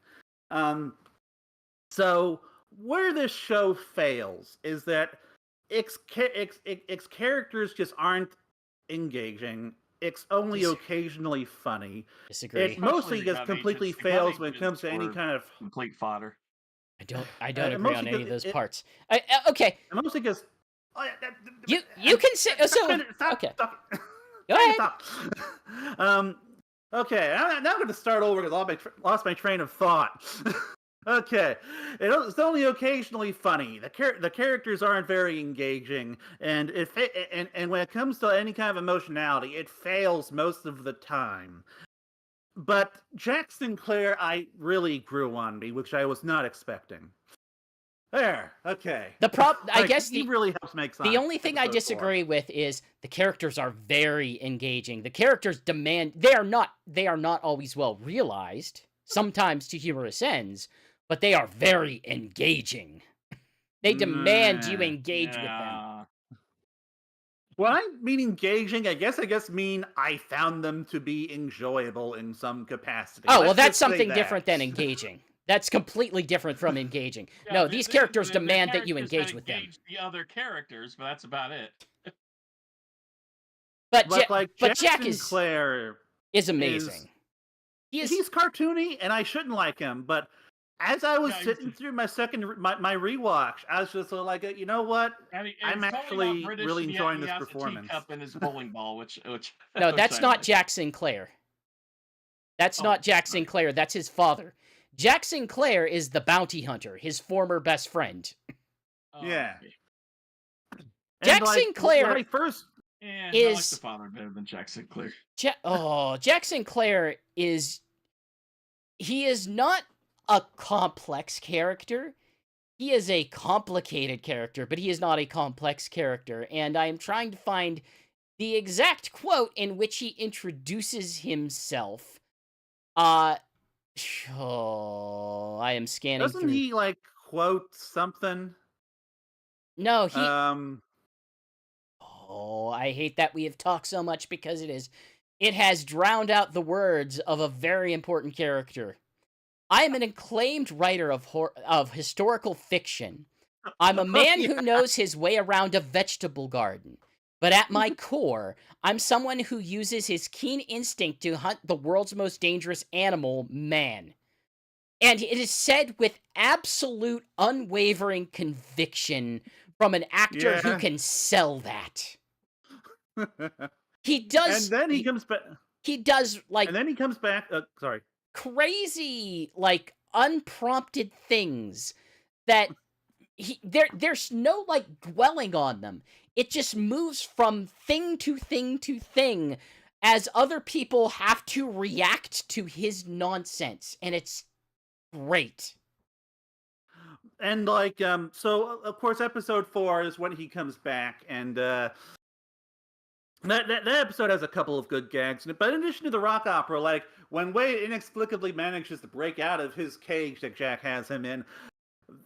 [SPEAKER 1] So where this show fails is that its characters just aren't engaging. It's only occasionally funny.
[SPEAKER 2] Disagree.
[SPEAKER 1] It mostly
[SPEAKER 3] Especially the
[SPEAKER 1] just
[SPEAKER 3] gun
[SPEAKER 1] completely
[SPEAKER 3] agents. The gun
[SPEAKER 1] fails when it
[SPEAKER 3] agents
[SPEAKER 1] comes to any
[SPEAKER 3] were
[SPEAKER 1] kind of.
[SPEAKER 3] complete fodder.
[SPEAKER 2] I don't agree on
[SPEAKER 1] Mostly
[SPEAKER 2] any of
[SPEAKER 1] because
[SPEAKER 2] those parts. Okay,
[SPEAKER 1] it mostly just.
[SPEAKER 2] you can say so.
[SPEAKER 1] Stop,
[SPEAKER 2] Okay,
[SPEAKER 1] stop.
[SPEAKER 2] go ahead.
[SPEAKER 1] Stop. Okay, now I'm going to start over because I lost my train of thought. Okay, it's only occasionally funny. The characters aren't very engaging, and and when it comes to any kind of emotionality, it fails most of the time. But Jack Sinclair, I really grew on me, which I was not expecting. There, okay.
[SPEAKER 2] I guess
[SPEAKER 1] he really helps make sense.
[SPEAKER 2] The only thing I disagree with is the characters are very engaging. The characters demand they are not always well realized, sometimes to humorous ends, but they are very engaging. They demand you engage with them.
[SPEAKER 1] When I mean engaging, I guess mean I found them to be enjoyable in some capacity.
[SPEAKER 2] Oh, well, that's something different than engaging. That's completely different from engaging.
[SPEAKER 3] Yeah,
[SPEAKER 2] no, these characters demand that you engage with them.
[SPEAKER 3] The other characters, but that's about it.
[SPEAKER 2] But
[SPEAKER 1] Jack
[SPEAKER 2] is
[SPEAKER 1] Sinclair
[SPEAKER 2] is amazing.
[SPEAKER 1] He's cartoony, and I shouldn't like him, but as I was sitting through my rewatch, I was just like, you know what? I'm actually really enjoying this performance.
[SPEAKER 3] He has a teacup in his bowling ball, which
[SPEAKER 2] no, that's not Jack Sinclair. That's not Jack Sinclair. That's his father. Jack Sinclair is the bounty hunter, his former best friend.
[SPEAKER 1] Yeah.
[SPEAKER 2] Jack Sinclair
[SPEAKER 3] I like the father better than Jack Sinclair.
[SPEAKER 2] Jack Sinclair he is not a complex character. He is a complicated character, but he is not a complex character. And I am trying to find the exact quote in which he introduces himself. I am scanning
[SPEAKER 1] Doesn't
[SPEAKER 2] through.
[SPEAKER 1] he quote something?
[SPEAKER 2] No, he. I hate that we have talked so much because it has drowned out the words of a very important character. I am an acclaimed writer of historical fiction. I'm a man who knows his way around a vegetable garden. But at my core, I'm someone who uses his keen instinct to hunt the world's most dangerous animal, man. And it is said with absolute unwavering conviction from an actor who can sell that. He does.
[SPEAKER 1] And then he comes back.
[SPEAKER 2] He does
[SPEAKER 1] And then he comes back. Sorry.
[SPEAKER 2] Crazy, unprompted things that there's no dwelling on them. It just moves from thing to thing to thing as other people have to react to his nonsense, and it's great.
[SPEAKER 1] And so of course episode 4 is when he comes back, and that episode has a couple of good gags in it. But in addition to the rock opera, when Wade inexplicably manages to break out of his cage that Jack has him in,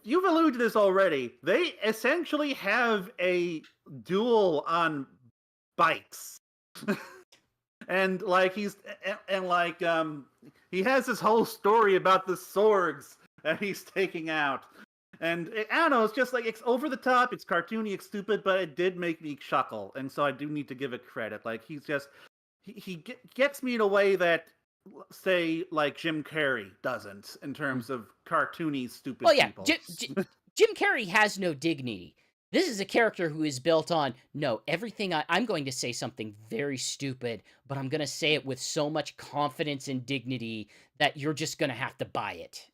[SPEAKER 1] you've alluded to this already. They essentially have a duel on bikes. And he has this whole story about the swords that he's taking out. And I don't know, it's just it's over the top, it's cartoony, it's stupid, but it did make me chuckle, and so I do need to give it credit. He's just he gets me in a way that, say, Jim Carrey doesn't, in terms of cartoony, stupid people.
[SPEAKER 2] Jim Carrey has no dignity. This is a character who is built on, no, everything I'm going to say something very stupid, but I'm going to say it with so much confidence and dignity that you're just going to have to buy it.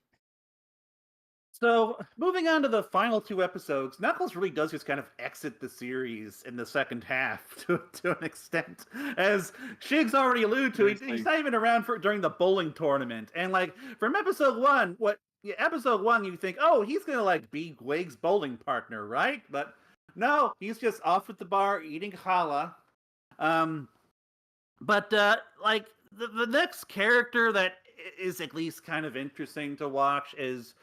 [SPEAKER 1] So, moving on to the final two episodes, Knuckles really does just kind of exit the series in the second half to an extent. As Shigs already alluded to, he's not even around for during the bowling tournament. And like from episode one, episode one, you think, oh, he's gonna like be Wake's bowling partner, right? But no, he's just off at the bar eating challah. But like the next character that is at least kind of interesting to watch is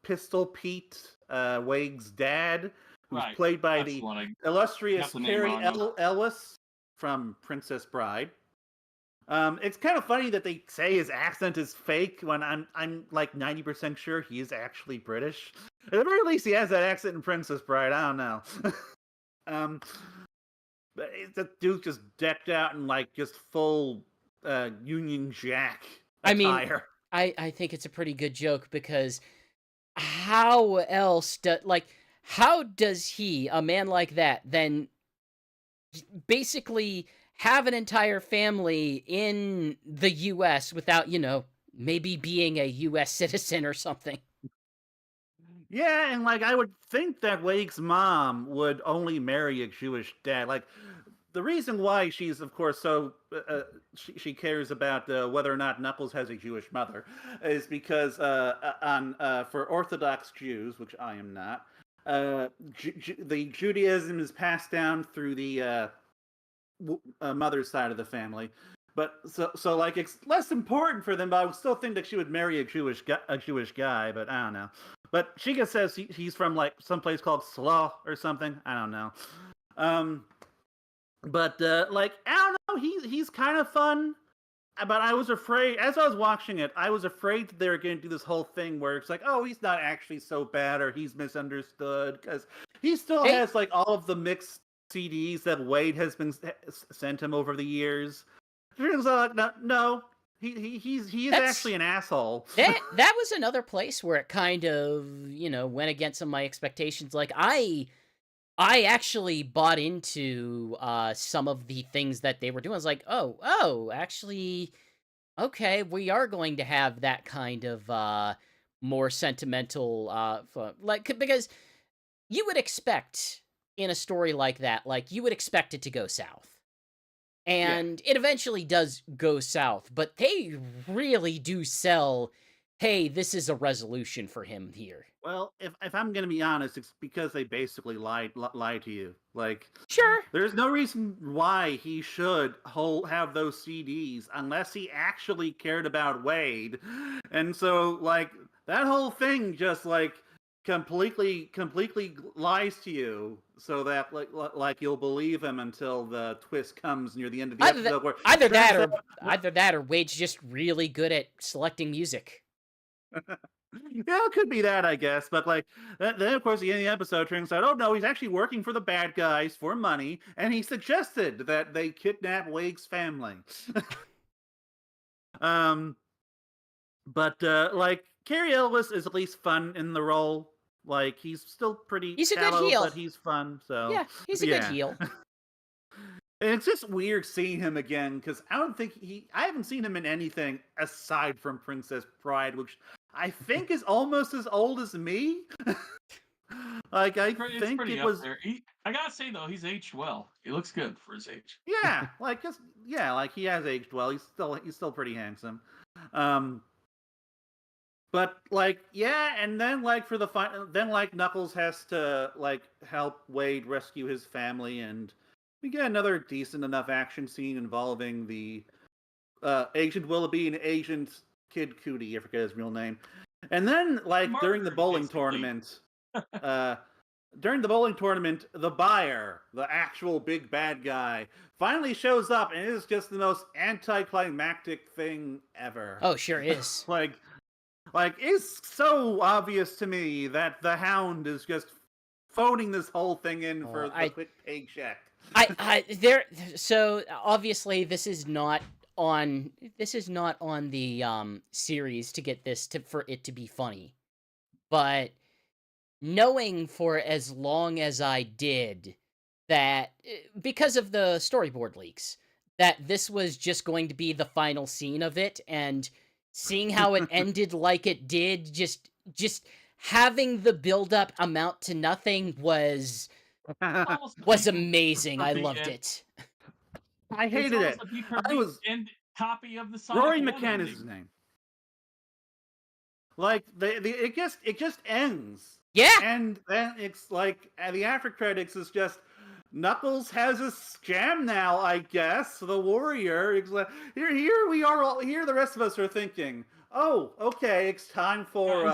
[SPEAKER 1] Pistol Pete, Wake's dad, who's played by the illustrious Carrie Ellis from Princess Bride. It's kind of funny that they say his accent is fake when I'm like 90% sure he is actually British. At the very least, he has that accent in Princess Bride. I don't know. But that dude's just decked out in like just full Union Jack attire.
[SPEAKER 2] I mean, I think it's a pretty good joke because how else how does he, a man like that, then basically have an entire family in the US without, maybe being a US citizen or something?
[SPEAKER 1] Yeah, and like I would think that Wake's mom would only marry a Jewish dad. Like the reason why she's, of course, so she cares about whether or not Knuckles has a Jewish mother is because for Orthodox Jews, which I am not, the Judaism is passed down through the mother's side of the family. But so like it's less important for them. But I would still think that she would marry a Jewish guy. But I don't know. But Shiga says he's from like some place called Slaw or something. I don't know. But like I don't know, he's kind of fun. But I was afraid as I was watching it, I was afraid that they were going to do this whole thing where it's like, oh, he's not actually so bad or he's misunderstood because he still has like all of the mixed CDs that Wade has been sent him over the years. Turns out, no, he is actually an asshole.
[SPEAKER 2] That was another place where it kind of went against some of my expectations. Like I actually bought into some of the things that they were doing. I was like, oh, actually, okay, we are going to have that kind of more sentimental because you would expect in a story like that, like you would expect it to go south. And it eventually does go south, but they really do sell, hey, this is a resolution for him here.
[SPEAKER 1] Well, if I'm going to be honest, it's because they basically lied to you. Like,
[SPEAKER 2] sure,
[SPEAKER 1] there's no reason why he should have those CDs unless he actually cared about Wade. And so, like, that whole thing just, like, completely lies to you so that like you'll believe him until the twist comes near the end of the episode.
[SPEAKER 2] Either that or Wade's just really good at selecting music.
[SPEAKER 1] Yeah, it could be that, I guess. But like then of course the end of the episode turns out, oh no, he's actually working for the bad guys for money, and he suggested that they kidnap Wake's family. But like Carrie Ellis is at least fun in the role. Like he's still pretty
[SPEAKER 2] he's
[SPEAKER 1] shallow,
[SPEAKER 2] a good heel,
[SPEAKER 1] but he's fun. So
[SPEAKER 2] yeah, he's a good heel.
[SPEAKER 1] And it's just weird seeing him again because I haven't seen him in anything aside from Princess Bride, which I think is almost as old as me. Like I think it was.
[SPEAKER 3] I gotta say though, he's aged well. He looks good for his age.
[SPEAKER 1] Yeah, like like he has aged well. He's still pretty handsome. But like and then like for the then like Knuckles has to like help Wade rescue his family, and we get another decent enough action scene involving the Agent Willoughby and Agent Kid Cootie, I forget his real name. And then like during the bowling tournament, the buyer, the actual big bad guy, finally shows up, and it is just the most anticlimactic thing ever.
[SPEAKER 2] Oh, sure is.
[SPEAKER 1] Like, it's so obvious to me that the Hound is just phoning this whole thing in for the quick paycheck.
[SPEAKER 2] So obviously this is not on the series to get this for it to be funny, but knowing for as long as I did that because of the storyboard leaks, that this was just going to be the final scene of it, and seeing how it ended like it did, just having the build-up amount to nothing was
[SPEAKER 3] Almost a perfect
[SPEAKER 2] amazing. I
[SPEAKER 3] perfect
[SPEAKER 2] loved
[SPEAKER 3] end.
[SPEAKER 2] it.
[SPEAKER 1] I
[SPEAKER 3] It's
[SPEAKER 1] hated
[SPEAKER 3] almost
[SPEAKER 1] it.
[SPEAKER 3] a be
[SPEAKER 1] I
[SPEAKER 3] perfect
[SPEAKER 1] was
[SPEAKER 3] end copy of the Sonic
[SPEAKER 1] Rory
[SPEAKER 3] 1
[SPEAKER 1] McCann is
[SPEAKER 3] ending.
[SPEAKER 1] his name. Like it just ends,
[SPEAKER 2] Yeah.
[SPEAKER 1] and then it's like the after credits is just Knuckles has a scam now. I guess the warrior. It's like, here we are. All here, the rest of us are thinking, oh, okay, it's time for.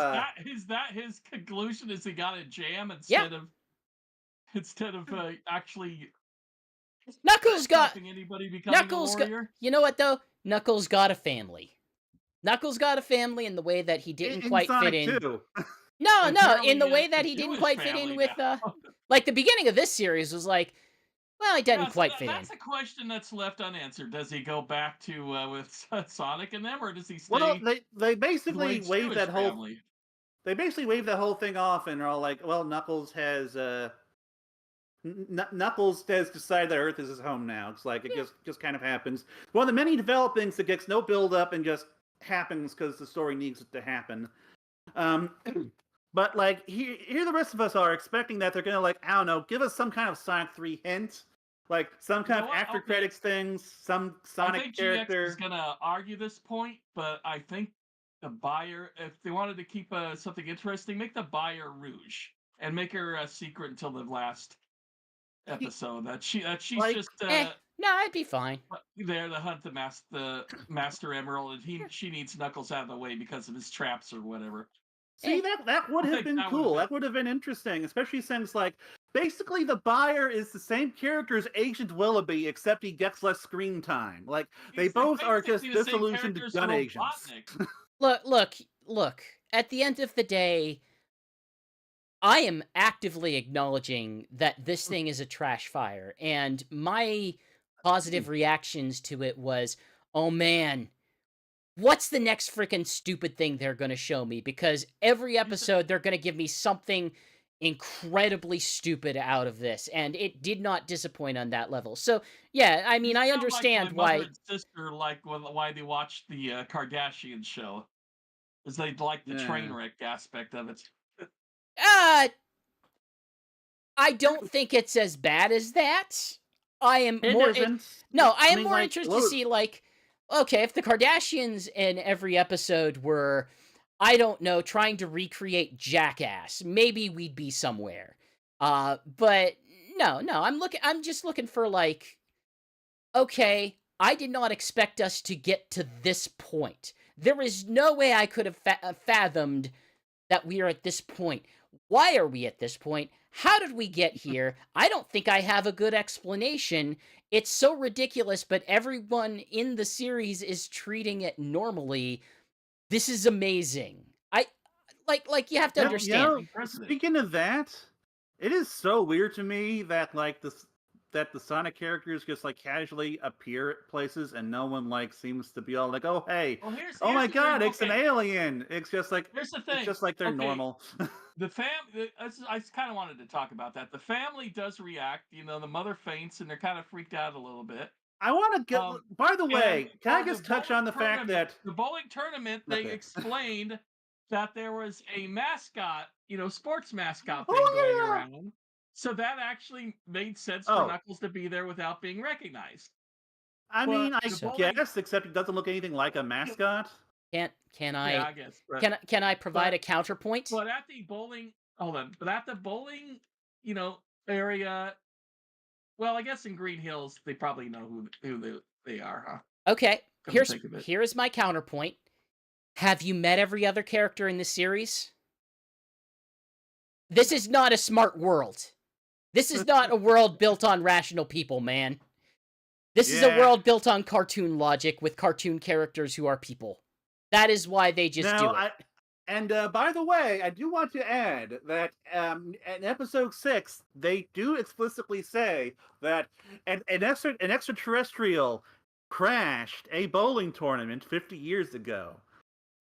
[SPEAKER 3] Is that his conclusion? Is he got a jam
[SPEAKER 2] Yeah.
[SPEAKER 3] instead of actually
[SPEAKER 2] Knuckles got
[SPEAKER 3] stopping anybody becoming a warrior?
[SPEAKER 2] You know what though? Knuckles got a family. Knuckles got a family in the way that he didn't
[SPEAKER 1] In
[SPEAKER 2] quite fit
[SPEAKER 1] Sonic
[SPEAKER 2] in.
[SPEAKER 1] 2.
[SPEAKER 2] No, in the
[SPEAKER 3] Apparently,
[SPEAKER 2] way
[SPEAKER 3] a
[SPEAKER 2] that he didn't
[SPEAKER 3] Jewish
[SPEAKER 2] quite fit in
[SPEAKER 3] family
[SPEAKER 2] with
[SPEAKER 3] now.
[SPEAKER 2] like the beginning of this series was like, well, he didn't
[SPEAKER 3] Yeah, so
[SPEAKER 2] quite fit in.
[SPEAKER 3] that's a question that's left unanswered. Does he go back to with Sonic and them, or does he
[SPEAKER 1] Well,
[SPEAKER 3] stay
[SPEAKER 1] they
[SPEAKER 3] with
[SPEAKER 1] basically
[SPEAKER 3] Wade's
[SPEAKER 1] waved
[SPEAKER 3] Jewish
[SPEAKER 1] that whole
[SPEAKER 3] family?
[SPEAKER 1] they basically waved that whole thing off, and are all like, well, Knuckles has decided that Earth is his home now. It's like it just kind of happens. One of the many developings that gets no build up and just happens because the story needs it to happen. But like here the rest of us are expecting that they're gonna, like, I don't know, give us some kind of Sonic 3 hint, like some kind of after credits things, some Sonic
[SPEAKER 3] I think GX is
[SPEAKER 1] character.
[SPEAKER 3] gonna argue this point, but I think the buyer, if they wanted to keep something interesting, make the buyer Rouge and make her a secret until the last episode. She's
[SPEAKER 1] Like,
[SPEAKER 3] just
[SPEAKER 2] No, I'd be fine.
[SPEAKER 3] there to hunt the Master Emerald, and she needs Knuckles out of the way because of his traps or whatever.
[SPEAKER 1] see, that would
[SPEAKER 3] I
[SPEAKER 1] have
[SPEAKER 3] think
[SPEAKER 1] been
[SPEAKER 3] that would've
[SPEAKER 1] cool.
[SPEAKER 3] been-
[SPEAKER 1] That would have been interesting, especially since, like, basically the buyer is the same character as Agent Willoughby, except he gets less screen time. Like, they
[SPEAKER 3] He's
[SPEAKER 1] both are just
[SPEAKER 3] basically the same
[SPEAKER 1] disillusioned
[SPEAKER 3] character as
[SPEAKER 1] gun agents.
[SPEAKER 3] Robotnik.
[SPEAKER 2] Look. At the end of the day, I am actively acknowledging that this thing is a trash fire, and my positive reactions to it was, oh man, what's the next freaking stupid thing they're going to show me? Because every episode they're going to give me something incredibly stupid out of this, and it did not disappoint on that level. So, yeah, I mean, I understand
[SPEAKER 3] Like my mother
[SPEAKER 2] why.
[SPEAKER 3] and sister, like why they watched the Kardashian show, is they like the train
[SPEAKER 1] Yeah.
[SPEAKER 3] wreck aspect of it.
[SPEAKER 2] Uh, I don't think it's as bad as that. I am
[SPEAKER 1] It
[SPEAKER 2] more.
[SPEAKER 1] isn't.
[SPEAKER 2] No, I
[SPEAKER 1] I
[SPEAKER 2] am
[SPEAKER 1] mean,
[SPEAKER 2] more
[SPEAKER 1] like,
[SPEAKER 2] interested to see, like, okay, if the Kardashians in every episode were, I don't know, trying to recreate Jackass, maybe we'd be somewhere. But no, I'm just looking for, like, okay, I did not expect us to get to this point. There is no way I could have fathomed that we are at this point. Why are we at this point? How did we get here? I don't think I have a good explanation. It's so ridiculous, but everyone in the series is treating it normally. This is amazing. I like you have to understand.
[SPEAKER 1] Speaking of that, it is so weird to me that, like, that the Sonic characters just, like, casually appear at places and no one, like, seems to be all like, oh hey,
[SPEAKER 3] Well,
[SPEAKER 1] oh my
[SPEAKER 3] here's the thing.
[SPEAKER 1] god, it's an alien. It's just like
[SPEAKER 3] Here's the thing.
[SPEAKER 1] they're normal.
[SPEAKER 3] The I kind of wanted to talk about that. The family does react. You know, the mother faints and they're kind of freaked out a little bit.
[SPEAKER 1] I want to get. By the way, can I
[SPEAKER 3] for
[SPEAKER 1] just
[SPEAKER 3] the
[SPEAKER 1] touch on the
[SPEAKER 3] bowling
[SPEAKER 1] fact that
[SPEAKER 3] the bowling tournament, they
[SPEAKER 1] Okay.
[SPEAKER 3] explained that there was a mascot, sports mascot thing
[SPEAKER 1] Oh,
[SPEAKER 3] going
[SPEAKER 1] yeah.
[SPEAKER 3] around. So that actually made sense for
[SPEAKER 1] Oh.
[SPEAKER 3] Knuckles to be there without being recognized.
[SPEAKER 1] I
[SPEAKER 3] But
[SPEAKER 1] mean, I
[SPEAKER 3] the bowling-
[SPEAKER 1] guess, except it doesn't look anything like a mascot.
[SPEAKER 2] Can
[SPEAKER 3] Yeah,
[SPEAKER 2] I
[SPEAKER 3] I guess. But,
[SPEAKER 2] can I provide a counterpoint?
[SPEAKER 3] but at the bowling, hold on. But at the bowling, area. Well, I guess in Green Hills, they probably know who they are, huh?
[SPEAKER 2] Okay,
[SPEAKER 3] Come to think of it.
[SPEAKER 2] here's my counterpoint. Have you met every other character in this series? This is not a smart world. This is not a world built on rational people, man. This is a
[SPEAKER 1] Yeah.
[SPEAKER 2] world built on cartoon logic with cartoon characters who are people. That is why they just do it.
[SPEAKER 1] And by the way, I do want to add that in episode 6, they do explicitly say that an extraterrestrial crashed a bowling tournament 50 years ago.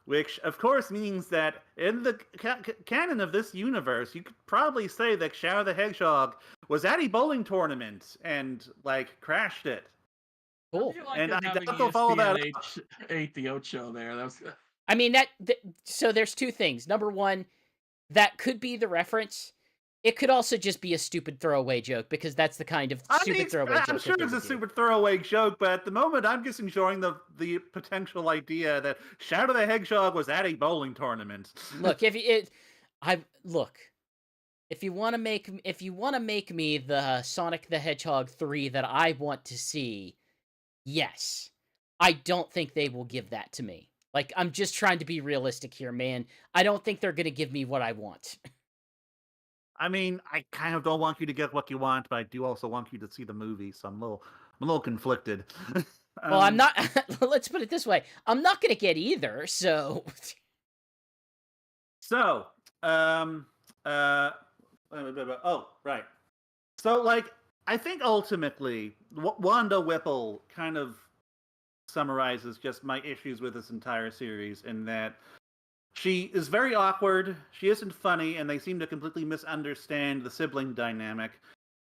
[SPEAKER 1] Which, of course, means that in the canon of this universe, you could probably say that Shadow the Hedgehog was at a bowling tournament and, like, crashed it.
[SPEAKER 2] Cool.
[SPEAKER 3] I feel like
[SPEAKER 1] And
[SPEAKER 3] them
[SPEAKER 1] I
[SPEAKER 3] having
[SPEAKER 1] doubt they'll follow that
[SPEAKER 3] ESPN
[SPEAKER 1] up.
[SPEAKER 3] ate the Ocho there. That was
[SPEAKER 2] I mean, so there's two things. Number one, that could be the reference. It could also just be a stupid throwaway joke, because that's the kind of stupid throwaway joke
[SPEAKER 1] I'm sure
[SPEAKER 2] that they
[SPEAKER 1] it's a
[SPEAKER 2] would do.
[SPEAKER 1] super throwaway joke, but at the moment, I'm just enjoying the potential idea that Shadow the Hedgehog was at a bowling tournament.
[SPEAKER 2] Look, if you want to make me the Sonic the Hedgehog 3 that I want to see, yes. I don't think they will give that to me. Like, I'm just trying to be realistic here, man. I don't think they're going to give me what I want.
[SPEAKER 1] I mean, I kind of don't want you to get what you want, but I do also want you to see the movie, so I'm a little conflicted.
[SPEAKER 2] Well, I'm not. Let's put it this way: I'm not going to get either. So,
[SPEAKER 1] So, um, oh, right. So, like, I think ultimately, Wanda Whipple kind of summarizes just my issues with this entire series in that she is very awkward, she isn't funny, and they seem to completely misunderstand the sibling dynamic.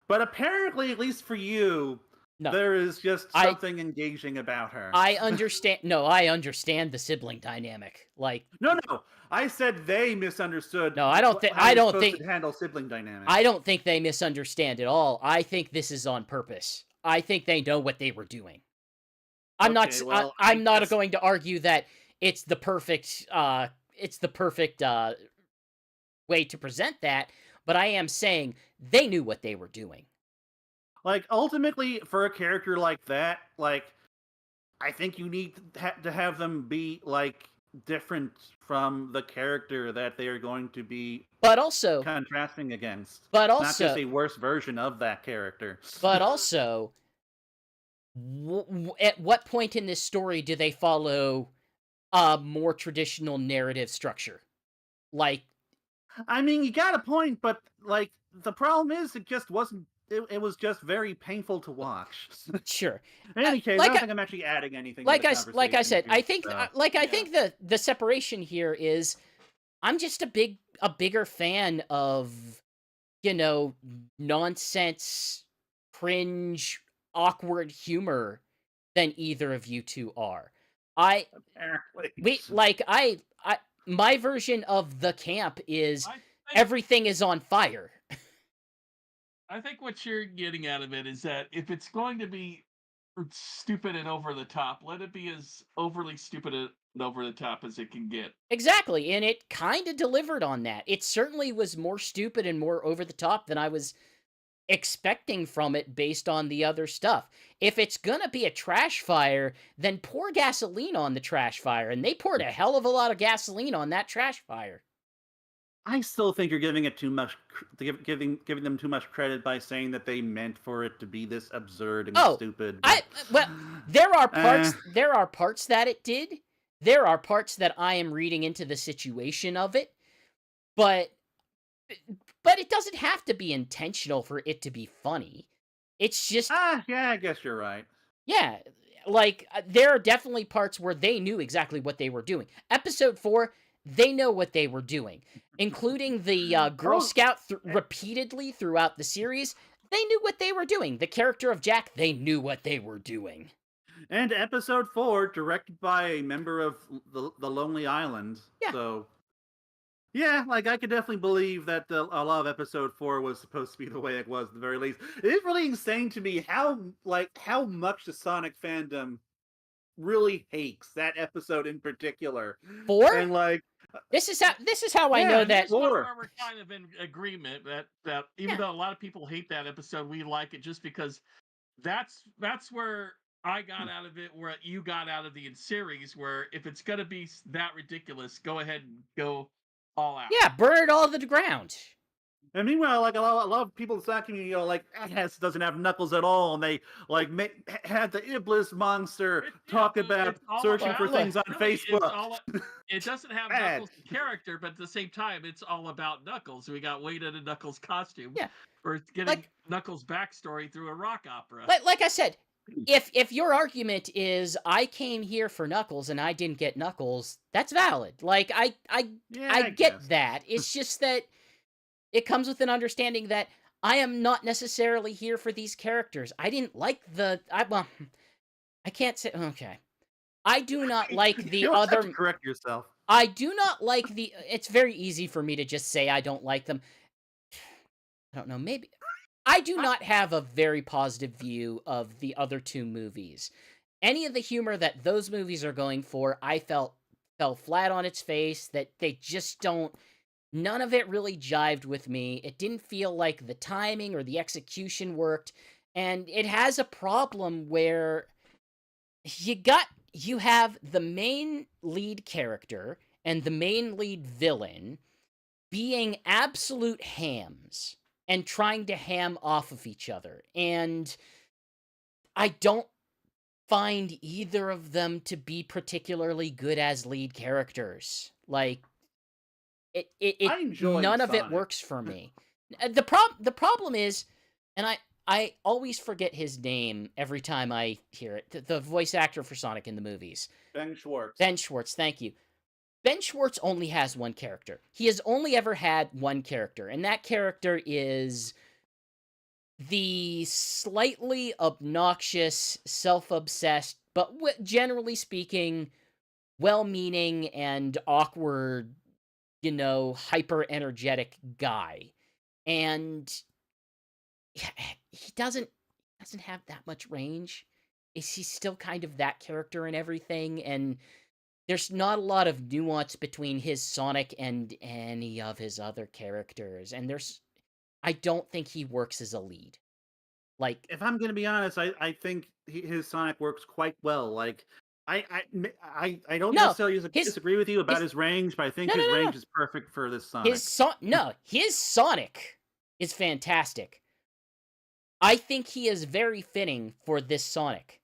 [SPEAKER 1] But apparently, at least for you,
[SPEAKER 2] no,
[SPEAKER 1] there is just something engaging about her.
[SPEAKER 2] I understand. No, I understand the sibling dynamic. Like,
[SPEAKER 1] no, I said they misunderstood.
[SPEAKER 2] No, I don't think.
[SPEAKER 1] How
[SPEAKER 2] I
[SPEAKER 1] you're
[SPEAKER 2] don't
[SPEAKER 1] supposed
[SPEAKER 2] think.
[SPEAKER 1] to handle sibling dynamics.
[SPEAKER 2] I don't think they misunderstand at all. I think this is on purpose. I think they know what they were doing. I'm not going to argue that it's the perfect. It's the perfect way to present that, but I am saying they knew what they were doing.
[SPEAKER 1] Like, ultimately, for a character like that, like, I think you need to have them be, like, different from the character that they are going to be,
[SPEAKER 2] but also
[SPEAKER 1] contrasting against.
[SPEAKER 2] But also,
[SPEAKER 1] not just a worse version of that character.
[SPEAKER 2] But also, at what point in this story do they follow a more traditional narrative structure? Like,
[SPEAKER 1] I mean, you got a point, but, like, the problem is it just wasn't. It was just very painful to watch.
[SPEAKER 2] Sure.
[SPEAKER 1] In any case, I don't think I'm actually adding anything.
[SPEAKER 2] Like I said, I think I think the separation here is I'm just a bigger fan of, nonsense, cringe, awkward humor than either of you two are. My version of the camp is everything is on fire.
[SPEAKER 3] I think what you're getting out of it is that if it's going to be stupid and over the top, let it be as overly stupid and over the top as it can get.
[SPEAKER 2] Exactly, and it kind of delivered on that. It certainly was more stupid and more over the top than I was expecting from it based on the other stuff. If it's gonna be a trash fire, then pour gasoline on the trash fire, and they poured a hell of a lot of gasoline on that trash fire.
[SPEAKER 1] I still think you're giving it too much, giving them too much credit by saying that they meant for it to be this absurd and stupid.
[SPEAKER 2] There are parts. There are parts that it did. There are parts that I am reading into the situation of it, but it doesn't have to be intentional for it to be funny. It's just
[SPEAKER 1] yeah, I guess you're right.
[SPEAKER 2] Yeah, like there are definitely parts where they knew exactly what they were doing. Episode 4. They know what they were doing, including the Girl Scout repeatedly throughout the series. They knew what they were doing. The character of Jack, they knew what they were doing.
[SPEAKER 1] And episode 4, directed by a member of the Lonely Island.
[SPEAKER 2] Yeah.
[SPEAKER 1] So, yeah, like, I could definitely believe that a lot of episode 4 was supposed to be the way it was, at the very least. It is really insane to me how much the Sonic fandom really hates that episode in particular.
[SPEAKER 2] 4?
[SPEAKER 1] And, like,
[SPEAKER 2] this is how I know that.
[SPEAKER 3] We're kind of in agreement that even though a lot of people hate that episode, we like it just because that's where I got out of it, where you got out of the series, where if it's gonna be that ridiculous, go ahead and go all out.
[SPEAKER 2] Yeah, burn it all to the ground.
[SPEAKER 1] And meanwhile, like a lot of people in the Sonic community, like, Ass doesn't have Knuckles at all, and they like had the Iblis monster talk about searching for things on Facebook.
[SPEAKER 3] It doesn't have Knuckles the character, but at the same time, it's all about Knuckles. We got Wade in a Knuckles costume.
[SPEAKER 2] Yeah,
[SPEAKER 3] we're getting Knuckles' backstory through a rock opera.
[SPEAKER 2] Like I said, if your argument is I came here for Knuckles and I didn't get Knuckles, that's valid. Like
[SPEAKER 1] Yeah,
[SPEAKER 2] I
[SPEAKER 1] I
[SPEAKER 2] get
[SPEAKER 1] guess.
[SPEAKER 2] that. It's just that it comes with an understanding that I am not necessarily here for these characters. I didn't like well, I can't say okay. I do not like
[SPEAKER 1] You
[SPEAKER 2] the
[SPEAKER 1] don't have to
[SPEAKER 2] other
[SPEAKER 1] correct yourself.
[SPEAKER 2] I do not like the it's very easy for me to just say I don't like them. I don't know, maybe I do not have a very positive view of the other two movies. Any of the humor that those movies are going for, I felt fell flat on its face, that they just don't none of it really jived with me. It didn't feel like the timing or the execution worked, and it has a problem where you have the main lead character and the main lead villain being absolute hams and trying to ham off of each other. And I don't find either of them to be particularly good as lead characters. Like
[SPEAKER 1] I enjoyed
[SPEAKER 2] none of it
[SPEAKER 1] Sonic.
[SPEAKER 2] works for me. The problem is, and I always forget his name every time I hear it. The voice actor for Sonic in the movies,
[SPEAKER 1] Ben Schwartz.
[SPEAKER 2] Ben Schwartz. Thank you. Ben Schwartz only has one character. He has only ever had one character, and that character is the slightly obnoxious, self-obsessed, but generally speaking, well-meaning and awkward, hyper energetic guy. And he doesn't have that much range. Is he still kind of that character and everything? And there's not a lot of nuance between his Sonic and any of his other characters. And I don't think he works as a lead. Like,
[SPEAKER 1] If I'm going to be honest, I think his Sonic works quite well. Like, I don't
[SPEAKER 2] no,
[SPEAKER 1] necessarily disagree with you about his range, but I think
[SPEAKER 2] no, no,
[SPEAKER 1] his
[SPEAKER 2] no, no.
[SPEAKER 1] range is perfect for this Sonic.
[SPEAKER 2] His Sonic is fantastic. I think he is very fitting for this Sonic.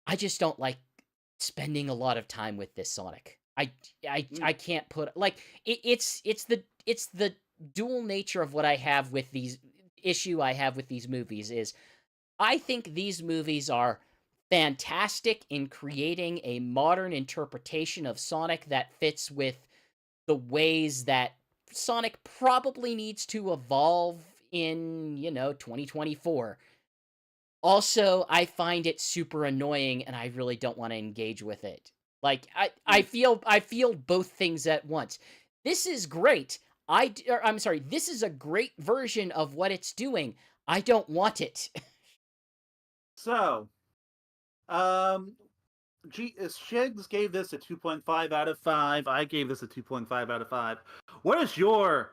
[SPEAKER 2] I just don't like spending a lot of time with this Sonic. I can't put like it's the dual nature of what I have with these I have with these movies is I think these movies are fantastic in creating a modern interpretation of Sonic that fits with the ways that Sonic probably needs to evolve in, 2024. Also, I find it super annoying and I really don't want to engage with it. Like I feel both things at once. This is great. I'm sorry, this is a great version of what it's doing. I don't want it.
[SPEAKER 1] So, um, Shigs gave this a 2.5 out of 5. I gave this a 2.5 out of 5. What is your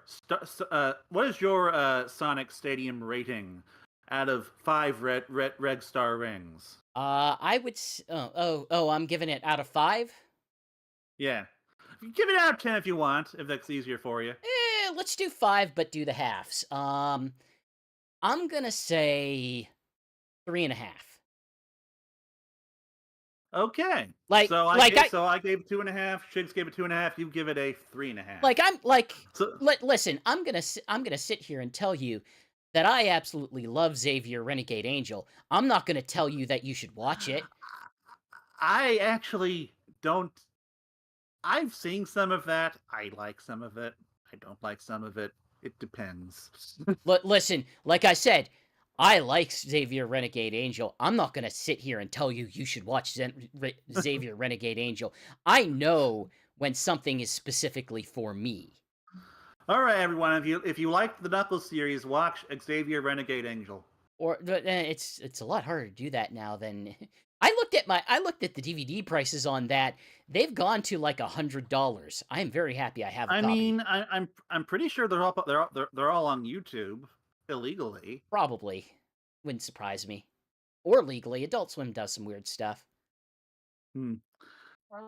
[SPEAKER 1] Sonic Stadium rating out of 5 red star rings?
[SPEAKER 2] I would I'm giving it out of 5.
[SPEAKER 1] Yeah. Give it out of 10 if you want, if that's easier for you.
[SPEAKER 2] Let's do 5 but do the halves. I'm going to say 3.5.
[SPEAKER 1] Okay.
[SPEAKER 2] Like
[SPEAKER 1] so
[SPEAKER 2] like
[SPEAKER 1] I gave 2.5. Shigs gave it 2.5. You give it a 3.5.
[SPEAKER 2] Like I'm like
[SPEAKER 1] So,
[SPEAKER 2] listen, I'm gonna sit here and tell you that I absolutely love Xavier Renegade Angel. I'm not gonna tell you that you should watch it.
[SPEAKER 1] I actually don't. I've seen some of that. I like some of it. I don't like some of it. It depends.
[SPEAKER 2] Listen, like I said, I like Xavier Renegade Angel. I'm not gonna sit here and tell you you should watch Xavier Renegade Angel. I know when something is specifically for me.
[SPEAKER 1] All right, everyone. If you like the Knuckles series, watch Xavier Renegade Angel.
[SPEAKER 2] It's a lot harder to do that now than I looked at the DVD prices on that. They've gone to like $100. I am very happy I have a copy.
[SPEAKER 1] mean, I'm pretty sure they're all on YouTube illegally.
[SPEAKER 2] Probably. Wouldn't surprise me. Or legally. Adult Swim does some weird stuff.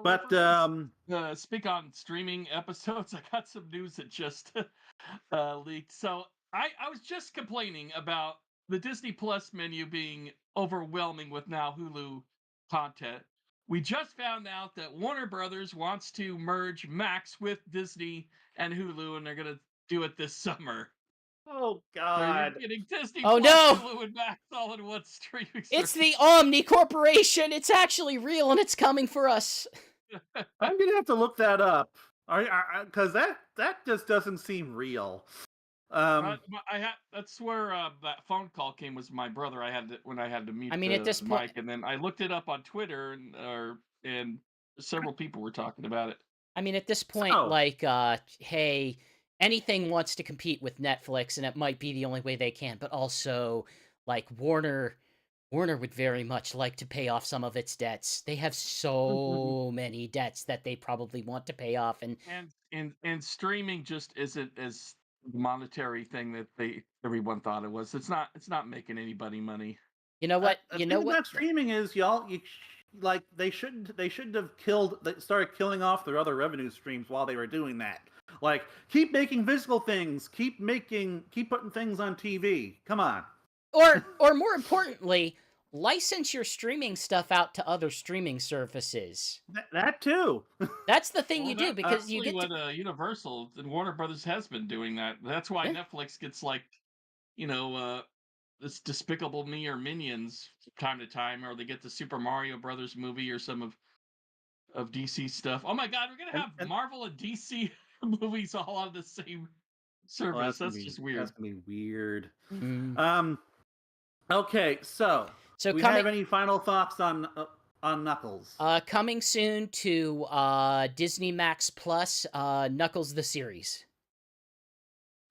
[SPEAKER 1] But
[SPEAKER 3] speak on streaming episodes. I got some news that just leaked. So I was just complaining about the Disney Plus menu being overwhelming with now Hulu content. We just found out that Warner Brothers wants to merge Max with Disney and Hulu, and they're gonna do it this summer.
[SPEAKER 1] Oh
[SPEAKER 3] So you're
[SPEAKER 1] God.
[SPEAKER 3] getting Disney
[SPEAKER 2] Oh,
[SPEAKER 3] Plus,
[SPEAKER 2] no!
[SPEAKER 3] Hulu, and Max all in one streaming
[SPEAKER 2] It's
[SPEAKER 3] service.
[SPEAKER 2] the Omni Corporation! It's actually real and it's coming for us!
[SPEAKER 1] I'm gonna have to look that up. Because that just doesn't seem real.
[SPEAKER 3] That's where that phone call came. Was my brother? When I had to mute
[SPEAKER 2] I mean, at
[SPEAKER 3] the
[SPEAKER 2] this point,
[SPEAKER 3] mic, and then I looked it up on Twitter, and several people were talking about it.
[SPEAKER 1] So,
[SPEAKER 2] like, hey, anything wants to compete with Netflix, and it might be the only way they can, but also, like, Warner would very much like to pay off some of its debts. They have so many debts that they probably want to pay off, and
[SPEAKER 3] And streaming just isn't as monetary thing that everyone thought it was. It's not making anybody money.
[SPEAKER 2] you know what?
[SPEAKER 1] the
[SPEAKER 2] You know
[SPEAKER 1] thing
[SPEAKER 2] what?
[SPEAKER 1] about streaming is, y'all, like they shouldn't have they started killing off their other revenue streams while they were doing that. Like, keep making physical things, keep putting things on TV. Come on.
[SPEAKER 2] Or more importantly, license your streaming stuff out to other streaming services.
[SPEAKER 1] That too.
[SPEAKER 2] That's the thing
[SPEAKER 3] Well,
[SPEAKER 2] you do, because you
[SPEAKER 3] actually
[SPEAKER 2] get to...
[SPEAKER 3] what Universal and Warner Brothers has been doing that. That's why
[SPEAKER 2] Yeah.
[SPEAKER 3] Netflix gets like, you know, this Despicable Me or Minions from time to time, or they get the Super Mario Brothers movie or some of DC stuff. Oh my God, we're gonna have
[SPEAKER 1] And
[SPEAKER 3] Marvel and DC movies all on the same service. That's just
[SPEAKER 1] that's
[SPEAKER 3] weird.
[SPEAKER 1] gonna be weird.
[SPEAKER 2] Mm.
[SPEAKER 1] Okay, so
[SPEAKER 2] So
[SPEAKER 1] do we
[SPEAKER 2] coming
[SPEAKER 1] have any final thoughts on Knuckles?
[SPEAKER 2] coming soon to Disney Max Plus, Knuckles the series.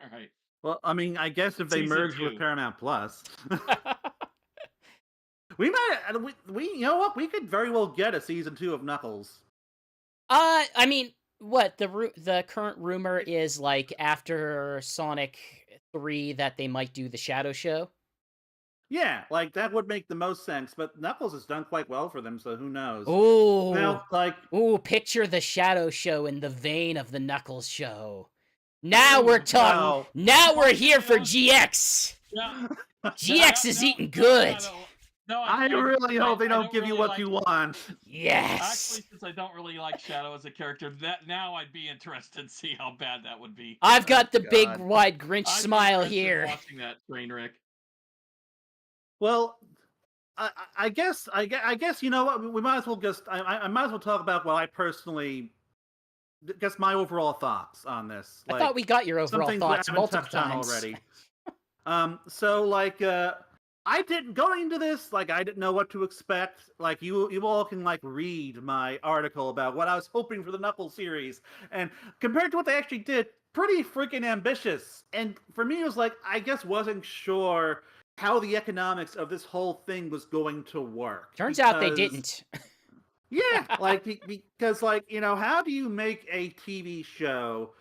[SPEAKER 3] All right.
[SPEAKER 1] Well, I mean, I guess if they
[SPEAKER 3] Season
[SPEAKER 1] merged with
[SPEAKER 3] 2.
[SPEAKER 1] Paramount Plus, we might. We you know what? We could very well get a season 2 of Knuckles.
[SPEAKER 2] I mean, what the current rumor is, like, after Sonic 3 that they might do the Shadow Show.
[SPEAKER 1] Yeah, like that would make the most sense. But Knuckles has done quite well for them, so who knows?
[SPEAKER 2] Oh,
[SPEAKER 1] Now, like,
[SPEAKER 2] picture the Shadow Show in the vein of the Knuckles show. Now we're talking.
[SPEAKER 1] wow.
[SPEAKER 2] Now we're here for GX.
[SPEAKER 3] Yeah.
[SPEAKER 2] GX is eating good.
[SPEAKER 1] I really hope they don't give you what you want.
[SPEAKER 2] Yes.
[SPEAKER 3] Actually, since I don't really like Shadow as a character, that now I'd be interested to see how bad that would be.
[SPEAKER 2] I've got the big
[SPEAKER 1] God.
[SPEAKER 2] wide Grinch
[SPEAKER 3] I'd be
[SPEAKER 2] smile
[SPEAKER 3] interested in
[SPEAKER 2] here.
[SPEAKER 3] watching that train wreck.
[SPEAKER 1] Well, I guess you know what, we might as well just I might as well talk about what I personally guess my overall thoughts on this.
[SPEAKER 2] I thought we got your
[SPEAKER 1] some
[SPEAKER 2] overall
[SPEAKER 1] things
[SPEAKER 2] thoughts
[SPEAKER 1] we haven't
[SPEAKER 2] multiple
[SPEAKER 1] touched on
[SPEAKER 2] times
[SPEAKER 1] already. So like I didn't going into this, like I didn't know what to expect. Like you all can like read my article about what I was hoping for the Knuckles series, and compared to what they actually did, pretty freaking ambitious. And for me, it was like I just wasn't sure how the economics of this whole thing was going to work.
[SPEAKER 2] Turns out they didn't.
[SPEAKER 1] Yeah, like because like, you know, how do you make a TV show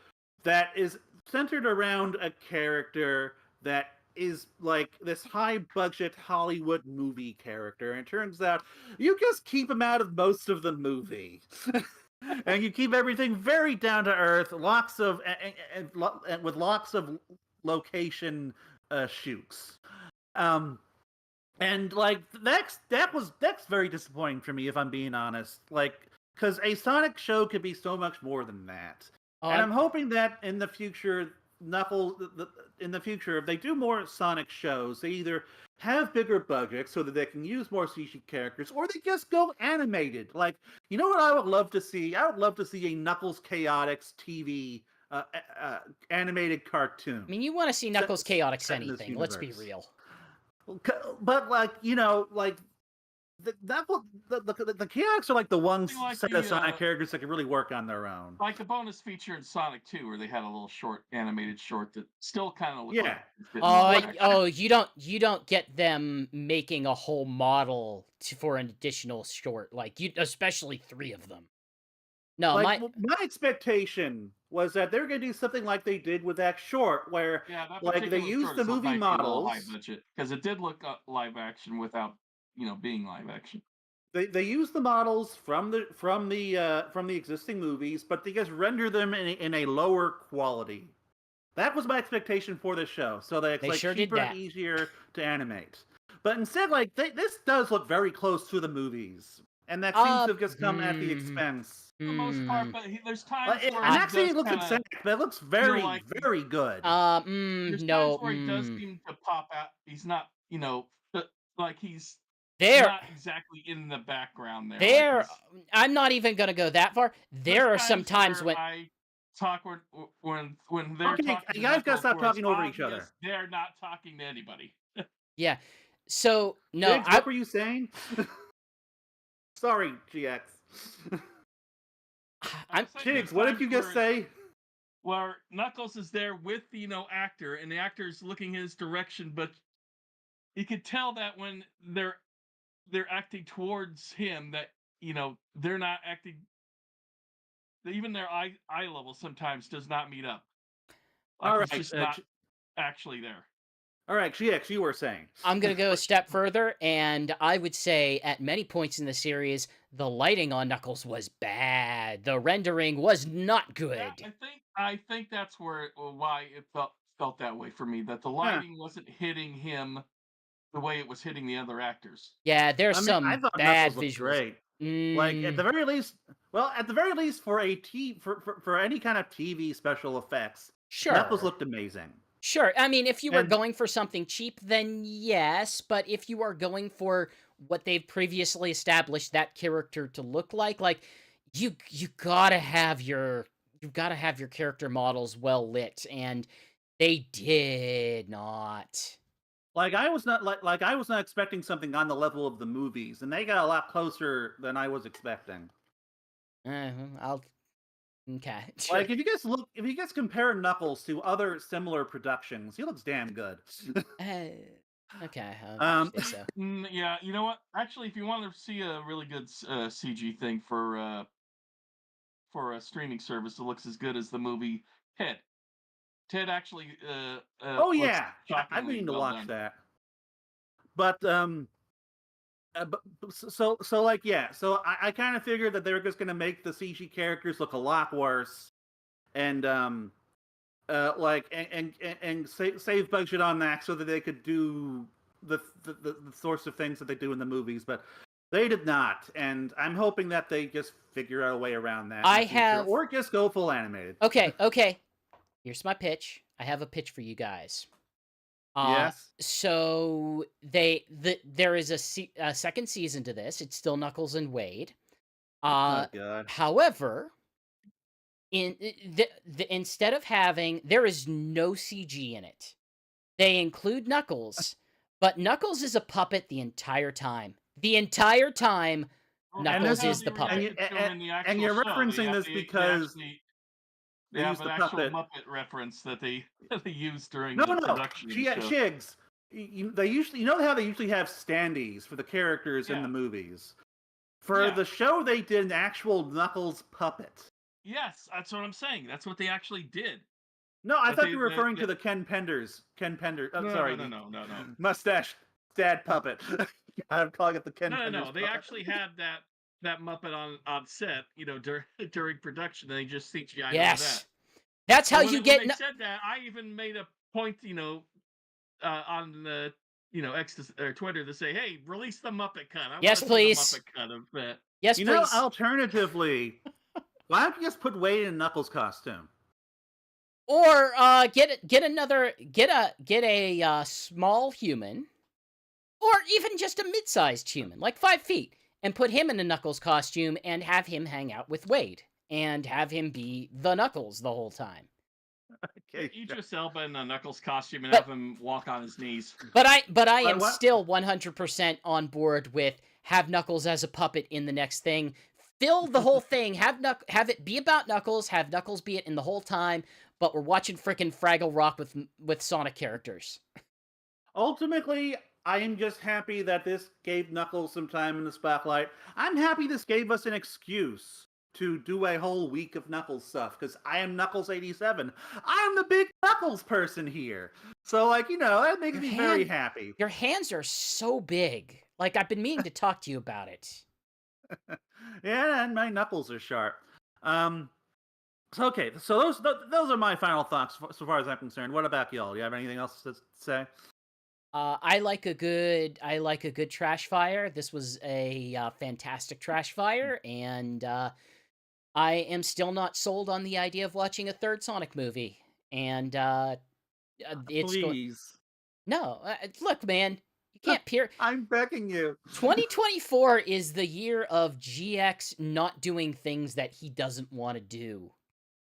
[SPEAKER 1] that is centered around a character that is like this high budget Hollywood movie character, and it turns out you just keep him out of most of the movie. And you keep everything very down to earth, lots of and with lots of location shoots. And like that's very disappointing for me, if I'm being honest. Like, because a Sonic show could be so much more than that. And I'm hoping that in the future, in the future, if they do more Sonic shows, they either have bigger budgets so that they can use more CG characters, or they just go animated. Like, you know what I would love to see? I would love to see a Knuckles Chaotix TV animated cartoon.
[SPEAKER 2] I mean, you want to see Knuckles Chaotix
[SPEAKER 1] set in this
[SPEAKER 2] anything. Let's be
[SPEAKER 1] universe.
[SPEAKER 2] real.
[SPEAKER 1] But like, you know, like the Chaotix are like the ones
[SPEAKER 3] Like
[SPEAKER 1] set
[SPEAKER 3] the,
[SPEAKER 1] of Sonic characters that can really work on their own.
[SPEAKER 3] Like the bonus feature in Sonic 2, where they had a little short animated short that still kind of looked
[SPEAKER 1] Yeah.
[SPEAKER 3] like it didn't look like action.
[SPEAKER 2] You don't get them making a whole model for an additional short, like especially 3 of them. No,
[SPEAKER 1] like, my expectation was that they were going to do something like they did with that short, where
[SPEAKER 3] that
[SPEAKER 1] like they
[SPEAKER 3] particular
[SPEAKER 1] used
[SPEAKER 3] short
[SPEAKER 1] the
[SPEAKER 3] is what
[SPEAKER 1] movie
[SPEAKER 3] might be a little
[SPEAKER 1] models.
[SPEAKER 3] high budget, because it did look live action without, being live action.
[SPEAKER 1] They use the models from the existing movies, but they just render them in a lower quality. That was my expectation for this show, so that it's like
[SPEAKER 2] sure did
[SPEAKER 1] cheaper
[SPEAKER 2] that.
[SPEAKER 1] and easier to animate. But instead, like this does look very close to the movies, and that seems to have just come at the expense
[SPEAKER 3] the most part, but there's times
[SPEAKER 1] And
[SPEAKER 3] where
[SPEAKER 1] that
[SPEAKER 3] he
[SPEAKER 1] scene
[SPEAKER 3] does
[SPEAKER 1] looks
[SPEAKER 3] kind of
[SPEAKER 1] exact, but it looks
[SPEAKER 3] feel
[SPEAKER 1] very,
[SPEAKER 3] like
[SPEAKER 1] very good.
[SPEAKER 3] there's times
[SPEAKER 2] no,
[SPEAKER 3] where he does seem to pop out. He's not, like he's
[SPEAKER 2] there,
[SPEAKER 3] not exactly in the background there. Like
[SPEAKER 2] there.
[SPEAKER 3] he's
[SPEAKER 2] I'm not even gonna go that far.
[SPEAKER 3] there's
[SPEAKER 2] There are some times
[SPEAKER 3] where
[SPEAKER 2] when,
[SPEAKER 3] I talk when they're
[SPEAKER 1] Okay,
[SPEAKER 3] talking to
[SPEAKER 1] you guys gotta
[SPEAKER 3] Knuckles,
[SPEAKER 1] stop
[SPEAKER 3] where it's
[SPEAKER 1] talking over each other.
[SPEAKER 3] obvious they're not talking to anybody.
[SPEAKER 2] yeah. So no,
[SPEAKER 1] Shigs, what were you saying? Sorry, GX.
[SPEAKER 2] I'm
[SPEAKER 3] saying
[SPEAKER 1] Shigs,
[SPEAKER 3] there's
[SPEAKER 1] what did
[SPEAKER 3] times
[SPEAKER 1] you just say?
[SPEAKER 3] where Knuckles is there with the actor, and the actor is looking his direction, but you could tell that when they're acting towards him, that they're not acting. Even their eye level sometimes does not meet up. Like
[SPEAKER 1] All
[SPEAKER 3] he's
[SPEAKER 1] right,
[SPEAKER 3] just not actually there.
[SPEAKER 1] all right, GX, you were saying.
[SPEAKER 2] I'm going to go a step further, and I would say at many points in the series, the lighting on Knuckles was bad. The rendering was not good.
[SPEAKER 3] Yeah, I think that's why it felt that way for me. That the
[SPEAKER 1] Huh.
[SPEAKER 3] lighting wasn't hitting him the way it was hitting the other actors.
[SPEAKER 2] Yeah, there's
[SPEAKER 1] I mean, I
[SPEAKER 2] some
[SPEAKER 1] thought
[SPEAKER 2] bad
[SPEAKER 1] Knuckles looked
[SPEAKER 2] visuals.
[SPEAKER 1] great. Like at the very least, for for any kind of TV special effects, Knuckles
[SPEAKER 2] Sure.
[SPEAKER 1] looked amazing.
[SPEAKER 2] Sure. I mean, if you were
[SPEAKER 1] And
[SPEAKER 2] going for something cheap, then yes. But if you are going for what they've previously established that character to look like you gotta have your character models well lit, and they did not.
[SPEAKER 1] like I was not like I was not expecting something on the level of the movies, and they got a lot closer than I was expecting.
[SPEAKER 2] I'll okay. Sure.
[SPEAKER 1] Like if you guys compare Knuckles to other similar productions, he looks damn good.
[SPEAKER 2] Okay.
[SPEAKER 1] Um,
[SPEAKER 2] Say so.
[SPEAKER 3] Yeah, you know what? Actually, if you want to see a really good CG thing for a streaming service that looks as good as the movie Ted. Ted actually
[SPEAKER 1] oh
[SPEAKER 3] looks
[SPEAKER 1] yeah, I've
[SPEAKER 3] shockingly
[SPEAKER 1] been to
[SPEAKER 3] well
[SPEAKER 1] watch
[SPEAKER 3] done.
[SPEAKER 1] that. But so like yeah, so I kind of figured that they were just gonna make the CG characters look a lot worse, and like and save budget on that so that they could do the sorts of things that they do in the movies, but they did not, and I'm hoping that they just figure out a way around that in the future, or just go full animated.
[SPEAKER 2] Okay. Here's my pitch. I have a pitch for you guys.
[SPEAKER 1] Yes.
[SPEAKER 2] So there is a second season to this. It's still Knuckles and Wade.
[SPEAKER 1] Oh god.
[SPEAKER 2] However, instead of having, there is no CG in it. They include Knuckles, but Knuckles is a puppet the entire time. The entire time, Knuckles is the puppet.
[SPEAKER 1] And you're referencing this because
[SPEAKER 3] they have
[SPEAKER 1] use
[SPEAKER 3] an
[SPEAKER 1] the
[SPEAKER 3] actual
[SPEAKER 1] puppet.
[SPEAKER 3] Muppet reference that they use during
[SPEAKER 1] No,
[SPEAKER 3] the production of the show.
[SPEAKER 1] Shigs. They usually, how they usually have standees for the characters in the movies. For the show, they did an actual Knuckles puppet.
[SPEAKER 3] Yes, that's what I'm saying. That's what they actually did.
[SPEAKER 1] No, I thought you were referring to the Ken Penders. Sorry,
[SPEAKER 3] No.
[SPEAKER 1] mustache dad puppet. I'm calling it the Ken Penders.
[SPEAKER 3] No. They
[SPEAKER 1] puppet.
[SPEAKER 3] actually had that Muppet on set, during production. They just CGI'd
[SPEAKER 2] Yes,
[SPEAKER 3] that.
[SPEAKER 2] that's how you get.
[SPEAKER 3] When they said that, I even made a point, on the X or Twitter to say, "Hey, release the Muppet cut."
[SPEAKER 2] Yes, please.
[SPEAKER 3] The Muppet cut of that.
[SPEAKER 2] Yes, please.
[SPEAKER 1] Alternatively, why don't you just put Wade in Knuckles costume?
[SPEAKER 2] Or get a small human, or even just a mid-sized human, like 5 feet, and put him in a Knuckles costume and have him hang out with Wade and have him be the Knuckles the whole time.
[SPEAKER 3] Okay, Idris Elba in a Knuckles costume and have him walk on his knees.
[SPEAKER 2] But I am still 100% on board with have Knuckles as a puppet in the next thing. Fill the whole thing. Have it be about Knuckles. Have Knuckles be it in the whole time. But we're watching frickin' Fraggle Rock with Sonic characters.
[SPEAKER 1] Ultimately, I am just happy that this gave Knuckles some time in the spotlight. I'm happy this gave us an excuse to do a whole week of Knuckles stuff, because I am Nuckles87. I'm the big Knuckles person here. So, that makes me very happy.
[SPEAKER 2] Your hands are so big. Like, I've been meaning to talk to you about it.
[SPEAKER 1] Yeah, and my knuckles are sharp. Okay, so those are my final thoughts so far as I'm concerned. What about y'all? Do you have anything else to say?
[SPEAKER 2] I like a good trash fire. This was a fantastic trash fire, and I am still not sold on the idea of watching a third Sonic movie, and it's going.
[SPEAKER 1] Please.
[SPEAKER 2] No, look, man, you can't peer.
[SPEAKER 1] I'm begging you.
[SPEAKER 2] 2024 is the year of GX not doing things that he doesn't want to do.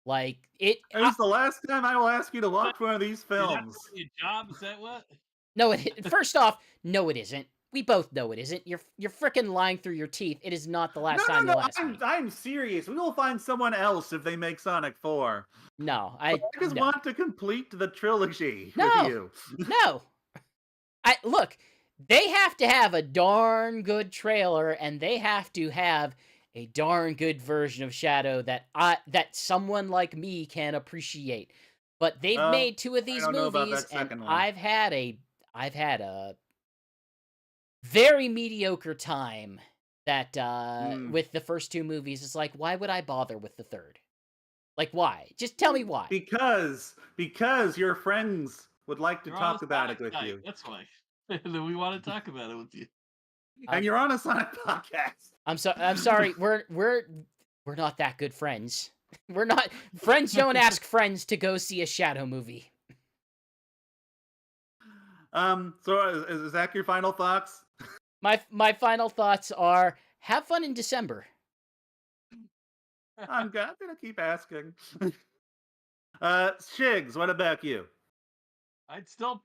[SPEAKER 2] Like it.
[SPEAKER 1] It's the last time I will ask you to
[SPEAKER 3] What?
[SPEAKER 1] watch one of these
[SPEAKER 3] You're not
[SPEAKER 1] films.
[SPEAKER 3] doing your job? Is that what?
[SPEAKER 2] No, first off, no, it isn't. We both know it isn't. You're freaking lying through your teeth. It is not the last time you'll ask me.
[SPEAKER 1] I'm serious. We will find someone else if they make Sonic 4.
[SPEAKER 2] No,
[SPEAKER 1] I just
[SPEAKER 2] no.
[SPEAKER 1] want to complete the trilogy
[SPEAKER 2] No.
[SPEAKER 1] with you.
[SPEAKER 2] No. Look, they have to have a darn good trailer, and they have to have a darn good version of Shadow that someone like me can appreciate. But they've made two of these movies, and I've had a very mediocre time that with the first two movies. It's like, why would I bother with the third? Like, why? Just tell me why.
[SPEAKER 1] Because your friends would like to talk about it with you.
[SPEAKER 3] That's why. We want to talk about it with you.
[SPEAKER 1] And you're on a Sonic podcast.
[SPEAKER 2] I'm sorry. We're not that good friends. We're not friends. Don't ask friends to go see a Shadow movie.
[SPEAKER 1] So is that your final thoughts?
[SPEAKER 2] My final thoughts are: have fun in December.
[SPEAKER 1] I'm gonna keep asking. Shigs, what about you?
[SPEAKER 3] I'd still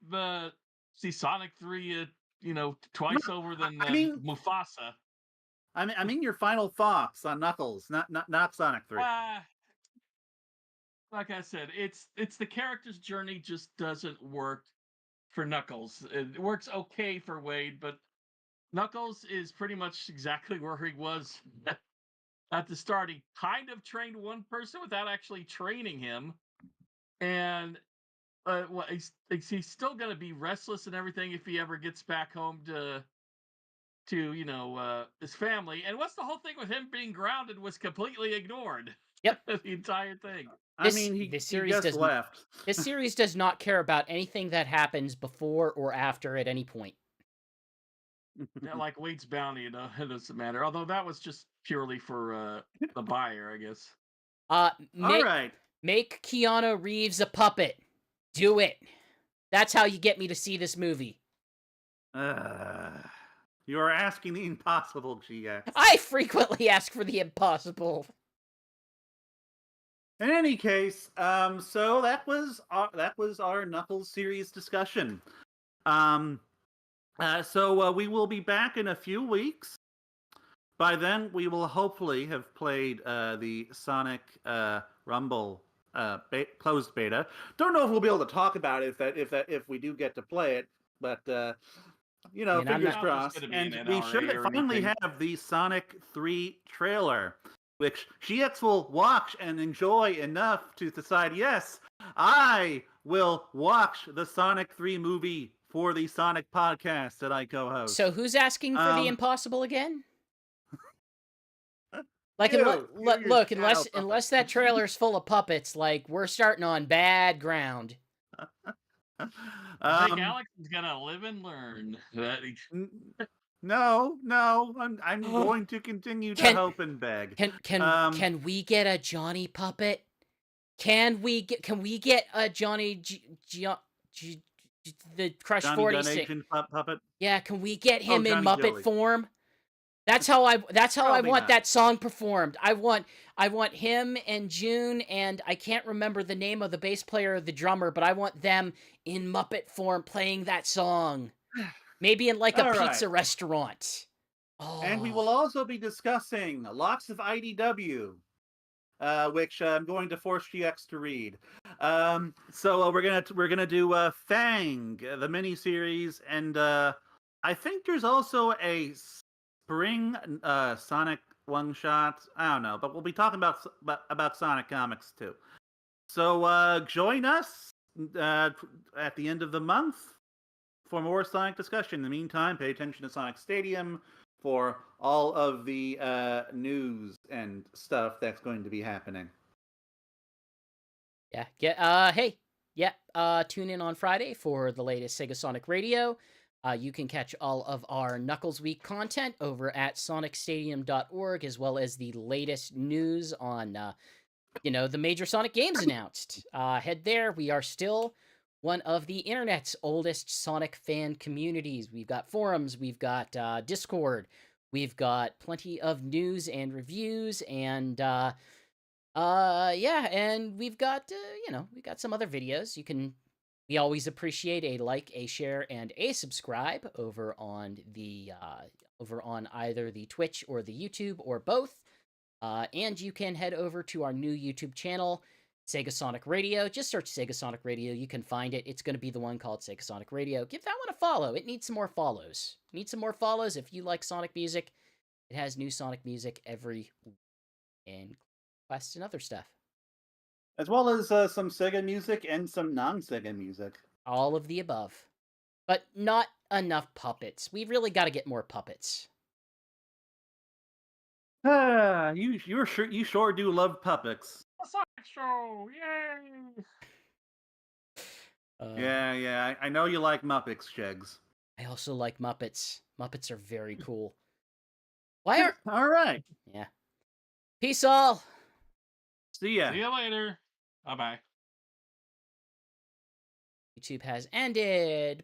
[SPEAKER 3] see Sonic 3, twice over than Mufasa.
[SPEAKER 1] I mean your final thoughts on Knuckles, not Sonic 3.
[SPEAKER 3] Like I said, it's the character's journey just doesn't work for Knuckles. It works okay for Wade, but Knuckles is pretty much exactly where he was at the start. He kind of trained one person without actually training him, and he's still going to be restless and everything if he ever gets back home to his family. And what's the whole thing with him being grounded was completely ignored.
[SPEAKER 2] Yep.
[SPEAKER 3] The entire thing.
[SPEAKER 1] He just left.
[SPEAKER 2] This series does not care about anything that happens before or after at any point.
[SPEAKER 3] Yeah, like Wade's bounty, it doesn't matter. Although that was just purely for the buyer, I guess.
[SPEAKER 1] All right.
[SPEAKER 2] Make Keanu Reeves a puppet. Do it. That's how you get me to see this movie.
[SPEAKER 1] You are asking the impossible, GX.
[SPEAKER 2] I frequently ask for the impossible.
[SPEAKER 1] In any case, so that was our Knuckles series discussion. So we will be back in a few weeks. By then, we will hopefully have played the Sonic Rumble closed beta. Don't know if we'll be able to talk about it if we do get to play it, but fingers crossed. And we should finally have the Sonic 3 trailer, which GX will watch and enjoy enough to decide, yes, I will watch the Sonic 3 movie for the Sonic podcast that I co-host.
[SPEAKER 2] So who's asking for the impossible again? Like, unless that trailer's full of puppets, like, we're starting on bad ground.
[SPEAKER 3] I think Alex is gonna live and learn.
[SPEAKER 1] No, I'm going to continue to hope and beg.
[SPEAKER 2] Can we get a Johnny puppet? Can we get a Johnny the Crush
[SPEAKER 1] Johnny
[SPEAKER 2] 46
[SPEAKER 1] puppet?
[SPEAKER 2] Yeah, can we get him in Muppet
[SPEAKER 1] Jolie.
[SPEAKER 2] form? That's how I want that song performed. I want him and June, and I can't remember the name of the bass player or the drummer, but I want them in Muppet form playing that song. Maybe in like a pizza restaurant. Oh.
[SPEAKER 1] And we will also be discussing lots of IDW, which I'm going to force GX to read. So we're gonna do Fang, the miniseries, and I think there's also a spring Sonic one shot. I don't know, but we'll be talking about Sonic comics too. So join us at the end of the month for more Sonic discussion. In the meantime, pay attention to Sonic Stadium for all of the news and stuff that's going to be happening.
[SPEAKER 2] Yeah. Tune in on Friday for the latest Sega Sonic Radio. You can catch all of our Knuckles Week content over at sonicstadium.org, as well as the latest news on, the major Sonic games announced. Head there. We are still one of the internet's oldest Sonic fan communities. We've got forums, we've got Discord, we've got plenty of news and reviews, and and we've got some other videos. We always appreciate a like, a share, and a subscribe over on either the Twitch or the YouTube or both. And you can head over to our new YouTube channel, Sega Sonic Radio. Just search Sega Sonic Radio. You can find it. It's going to be the one called Sega Sonic Radio. Give that one a follow. It needs some more follows. If you like Sonic music. It has new Sonic music every week and quests and other stuff.
[SPEAKER 1] As well as some Sega music and some non-Sega music.
[SPEAKER 2] All of the above. But not enough puppets. We really got to get more puppets.
[SPEAKER 1] You sure do love puppets.
[SPEAKER 3] A Sonic show! Yay!
[SPEAKER 1] Yeah. I know you like Muppets, Shigs.
[SPEAKER 2] I also like Muppets. Muppets are very cool.
[SPEAKER 1] All right.
[SPEAKER 2] Yeah. Peace all.
[SPEAKER 1] See ya.
[SPEAKER 3] See you later. Bye-bye.
[SPEAKER 2] YouTube has ended. Bye.